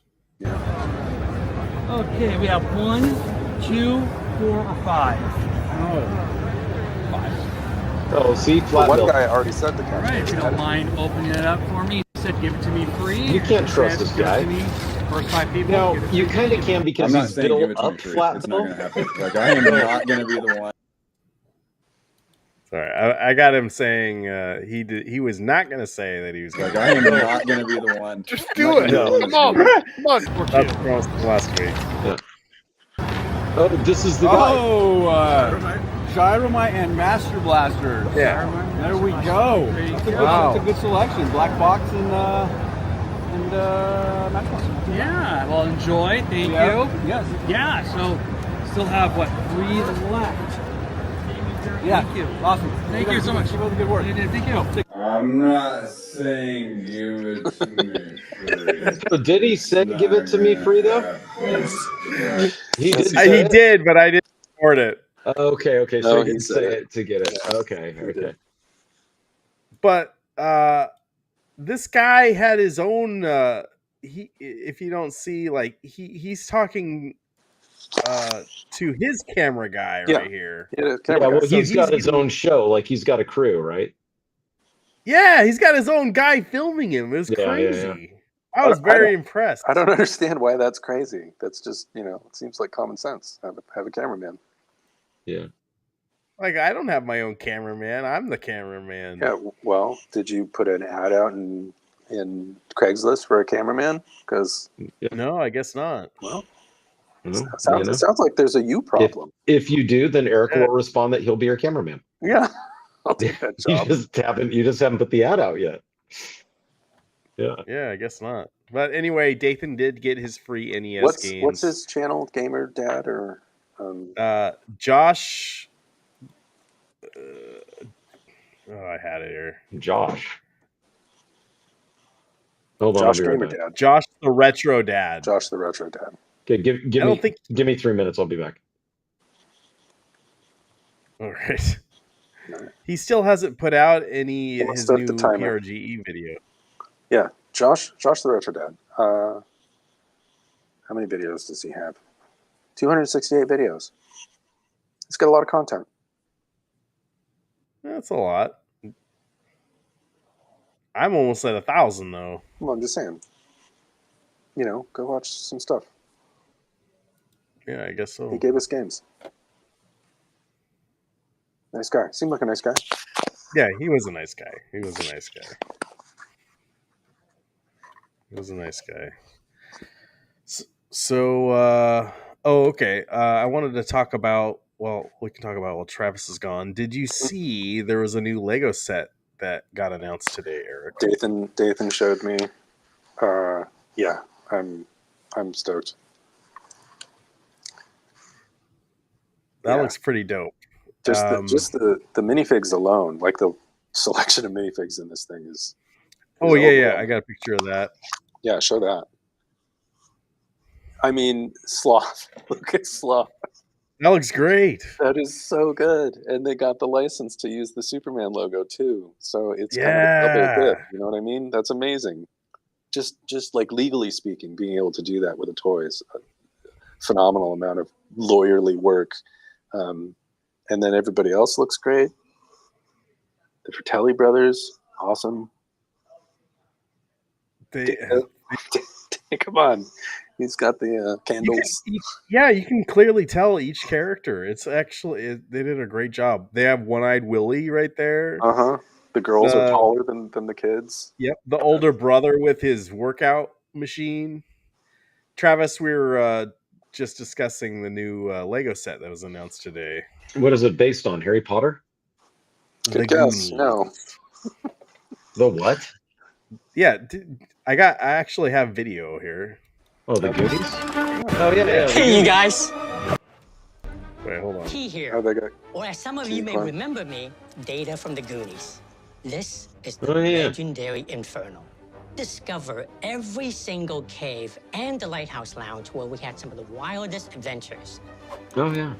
Speaker 8: Okay, we have 1, 2, 4, or 5.
Speaker 3: Oh, see,
Speaker 2: The
Speaker 3: flat
Speaker 2: one
Speaker 3: bill.
Speaker 2: guy already said the
Speaker 8: All right, if you don't mind opening it up for me, he said give it to me free.
Speaker 3: You can't trust this
Speaker 8: Give it
Speaker 3: guy.
Speaker 8: to me. First 5 people.
Speaker 3: Now,
Speaker 8: give it
Speaker 3: you
Speaker 8: to me.
Speaker 3: kind of can because
Speaker 10: I'm not
Speaker 3: he's
Speaker 10: saying give
Speaker 3: built
Speaker 10: it to me
Speaker 3: up
Speaker 10: free.
Speaker 3: flat
Speaker 10: It's
Speaker 3: bill.
Speaker 10: not gonna happen. Like I am not gonna be the one.
Speaker 1: Sorry, I got him saying he was not going to say that he was going
Speaker 10: Like I am not gonna be the one.
Speaker 1: Just
Speaker 10: I'm
Speaker 1: do
Speaker 10: not
Speaker 1: it.
Speaker 10: gonna be the
Speaker 1: Come on,
Speaker 10: one to
Speaker 1: come on. That's from last week.
Speaker 3: Oh, this is the guy.
Speaker 8: Gyromite and Master Blaster.
Speaker 1: Yeah.
Speaker 8: There we go.
Speaker 1: Wow.
Speaker 8: That's a good selection. Black Box and Match Blaster. Yeah, well, enjoy. Thank you. Yes. Yeah, so still have, 3 left. Yeah. Thank you. Awesome. Thank you so much. Keep up the good work. Thank you.
Speaker 10: I'm not saying give it to me free.
Speaker 3: So did he say give it to me free though? He did. Say
Speaker 1: He
Speaker 3: it?
Speaker 1: did, but I didn't record it.
Speaker 3: Okay. So
Speaker 2: No,
Speaker 3: he
Speaker 2: he
Speaker 3: didn't
Speaker 2: said
Speaker 3: say
Speaker 2: it.
Speaker 3: it to get it. Okay.
Speaker 2: did.
Speaker 1: But this guy had his own. If you don't see, like he's talking to his camera guy
Speaker 2: Yeah.
Speaker 1: right here.
Speaker 2: Yeah,
Speaker 3: Yeah, well,
Speaker 1: So
Speaker 3: he's got
Speaker 1: he's
Speaker 3: his own show. Like he's got a crew, right?
Speaker 1: Yeah, he's got his own guy filming him. It was
Speaker 3: Yeah,
Speaker 1: crazy. I was very impressed.
Speaker 2: I don't understand why that's crazy. That's just it seems like common sense. Have a cameraman.
Speaker 3: Yeah.
Speaker 1: Like, I don't have my own cameraman. I'm the cameraman.
Speaker 2: Yeah. Well, did you put an ad out in Craigslist for a cameraman? Because
Speaker 1: No, I guess not.
Speaker 2: well,
Speaker 3: No,
Speaker 2: it sounds like there's a you problem.
Speaker 3: If you do, then Eric
Speaker 1: Yeah.
Speaker 3: will respond that he'll be your cameraman.
Speaker 2: Yeah, I'll take that job.
Speaker 3: You just haven't put the ad out yet. Yeah.
Speaker 1: Yeah, I guess not. But anyway, Dathan did get his free NES games.
Speaker 2: What's his channel? Gamer Dad or
Speaker 1: Josh? I had it here.
Speaker 3: Josh. Hold on,
Speaker 2: Josh
Speaker 3: I'll be right
Speaker 2: Gamer
Speaker 3: back.
Speaker 2: Dad?
Speaker 1: Josh the Retro Dad.
Speaker 2: Josh the Retro Dad.
Speaker 3: Okay, give me 3 minutes. I'll be back.
Speaker 1: All right. He still hasn't put out any
Speaker 2: Well,
Speaker 1: his
Speaker 2: start
Speaker 1: new
Speaker 2: the timer.
Speaker 1: PRGE video.
Speaker 2: Yeah, Josh the Retro Dad. How many videos does he have? 268 videos. He's got a lot of content.
Speaker 1: That's a lot. I'm almost at 1,000 though.
Speaker 2: Well, I'm just saying. You know, go watch some stuff.
Speaker 1: Yeah, I guess so.
Speaker 2: He gave us games. Nice guy. Seemed like a nice guy.
Speaker 1: Yeah, he was a nice guy. Okay. I wanted to talk about, well, we can talk about while Travis is gone. Did you see there was a new Lego set that got announced today, Eric?
Speaker 2: Dathan showed me. Yeah, I'm stoked.
Speaker 1: That looks pretty dope.
Speaker 2: Just the minifigs alone, like the selection of minifigs in this thing is.
Speaker 1: Oh yeah, I got a picture of that.
Speaker 2: Yeah, show that. I mean, Sloth. Look at Sloth.
Speaker 1: That looks great.
Speaker 2: That is so good, and they got the license to use the Superman logo too. So it's kind of a double dip. You know what I mean? That's amazing. Just like legally speaking, being able to do that with a toy is a phenomenal amount of lawyerly work. And then everybody else looks great. The Fratelli brothers, awesome. Come on. He's got the candles.
Speaker 1: You can clearly tell each character. It's actually, they did a great job. They have One-Eyed Willie right there.
Speaker 2: Uh-huh. The girls are taller than the kids.
Speaker 1: Yep. The older brother with his workout machine. Travis, we were just discussing the new Lego set that was announced today.
Speaker 3: What is it based on? Harry Potter?
Speaker 2: Good guess. No.
Speaker 3: The what?
Speaker 1: Yeah, I actually have video here.
Speaker 3: Oh, the Goonies? Oh yeah.
Speaker 11: Hey, you guys.
Speaker 1: Wait, hold on.
Speaker 11: Key here.
Speaker 2: Oh, they got
Speaker 11: Or as some of you may remember me, Data from the Goonies. This is the
Speaker 3: Oh, yeah.
Speaker 11: legendary Inferno. Discover every single cave and the lighthouse lounge where we had some of the wildest adventures.
Speaker 3: Oh yeah.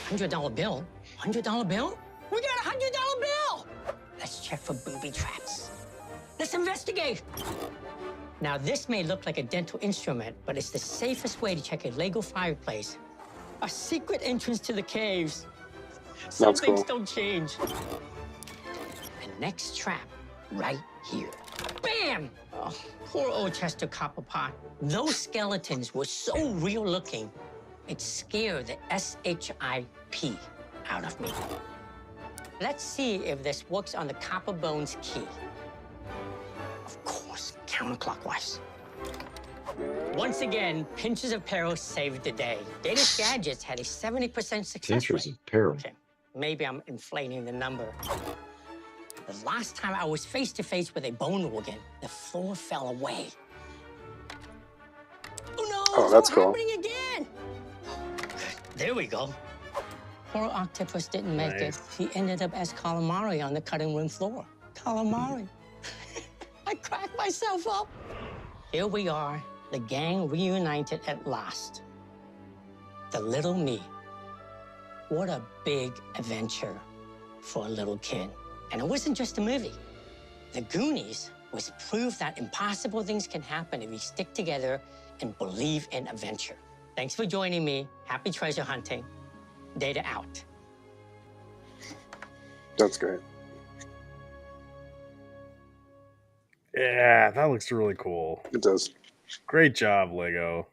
Speaker 11: $100 bill? $100 bill? We got a $100 bill! Let's check for booby traps. Let's investigate. Now, this may look like a dental instrument, but it's the safest way to check a Lego fireplace. A secret entrance to the caves. Some
Speaker 2: That's
Speaker 11: things
Speaker 2: cool.
Speaker 11: don't change. The next trap, right here. Bam! Oh, poor old Chester Copperpot. Those skeletons were so real looking, it scared the SHIP out of me. Let's see if this works on the Copper Bones key. Of course, counterclockwise. Once again, Pinches of Peril saved the day. Data's Gadgets had a 70% success
Speaker 3: Pinches
Speaker 11: rate.
Speaker 3: of Peril.
Speaker 11: Okay, maybe I'm inflating the number. The last time I was face to face with a bone organ, the floor fell away. Oh no!
Speaker 2: Oh, that's
Speaker 11: it's
Speaker 2: cool.
Speaker 11: happening again. There we go. Poor octopus didn't make it. He ended up as calamari on the cutting room floor. Calamari. I cracked myself up. Here we are, the gang reunited at last. The little me. What a big adventure for a little kid. And it wasn't just a movie. The Goonies was proof that impossible things can happen if you stick together and believe in adventure. Thanks for joining me. Happy treasure hunting. Data out.
Speaker 2: That's great.
Speaker 1: Yeah, that looks really cool.
Speaker 2: It does.
Speaker 1: Great job, Lego.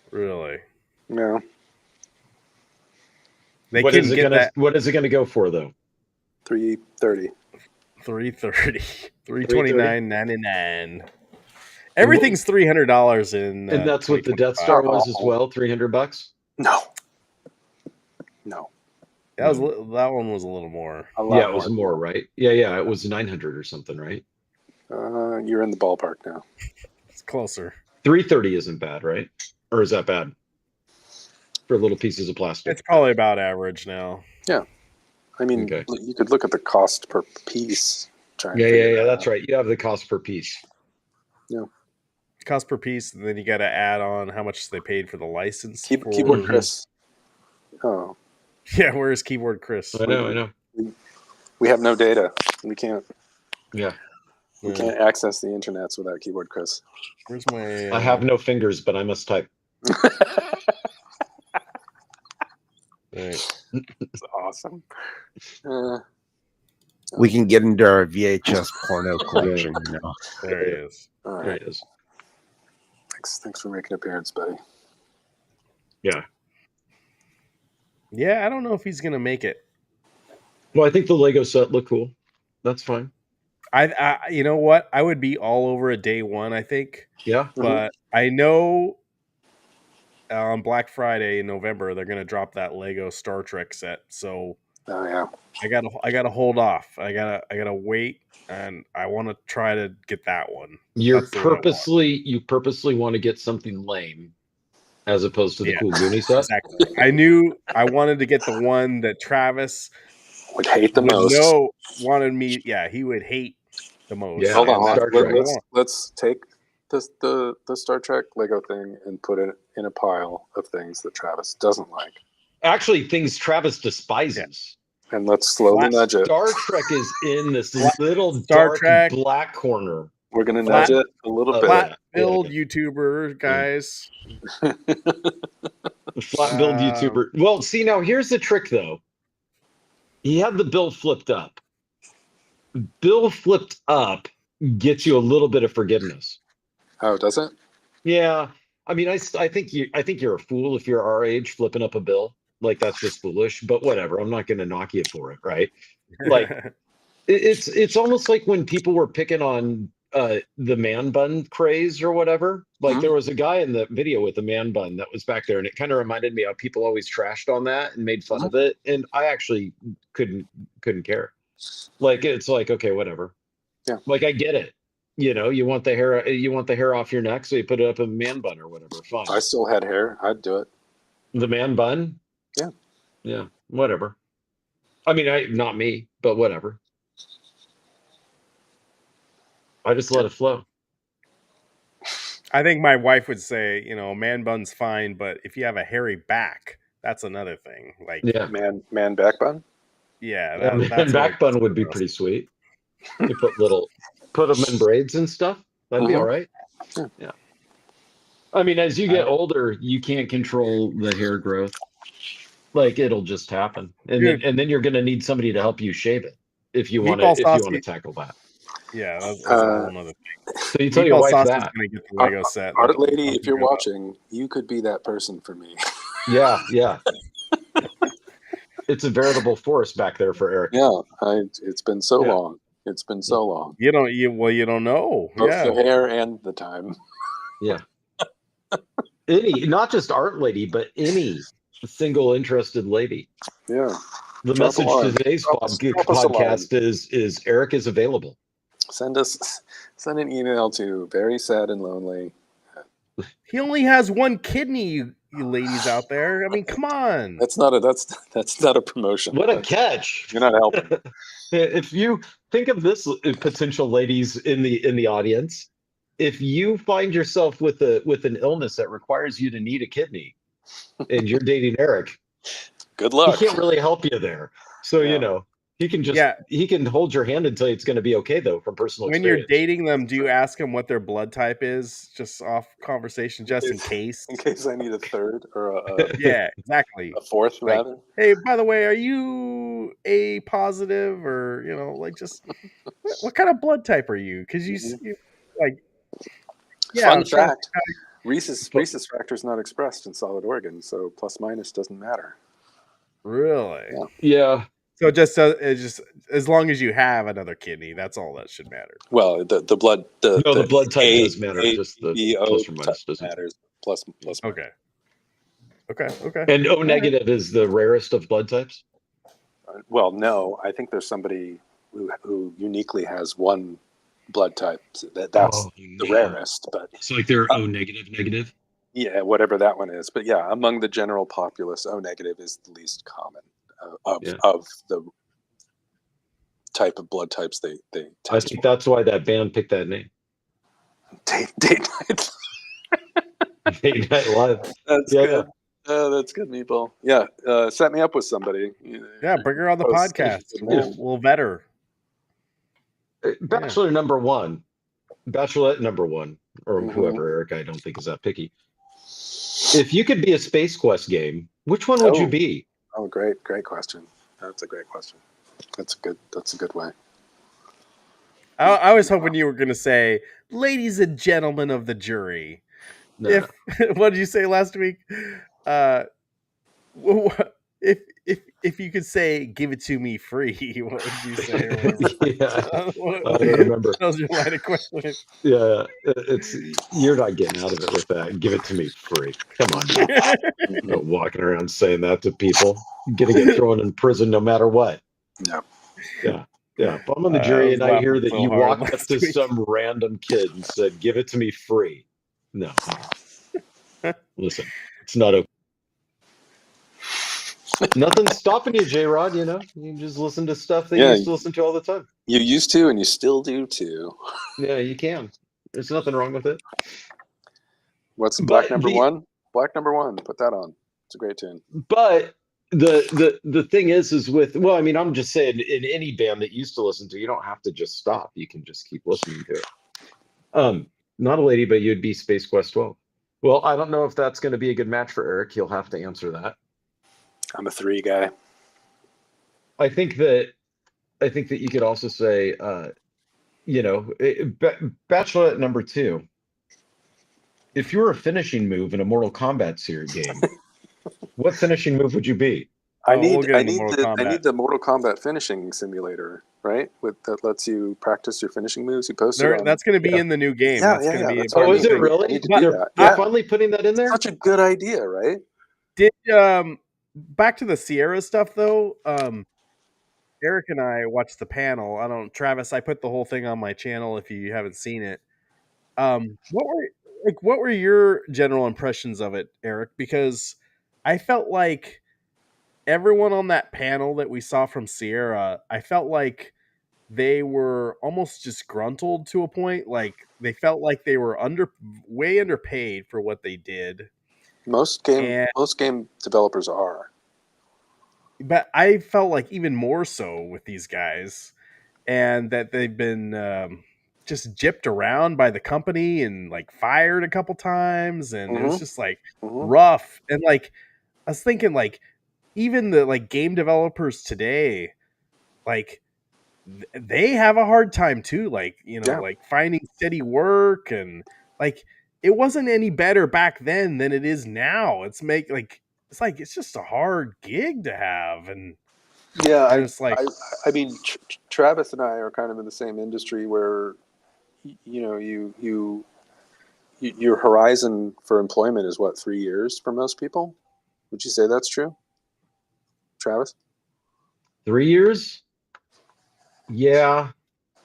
Speaker 1: Really.
Speaker 2: Yeah.
Speaker 1: They
Speaker 3: What
Speaker 1: can
Speaker 3: is it
Speaker 1: get
Speaker 3: gonna
Speaker 1: that
Speaker 3: What is it gonna go for though?
Speaker 2: 330.
Speaker 1: 330, 329.99.
Speaker 3: And
Speaker 1: Everything's $300 in.
Speaker 3: And that's what the Death
Speaker 1: 2025.
Speaker 3: Star was as well. $300.
Speaker 2: No. No.
Speaker 1: That one was a little more.
Speaker 2: A lot
Speaker 3: Yeah, it was more, right? Yeah. It was 900 or something, right?
Speaker 2: You're in the ballpark now.
Speaker 1: It's closer.
Speaker 3: 330 isn't bad, right? Or is that bad for little pieces of plastic?
Speaker 1: It's probably about average now.
Speaker 2: Yeah. I mean,
Speaker 3: Okay.
Speaker 2: you could look at the cost per piece.
Speaker 3: Yeah. That's right. You have the cost per piece.
Speaker 2: Yeah.
Speaker 1: Cost per piece, and then you got to add on how much they paid for the license.
Speaker 2: Keyboard Chris. Oh.
Speaker 1: Yeah, where's Keyboard Chris?
Speaker 3: I know.
Speaker 2: We have no data. We can't.
Speaker 3: Yeah.
Speaker 2: We can't access the internets without Keyboard Chris.
Speaker 1: Where's my?
Speaker 3: I have no fingers, but I must type.
Speaker 1: Right.
Speaker 2: It's awesome.
Speaker 12: We can get into our VHS porno collection now.
Speaker 1: There he is.
Speaker 2: All right.
Speaker 3: There it is.
Speaker 2: Thanks for making an appearance, buddy.
Speaker 3: Yeah.
Speaker 1: Yeah, I don't know if he's gonna make it.
Speaker 3: Well, I think the Lego set looked cool. That's fine.
Speaker 1: I you know what? I would be all over a day one, I think.
Speaker 3: Yeah.
Speaker 1: But I know on Black Friday in November they're gonna drop that Lego Star Trek set. So I gotta hold off. I gotta wait, and I want to try to get that one.
Speaker 3: You purposely want to get something lame as opposed to the cool Goonie set.
Speaker 1: Exactly. I knew I wanted to get the one that Travis
Speaker 2: would hate the most.
Speaker 1: Wanted me. Yeah, he would hate the most.
Speaker 3: Yeah.
Speaker 2: Hold on.
Speaker 3: Star Trek.
Speaker 2: Let's take the Star Trek Lego thing and put it in a pile of things that Travis doesn't like.
Speaker 3: Actually, things Travis despises.
Speaker 2: And let's slowly nudge it.
Speaker 3: Star Trek is in this little
Speaker 1: Star
Speaker 3: dark
Speaker 1: Trek.
Speaker 3: black corner.
Speaker 2: We're gonna nudge it a little bit.
Speaker 1: Flat build YouTuber guys.
Speaker 3: Flat build YouTuber. Well, see, now here's the trick though. He had the bill flipped up. Bill flipped up gets you a little bit of forgiveness.
Speaker 2: Oh, does it?
Speaker 3: Yeah. I mean, I think you're a fool if you're our age flipping up a bill. Like, that's just foolish, but whatever. I'm not going to knock you for it, right? Like, it's almost like when people were picking on the man bun craze or whatever. Like, there was a guy in the video with a man bun that was back there, and it kind of reminded me how people always trashed on that and made fun of it, and I actually couldn't care. Like, it's like, okay, whatever.
Speaker 2: Yeah.
Speaker 3: Like, I get it. You know, you want the hair off your neck, so you put it up in a man bun or whatever. Fine.
Speaker 2: If I still had hair, I'd do it.
Speaker 3: The man bun?
Speaker 2: Yeah.
Speaker 3: Yeah, whatever. I mean, not me, but whatever. I just let it flow.
Speaker 1: I think my wife would say, you know, man bun's fine, but if you have a hairy back, that's another thing. Like,
Speaker 3: yeah,
Speaker 2: man back bun.
Speaker 1: Yeah,
Speaker 3: and back bun would be pretty sweet. You put them in braids and stuff. That'd be all right. Yeah. I mean, as you get older, you can't control the hair growth. Like, it'll just happen, and then you're going to need somebody to help you shave it if you want to tackle that.
Speaker 1: Yeah, that's a whole other thing.
Speaker 3: So you tell your wife that.
Speaker 1: Gonna get the Lego set.
Speaker 2: Art lady, if you're watching, you could be that person for me.
Speaker 3: Yeah. It's a veritable force back there for Eric.
Speaker 2: Yeah, it's been so long. It's been so long.
Speaker 1: You don't know.
Speaker 2: Both the hair and the time.
Speaker 3: Yeah. Not just art lady, but any single interested lady.
Speaker 2: Yeah.
Speaker 3: The message to today's podcast is Eric is available.
Speaker 2: Send an email to very sad and lonely.
Speaker 1: He only has one kidney, you ladies out there. I mean, come on.
Speaker 2: That's not a promotion.
Speaker 3: What a catch!
Speaker 2: You're not helping.
Speaker 3: If you think of this, potential ladies in the audience, if you find yourself with an illness that requires you to need a kidney, and you're dating Eric,
Speaker 2: good luck.
Speaker 3: He can't really help you there. So you know, he can he can hold your hand and tell you it's going to be okay though, from personal
Speaker 1: when
Speaker 3: experience.
Speaker 1: you're dating them, do you ask them what their blood type is, just off conversation, just in case?
Speaker 2: In case I need a third or a
Speaker 1: yeah, exactly,
Speaker 2: a fourth rather.
Speaker 1: Hey, by the way, are you A positive, or just what kind of blood type are you? Because you like. Yeah,
Speaker 2: fun fact: rhesus factor is not expressed in solid organs, so plus minus doesn't matter.
Speaker 1: Really?
Speaker 3: Yeah.
Speaker 1: So it's just as long as you have another kidney, that's all that should matter.
Speaker 2: Well, the blood
Speaker 3: No, the
Speaker 2: the
Speaker 3: blood type
Speaker 2: A-
Speaker 3: does matter. Just the
Speaker 2: ABO
Speaker 3: plus or minus
Speaker 2: type
Speaker 3: doesn't.
Speaker 2: matters. Plus.
Speaker 1: Okay. Okay.
Speaker 3: And O negative is the rarest of blood types.
Speaker 2: Well, no, I think there's somebody who uniquely has one blood type. That's the rarest. But
Speaker 3: so like they're O negative.
Speaker 2: Yeah, whatever that one is. But yeah, among the general populace, O negative is the least common of the type of blood types they test.
Speaker 3: I think that's why that band picked that name.
Speaker 2: Date night.
Speaker 3: Date Night Live.
Speaker 2: That's good. That's good, Meatball. Yeah, set me up with somebody.
Speaker 1: Yeah, bring her on the podcast. We'll vet her.
Speaker 3: Bachelor number one, Bachelorette number one, or whoever, Eric, I don't think is that picky. If you could be a Space Quest game, which one would you be?
Speaker 2: Oh, great question. That's a great question. That's a good way.
Speaker 1: I was hoping you were going to say, ladies and gentlemen of the jury.
Speaker 3: No.
Speaker 1: What did you say last week? If you could say, give it to me free, what would you say?
Speaker 3: I don't remember.
Speaker 1: That was your line of questioning.
Speaker 3: Yeah, you're not getting out of it with that. Give it to me free. Come on. You're not walking around saying that to people. You're going to get thrown in prison no matter what.
Speaker 2: No.
Speaker 3: Yeah. If I'm on the jury and I hear that you walked up to some random kid and said, give it to me free. No. Listen, it's not okay. Nothing's stopping you, J-Rod, you know? You just listen to stuff that you used to listen to all the time.
Speaker 2: You used to, and you still do, too.
Speaker 3: Yeah, you can. There's nothing wrong with it.
Speaker 2: What's Black Number One? Black Number One. Put that on. It's a great tune.
Speaker 3: But the thing is with, well, I mean, I'm just saying, in any band that you used to listen to, you don't have to just stop. You can just keep listening to it. Not a lady, but you'd be Space Quest 12. Well, I don't know if that's going to be a good match for Eric. He'll have to answer that.
Speaker 2: I'm a 3 guy.
Speaker 3: I think that you could also say, Bachelorette number 2. If you were a finishing move in a Mortal Kombat series game, what finishing move would you be?
Speaker 2: I need the Mortal Kombat finishing simulator, right? That lets you practice your finishing moves. You posted on.
Speaker 1: That's going to be in the new game.
Speaker 2: Yeah,
Speaker 1: that's going to be.
Speaker 3: Oh, is it really? They're finally putting that in there.
Speaker 2: Such a good idea, right?
Speaker 1: Did back to the Sierra stuff though. Eric and I watched the panel. Travis, I put the whole thing on my channel if you haven't seen it. What were your general impressions of it, Eric? Because I felt like everyone on that panel that we saw from Sierra, I felt like they were almost disgruntled to a point. Like they felt like they were way underpaid for what they did.
Speaker 2: Most game developers are.
Speaker 1: But I felt like even more so with these guys, and that they've been just gypped around by the company and like fired a couple times, and it was just like rough. And like I was thinking, like even the like game developers today, like they have a hard time too. Like like finding steady work, and like it wasn't any better back then than it is now. It's just a hard gig to have. And
Speaker 2: I mean, Travis and I are kind of in the same industry where, your horizon for employment is what, 3 years for most people? Would you say that's true, Travis?
Speaker 3: 3 years? Yeah,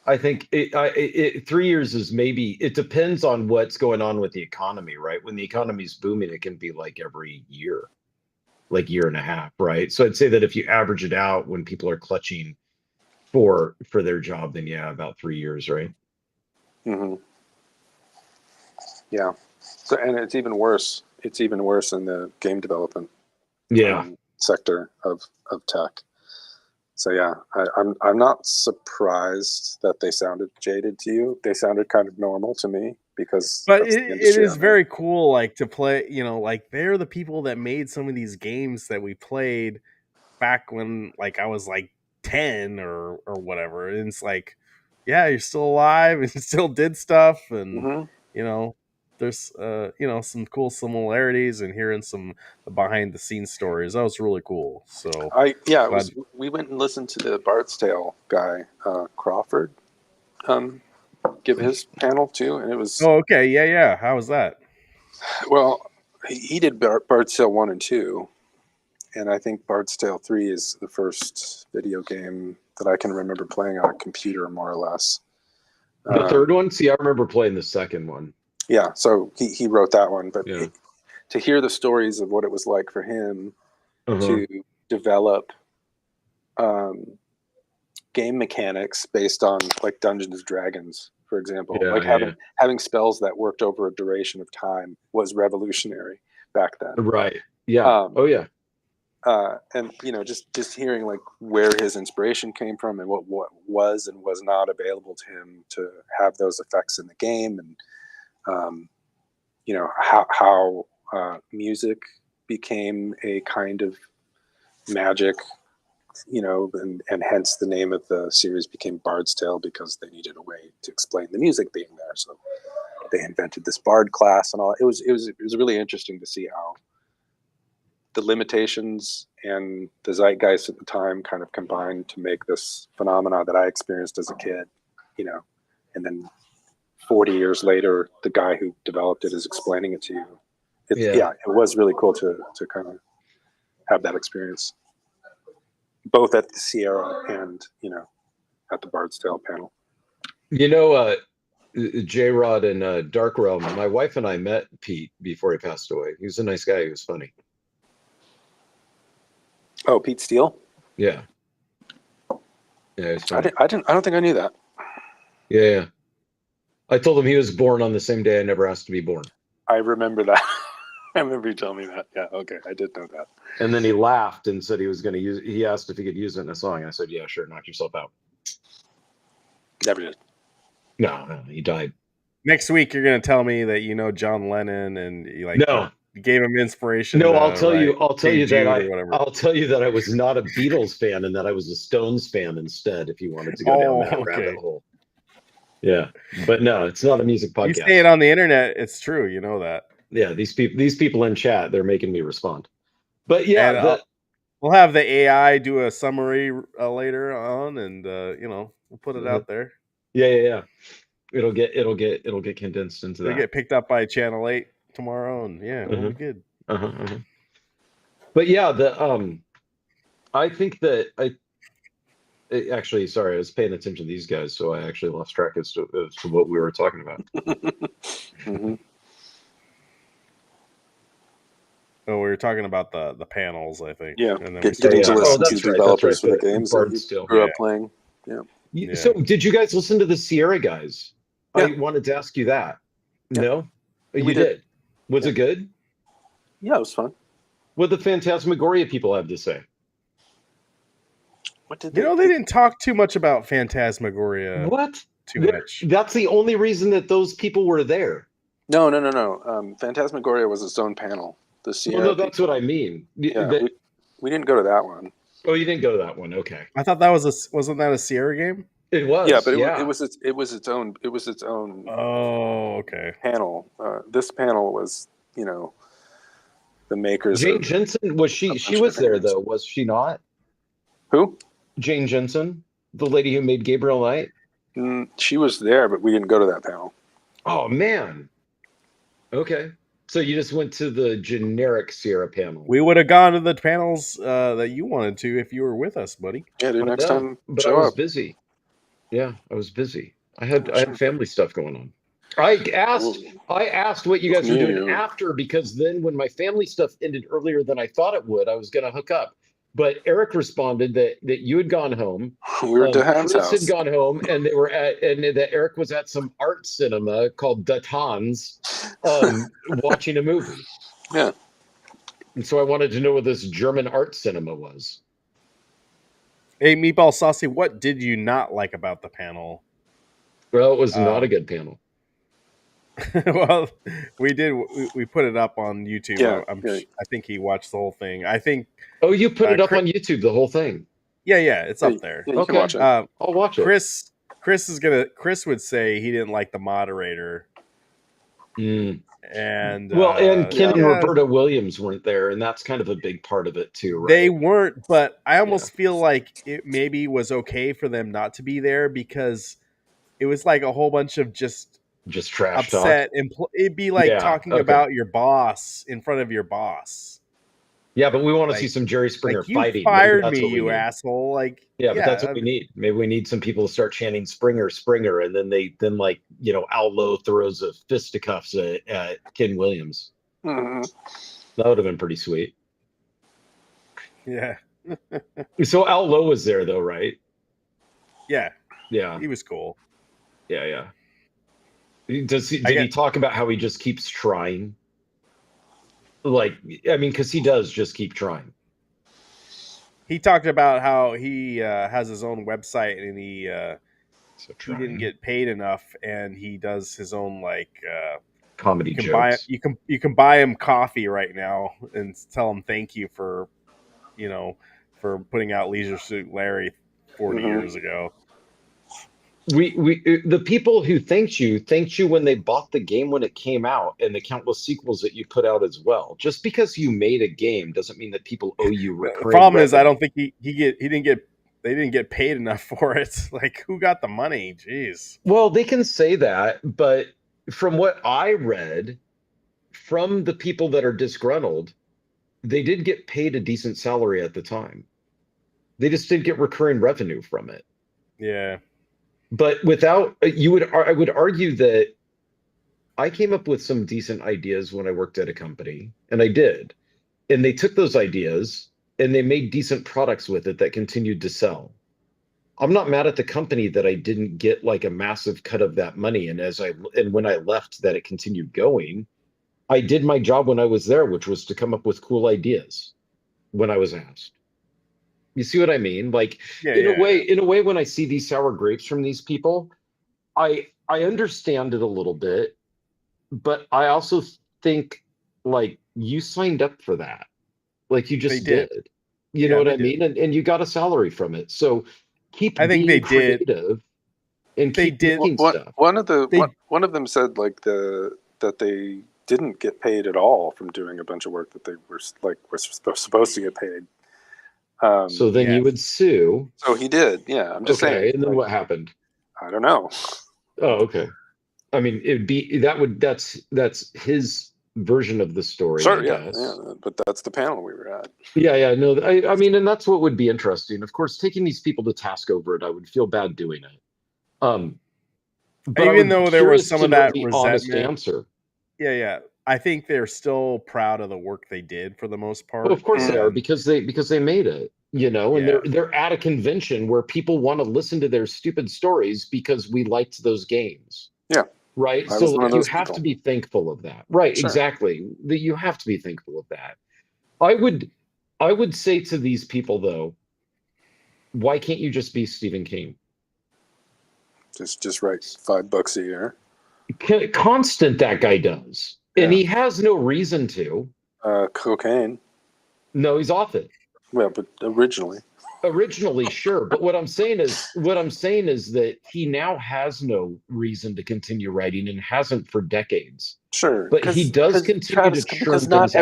Speaker 3: I think 3 years is maybe. It depends on what's going on with the economy, right? When the economy's booming, it can be like every year. Like year and a half, right? So I'd say that if you average it out when people are clutching for their job, then yeah, about 3 years, right?
Speaker 2: Mm-hmm. Yeah. So, and it's even worse. It's even worse in the game development sector of tech. So yeah, I'm not surprised that they sounded jaded to you. They sounded kind of normal to me. But
Speaker 1: it is very cool, like to play, like they're the people that made some of these games that we played back when like I was like 10 or whatever. And it's like, yeah, you're still alive and still did stuff. And, there's some cool similarities and hearing some behind the scenes stories. That was really cool. So
Speaker 2: we went and listened to the Bard's Tale guy, Crawford, give his panel too, and it was
Speaker 1: okay. Yeah. How was that?
Speaker 2: Well, he did Bard's Tale 1 and 2, and I think Bard's Tale 3 is the first video game that I can remember playing on a computer, more or less.
Speaker 3: The third one? See, I remember playing the second one.
Speaker 2: Yeah, so he wrote that one, but to hear the stories of what it was like for him to develop game mechanics based on like Dungeons and Dragons, for example, having spells that worked over a duration of time was revolutionary back then.
Speaker 3: Right. Yeah.
Speaker 2: And just hearing like where his inspiration came from and what was and was not available to him to have those effects in the game, and how music became a kind of magic, and hence the name of the series became Bard's Tale, because they needed a way to explain the music being there. So they invented this Bard class and all. It was really interesting to see how the limitations and the zeitgeist at the time kind of combined to make this phenomena that I experienced as a kid, and then 40 years later, the guy who developed it is explaining it to you. It was really cool to kind of have that experience, both at the Sierra and, at the Bard's Tale panel.
Speaker 3: J-Rod and Dark Realm, my wife and I met Pete before he passed away. He was a nice guy. He was funny.
Speaker 2: Oh, Pete Steele?
Speaker 3: Yeah. Yeah,
Speaker 2: I don't think I knew that.
Speaker 3: Yeah. I told him he was born on the same day I never asked to be born.
Speaker 2: I remember that. I remember you telling me that. Yeah, okay, I did know that.
Speaker 3: And then he laughed and said he was going to use. He asked if he could use it in a song. I said, "Yeah, sure. Knock yourself out."
Speaker 2: Never did.
Speaker 3: No, he died.
Speaker 1: Next week, you're going to tell me that John Lennon and you gave him inspiration.
Speaker 3: No, I'll tell you that I was not a Beatles fan and that I was a Stones fan instead. If you wanted to go down that rabbit hole. Yeah, but no, it's not a music podcast.
Speaker 1: You say it on the internet, it's true. You know that.
Speaker 3: Yeah, these people in chat, they're making me respond. But yeah,
Speaker 1: we'll have the AI do a summary later on, and we'll put it out there.
Speaker 3: Yeah. It'll get condensed into that.
Speaker 1: It'll get picked up by Channel 8 tomorrow, and it'll be good.
Speaker 3: But yeah, I think that actually, sorry, I was paying attention to these guys, so I actually lost track as to what we were talking about.
Speaker 1: Oh, we were talking about the panels, I think.
Speaker 2: Yeah,
Speaker 1: and then
Speaker 2: getting to listen to developers for the games that you grew up playing. Yeah.
Speaker 3: So, did you guys listen to the Sierra guys? Yeah. I wanted to ask you that. Yeah. No, you did. Was it good?
Speaker 2: Yeah, it was fun.
Speaker 3: What did the Phantasmagoria people have to say?
Speaker 2: What did
Speaker 1: they didn't talk too much about Phantasmagoria.
Speaker 3: What?
Speaker 1: Too much.
Speaker 3: That's the only reason that those people were there.
Speaker 2: No. Phantasmagoria was its own panel. The Sierra.
Speaker 3: Well, no, that's what I mean.
Speaker 2: Yeah, we didn't go to that one.
Speaker 3: Oh, you didn't go to that one. Okay.
Speaker 1: I thought that wasn't that a Sierra game?
Speaker 3: It was.
Speaker 2: Yeah, but it was its own.
Speaker 1: Oh, okay.
Speaker 2: Panel. This panel was, the makers.
Speaker 3: Jane Jensen was she was there though, was she not?
Speaker 2: Who?
Speaker 3: Jane Jensen, the lady who made Gabriel Knight.
Speaker 2: She was there, but we didn't go to that panel.
Speaker 3: Oh man. Okay. So you just went to the generic Sierra panel.
Speaker 1: We would have gone to the panels that you wanted to if you were with us, buddy.
Speaker 2: Yeah, dude, next time.
Speaker 3: But I was busy. Yeah, I was busy. I had family stuff going on. I asked what you guys were doing after, because then when my family stuff ended earlier than I thought it would, I was going to hook up. But Eric responded that you had gone home.
Speaker 2: We were at Hans' house.
Speaker 3: Chris had gone home, and that Eric was at some art cinema called Datan's, watching a movie.
Speaker 2: Yeah.
Speaker 3: And so I wanted to know what this German art cinema was.
Speaker 1: Hey, Meatball Saucy, what did you not like about the panel?
Speaker 3: Well, it was not a good panel.
Speaker 1: Well, we put it up on YouTube.
Speaker 2: Yeah,
Speaker 1: I think he watched the whole thing. I think.
Speaker 3: Oh, you put it up on YouTube, the whole thing?
Speaker 1: Yeah, it's up there.
Speaker 2: Yeah, you can watch it.
Speaker 3: I'll watch it.
Speaker 1: Chris would say he didn't like the moderator. And
Speaker 3: Well, and Ken and
Speaker 1: yeah,
Speaker 3: Roberta Williams weren't there, and that's kind of a big part of it too, right?
Speaker 1: they weren't, but I almost feel like it maybe was okay for them not to be there because it was like a whole bunch of just
Speaker 3: trash
Speaker 1: upset. It'd be like talking about your boss in front of your boss.
Speaker 3: Yeah, but we want to
Speaker 1: Like-
Speaker 3: see some Jerry Springer
Speaker 1: Like, you
Speaker 3: fighting. Maybe
Speaker 1: fired
Speaker 3: that's
Speaker 1: me,
Speaker 3: what we
Speaker 1: you
Speaker 3: need.
Speaker 1: asshole! Like,
Speaker 3: Yeah, but that's what we need. Maybe we need some people to start chanting Springer, Springer, and then Al Lowe throws a fisticuffs at Ken Williams.
Speaker 2: Mhm.
Speaker 3: That would have been pretty sweet.
Speaker 1: Yeah.
Speaker 3: So Al Lowe was there though, right?
Speaker 1: Yeah.
Speaker 3: Yeah.
Speaker 1: He was cool.
Speaker 3: Yeah. Did he talk about how he just keeps trying? Like, I mean, because he does just keep trying.
Speaker 1: He talked about how he has his own website and he didn't get paid enough, and he does his own
Speaker 3: comedy
Speaker 1: you can
Speaker 3: jokes.
Speaker 1: You can buy him coffee right now and tell him thank you for putting out Leisure Suit Larry 40 years ago.
Speaker 3: The people who thanked you when they bought the game when it came out and the countless sequels that you put out as well. Just because you made a game doesn't mean that people owe you recurring.
Speaker 1: The problem is,
Speaker 3: revenue.
Speaker 1: I don't think they didn't get paid enough for it. Like, who got the money? Jeez.
Speaker 3: Well, they can say that, but from what I read from the people that are disgruntled, they did get paid a decent salary at the time. They just didn't get recurring revenue from it.
Speaker 1: Yeah.
Speaker 3: But I would argue that I came up with some decent ideas when I worked at a company, and I did. And they took those ideas and they made decent products with it that continued to sell. I'm not mad at the company that I didn't get like a massive cut of that money. And when I left, that it continued going. I did my job when I was there, which was to come up with cool ideas when I was asked. You see what I mean? Like, in a way, when I see these sour grapes from these people, I understand it a little bit, but I also think like you signed up for that. Like you just did. You know what I mean? And you got a salary from it. So keep being creative and keep making stuff.
Speaker 2: One of them said that they didn't get paid at all from doing a bunch of work that they were supposed to get paid.
Speaker 3: So then you would sue.
Speaker 2: So he did, yeah. I'm just saying.
Speaker 3: And then what happened?
Speaker 2: I don't know.
Speaker 3: Oh, okay. I mean, that's his version of the story.
Speaker 2: Sure,
Speaker 3: I guess.
Speaker 2: yeah. But that's the panel we were at.
Speaker 3: Yeah. No, I mean, and that's what would be interesting. Of course, taking these people to task over it, I would feel bad doing it. But
Speaker 1: even though there was some of that
Speaker 3: honest
Speaker 1: resentment,
Speaker 3: answer.
Speaker 1: Yeah. I think they're still proud of the work they did for the most part.
Speaker 3: Well, of course they are, because they made it, and they're at a convention where people want to listen to their stupid stories because we liked those games.
Speaker 2: Yeah.
Speaker 3: Right. So you have to be thankful of that. Right. Sure. Exactly. You have to be thankful of that. I would say to these people though, why can't you just be Stephen King?
Speaker 2: Just write $5 a year.
Speaker 3: Constant that guy does. And he has no reason to.
Speaker 2: Cocaine.
Speaker 3: No, he's off it.
Speaker 2: Well, but originally,
Speaker 3: sure. But what I'm saying is that he now has no reason to continue writing and hasn't for decades.
Speaker 2: Sure.
Speaker 3: But he does continue to churn
Speaker 2: because not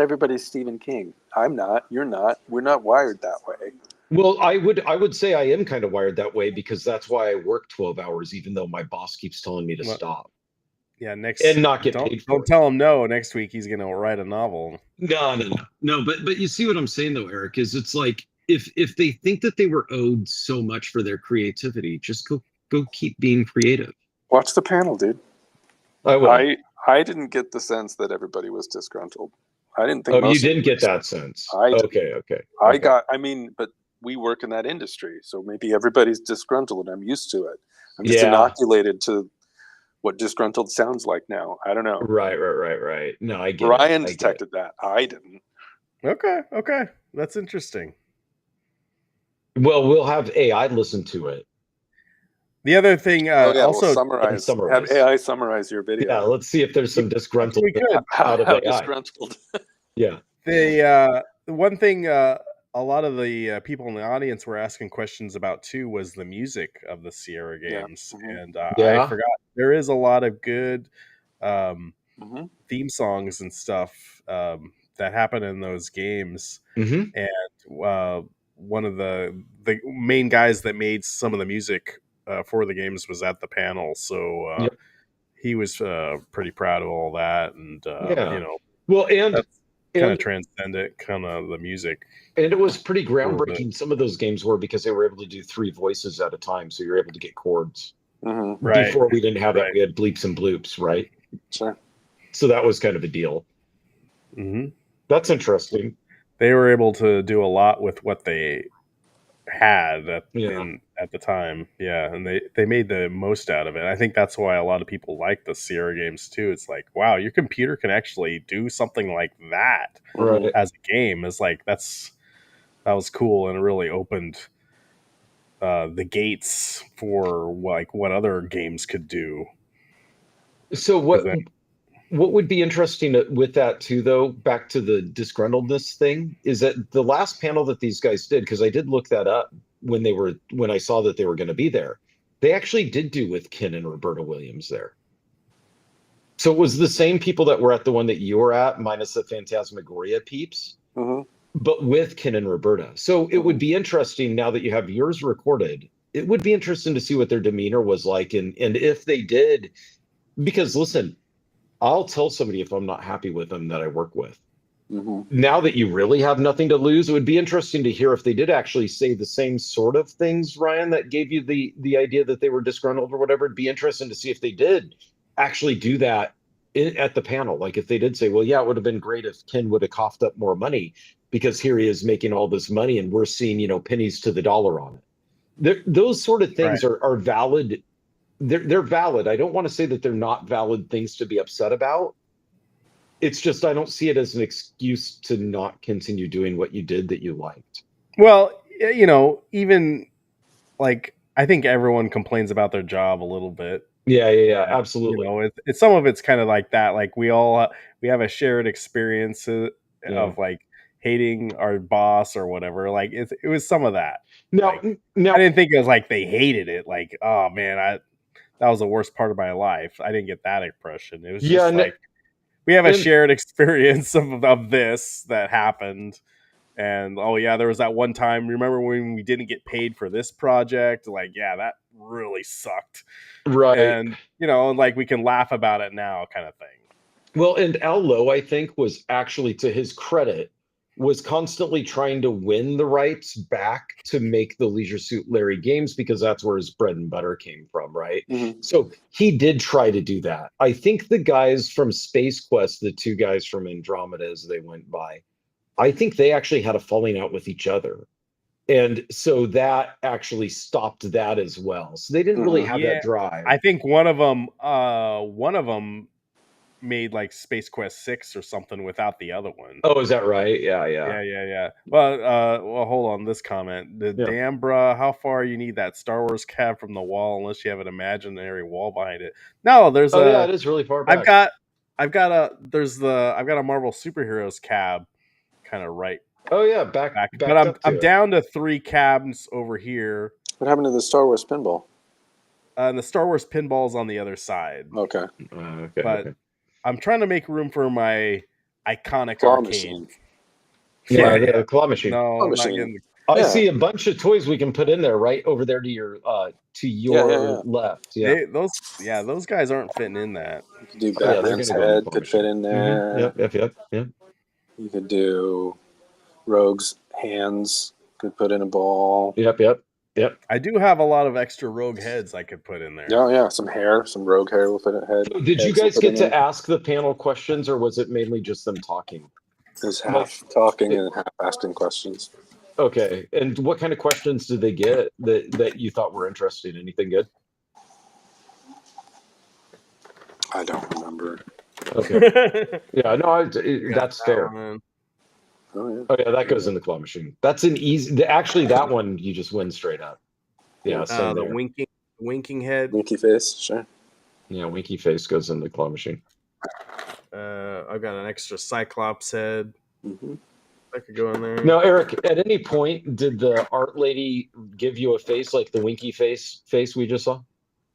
Speaker 2: everybody's Stephen King. I'm not. You're not. We're not wired that way.
Speaker 3: Well, I would say I am kind of wired that way because that's why I work 12 hours, even though my boss keeps telling me to stop.
Speaker 1: Yeah,
Speaker 3: and not get paid for it.
Speaker 1: Don't tell him no. Next week he's gonna write a novel.
Speaker 3: No. But you see what I'm saying though, Eric? Is it's like if they think that they were owed so much for their creativity, just go keep being creative.
Speaker 2: Watch the panel, dude.
Speaker 3: I will.
Speaker 2: I didn't get the sense that everybody was disgruntled. I didn't think.
Speaker 3: Oh, you didn't get that sense. Okay.
Speaker 2: But we work in that industry, so maybe everybody's disgruntled, and I'm used to it. I'm just inoculated to what disgruntled sounds like now. I don't know.
Speaker 3: Right. No, I get
Speaker 2: Ryan detected that. I didn't.
Speaker 1: Okay. That's interesting.
Speaker 3: Well, we'll have AI listen to it.
Speaker 1: The other thing, also
Speaker 2: we'll summarize. Have AI summarize your video.
Speaker 3: Yeah, let's see if there's some disgruntled
Speaker 2: out of AI.
Speaker 3: Disgruntled. Yeah.
Speaker 1: The one thing a lot of the people in the audience were asking questions about too was the music of the Sierra games, and I forgot there is a lot of good theme songs and stuff that happen in those games.
Speaker 3: Mm-hmm.
Speaker 1: And one of the main guys that made some of the music for the games was at the panel, so
Speaker 3: Yep.
Speaker 1: he was pretty proud of all that. And
Speaker 3: Yeah.
Speaker 1: you know,
Speaker 3: Well, and
Speaker 1: that's kind of
Speaker 3: and
Speaker 1: transcendent, kind of the music.
Speaker 3: and it was pretty
Speaker 1: little bit.
Speaker 3: groundbreaking. Some of those games were because they were able to do 3 voices at a time, so you're able to get chords.
Speaker 1: Right.
Speaker 3: Before we didn't have that,
Speaker 1: Right.
Speaker 3: we had bleeps and bloops, right?
Speaker 2: Sure.
Speaker 3: So that was kind of a deal.
Speaker 1: hmm
Speaker 3: That's interesting.
Speaker 1: They were able to do a lot with what they had at the time. Yeah, and they made the most out of it. I think that's why a lot of people like the Sierra games too. It's like, wow, your computer can actually do something like that
Speaker 3: Right.
Speaker 1: as a game. It's like that was cool, and it really opened the gates for like what other games could do.
Speaker 3: So what would be interesting with that too, though, back to the disgruntledness thing, is that the last panel that these guys did, because I did look that up when I saw that they were going to be there, they actually did do with Ken and Roberta Williams there. So it was the same people that were at the one that you were at, minus the Phantasmagoria peeps, but with Ken and Roberta. So it would be interesting, now that you have yours recorded, it would be interesting to see what their demeanor was like, and if they did, because listen, I'll tell somebody if I'm not happy with them that I work with. Now that you really have nothing to lose, it would be interesting to hear if they did actually say the same sort of things, Ryan, that gave you the idea that they were disgruntled or whatever. It'd be interesting to see if they did actually do that at the panel. Like if they did say, well, yeah, it would have been great if Ken would have coughed up more money, because here he is making all this money and we're seeing, pennies to the dollar on it. Those sort of things are valid. They're valid. I don't want to say that they're not valid things to be upset about. It's just I don't see it as an excuse to not continue doing what you did that you liked.
Speaker 1: Well, even like I think everyone complains about their job a little bit.
Speaker 3: Yeah, absolutely.
Speaker 1: It's some of it's kind of like that. Like we have a shared experience of like hating our boss or whatever. Like it was some of that.
Speaker 3: No,
Speaker 1: I didn't think it was like they hated it. Like, oh man, that was the worst part of my life. I didn't get that impression. It was just like we have a shared experience of this that happened. And oh yeah, there was that one time. Remember when we didn't get paid for this project? Like, yeah, that really sucked.
Speaker 3: Right.
Speaker 1: And like we can laugh about it now, kind of thing.
Speaker 3: Well, and Al Lowe, I think, was actually, to his credit, was constantly trying to win the rights back to make the Leisure Suit Larry games, because that's where his bread and butter came from, right? So he did try to do that. I think the guys from Space Quest, the 2 guys from Andromeda as they went by, I think they actually had a falling out with each other. And so that actually stopped that as well. So they didn't really have that drive.
Speaker 1: I think one of them made like Space Quest 6 or something without the other one.
Speaker 3: Oh, is that right? Yeah.
Speaker 1: Well, hold on. This comment: damn, bruh, how far you need that Star Wars cab from the wall unless you have an imaginary wall behind it? No, there's
Speaker 3: it is really far back.
Speaker 1: I've got a Marvel Superheroes cab, kind of right.
Speaker 3: Oh yeah, back.
Speaker 1: But I'm down to 3 cabs over here.
Speaker 2: What happened to the Star Wars pinball?
Speaker 1: And the Star Wars pinball's on the other side.
Speaker 2: Okay.
Speaker 1: But I'm trying to make room for my iconic
Speaker 2: claw
Speaker 1: arcade.
Speaker 2: machine.
Speaker 3: Yeah, the claw machine.
Speaker 1: No,
Speaker 2: claw
Speaker 1: I'm
Speaker 2: machine.
Speaker 1: not getting
Speaker 3: I see a bunch of toys we can put in there, right over there to your left. Yeah,
Speaker 1: those guys aren't fitting in that.
Speaker 2: You could do Batman's head, could fit in there.
Speaker 3: Yep.
Speaker 2: You could do Rogue's hands, could put in a ball.
Speaker 3: Yep.
Speaker 1: I do have a lot of extra Rogue heads I could put in there.
Speaker 2: Oh yeah, some Rogue hair will fit in head.
Speaker 3: So did you guys get to ask the panel questions, or was it mainly just them talking?
Speaker 2: It was half talking and half asking questions.
Speaker 3: Okay, and what kind of questions did they get that you thought were interesting? Anything good?
Speaker 2: I don't remember.
Speaker 3: Okay. Yeah, no, that's fair.
Speaker 2: Oh
Speaker 3: yeah, that goes in the claw machine. That's an easy. Actually, that one you just win straight up. Yeah,
Speaker 1: the winking head,
Speaker 2: winky face, sure.
Speaker 3: Yeah, winky face goes in the claw machine.
Speaker 1: I've got an extra Cyclops head. I could go in there.
Speaker 3: Now, Eric, at any point did the art lady give you a face like the winky face we just saw?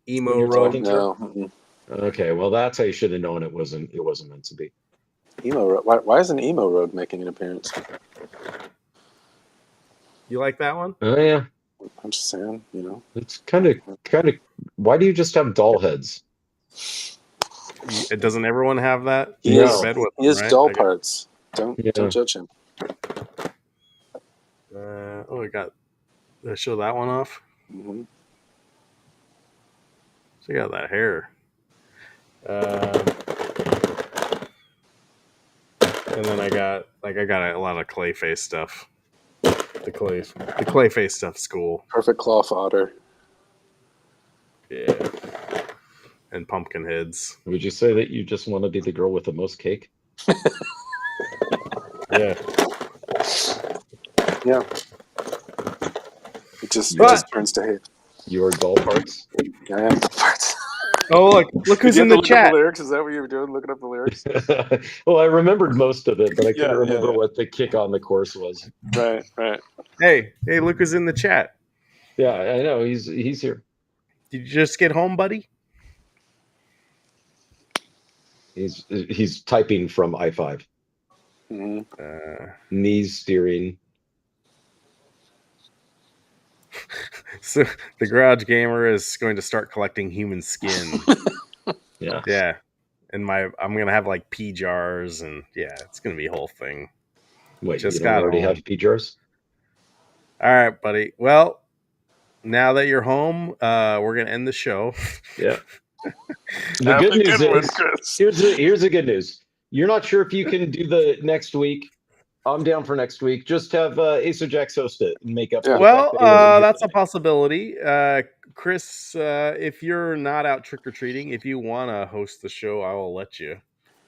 Speaker 1: Emo Rogue?
Speaker 2: No.
Speaker 3: Okay, well that's how you should have known it wasn't meant to be.
Speaker 2: Emo Road. Why isn't Emo Road making an appearance?
Speaker 1: You like that one?
Speaker 3: Oh yeah.
Speaker 2: I'm just saying, you know.
Speaker 3: It's kind of. Why do you just have doll heads?
Speaker 1: Doesn't everyone have that?
Speaker 2: He
Speaker 1: You
Speaker 2: is.
Speaker 1: go to bed with
Speaker 2: He
Speaker 1: them,
Speaker 2: is
Speaker 1: right?
Speaker 2: doll
Speaker 1: I got-
Speaker 2: parts. Don't judge him.
Speaker 1: oh, I got. Did I show that one off?
Speaker 2: Mm-hmm.
Speaker 1: Check out that hair. And then I got a lot of Clayface stuff. The Clayface stuff school.
Speaker 2: Perfect claw fodder.
Speaker 1: Yeah. And pumpkin heads.
Speaker 3: Would you say that you just want to be the girl with the most cake?
Speaker 1: Yeah.
Speaker 2: Yeah. It just turns to hate.
Speaker 3: Your doll parts.
Speaker 2: I am doll parts.
Speaker 1: Oh, look who's in the chat.
Speaker 2: Up the lyrics? Is that what you were doing? Looking up the lyrics?
Speaker 3: Well, I remembered most of it, but I couldn't
Speaker 2: Yeah,
Speaker 3: remember
Speaker 2: yeah.
Speaker 3: what the kick on the course was.
Speaker 2: Right.
Speaker 1: Hey, look who's in the chat.
Speaker 3: Yeah, I know. He's here.
Speaker 1: Did you just get home, buddy?
Speaker 3: He's typing from I-5.
Speaker 2: Mm-hmm.
Speaker 3: Knees steering.
Speaker 1: So the Garage Gamer is going to start collecting human skin.
Speaker 3: Yeah.
Speaker 1: Yeah. And I'm gonna have like pea jars, and yeah, it's gonna be a whole thing.
Speaker 3: Wait,
Speaker 1: Just
Speaker 3: you don't already
Speaker 1: home.
Speaker 3: have pea jars?
Speaker 1: All right, buddy. Well, now that you're home, we're gonna end the show.
Speaker 3: Yeah. The good news is here's the good news. You're not sure if you can do the next week. I'm down for next week. Just have Asojax host it and make up. For the
Speaker 1: Well,
Speaker 3: fact that
Speaker 1: that's a possibility. Chris, if you're not out trick or treating, if you want to host the show, I will let you.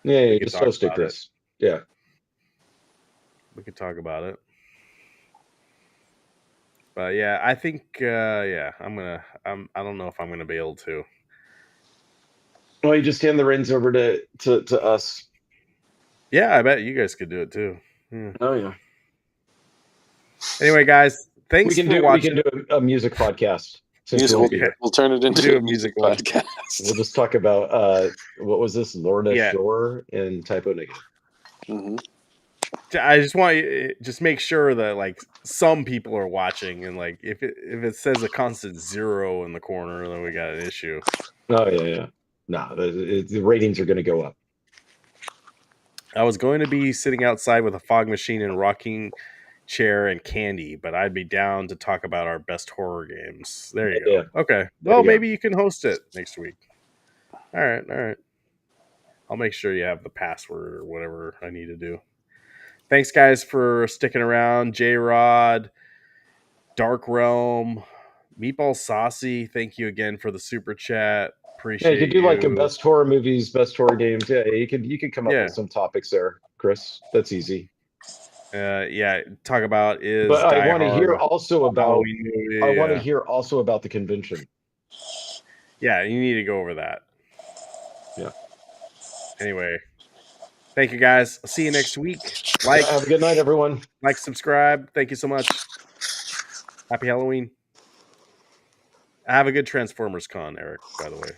Speaker 3: Yeah,
Speaker 1: We can
Speaker 3: just
Speaker 1: talk
Speaker 3: host it,
Speaker 1: about
Speaker 3: Chris. Yeah.
Speaker 1: We could talk about it. But yeah, I think I don't know if I'm gonna be able to.
Speaker 3: Well, you just hand the reins over to us.
Speaker 1: Yeah, I bet you guys could do it too. Yeah.
Speaker 3: Oh yeah.
Speaker 1: Anyway, guys, thanks for watching.
Speaker 3: We can do a music podcast.
Speaker 2: We'll turn it into a music podcast.
Speaker 3: We'll just talk about what was this, Lorna
Speaker 1: Yeah.
Speaker 3: Shore and Typo Negative.
Speaker 2: Mm-hmm.
Speaker 1: I just want you just make sure that like some people are watching, and like if it says a constant 0 in the corner, then we got an issue.
Speaker 3: Oh yeah. No, the ratings are going to go up.
Speaker 1: I was going to be sitting outside with a fog machine and rocking chair and candy, but I'd be down to talk about our best horror games. There you go.
Speaker 3: Yeah.
Speaker 1: Okay. Well, maybe you can host it next week. All right. I'll make sure you have the password or whatever I need to do. Thanks, guys, for sticking around. J-Rod, Dark Realm, Meatball Saucy, thank you again for the super chat. Appreciate
Speaker 3: you could do like a best horror movies, best horror games. Yeah, you could come up with some topics there, Chris. That's easy.
Speaker 1: Talk about is.
Speaker 3: But I
Speaker 1: Die
Speaker 3: want to
Speaker 1: Hard
Speaker 3: hear also about.
Speaker 1: Halloween movie,
Speaker 3: I want to hear also about the convention.
Speaker 1: Yeah, you need to go over that.
Speaker 3: Yeah.
Speaker 1: Anyway, thank you guys. I'll see you next week.
Speaker 3: Have a good night, everyone.
Speaker 1: Like, subscribe. Thank you so much. Happy Halloween. Have a good Transformers Con, Eric, by the way.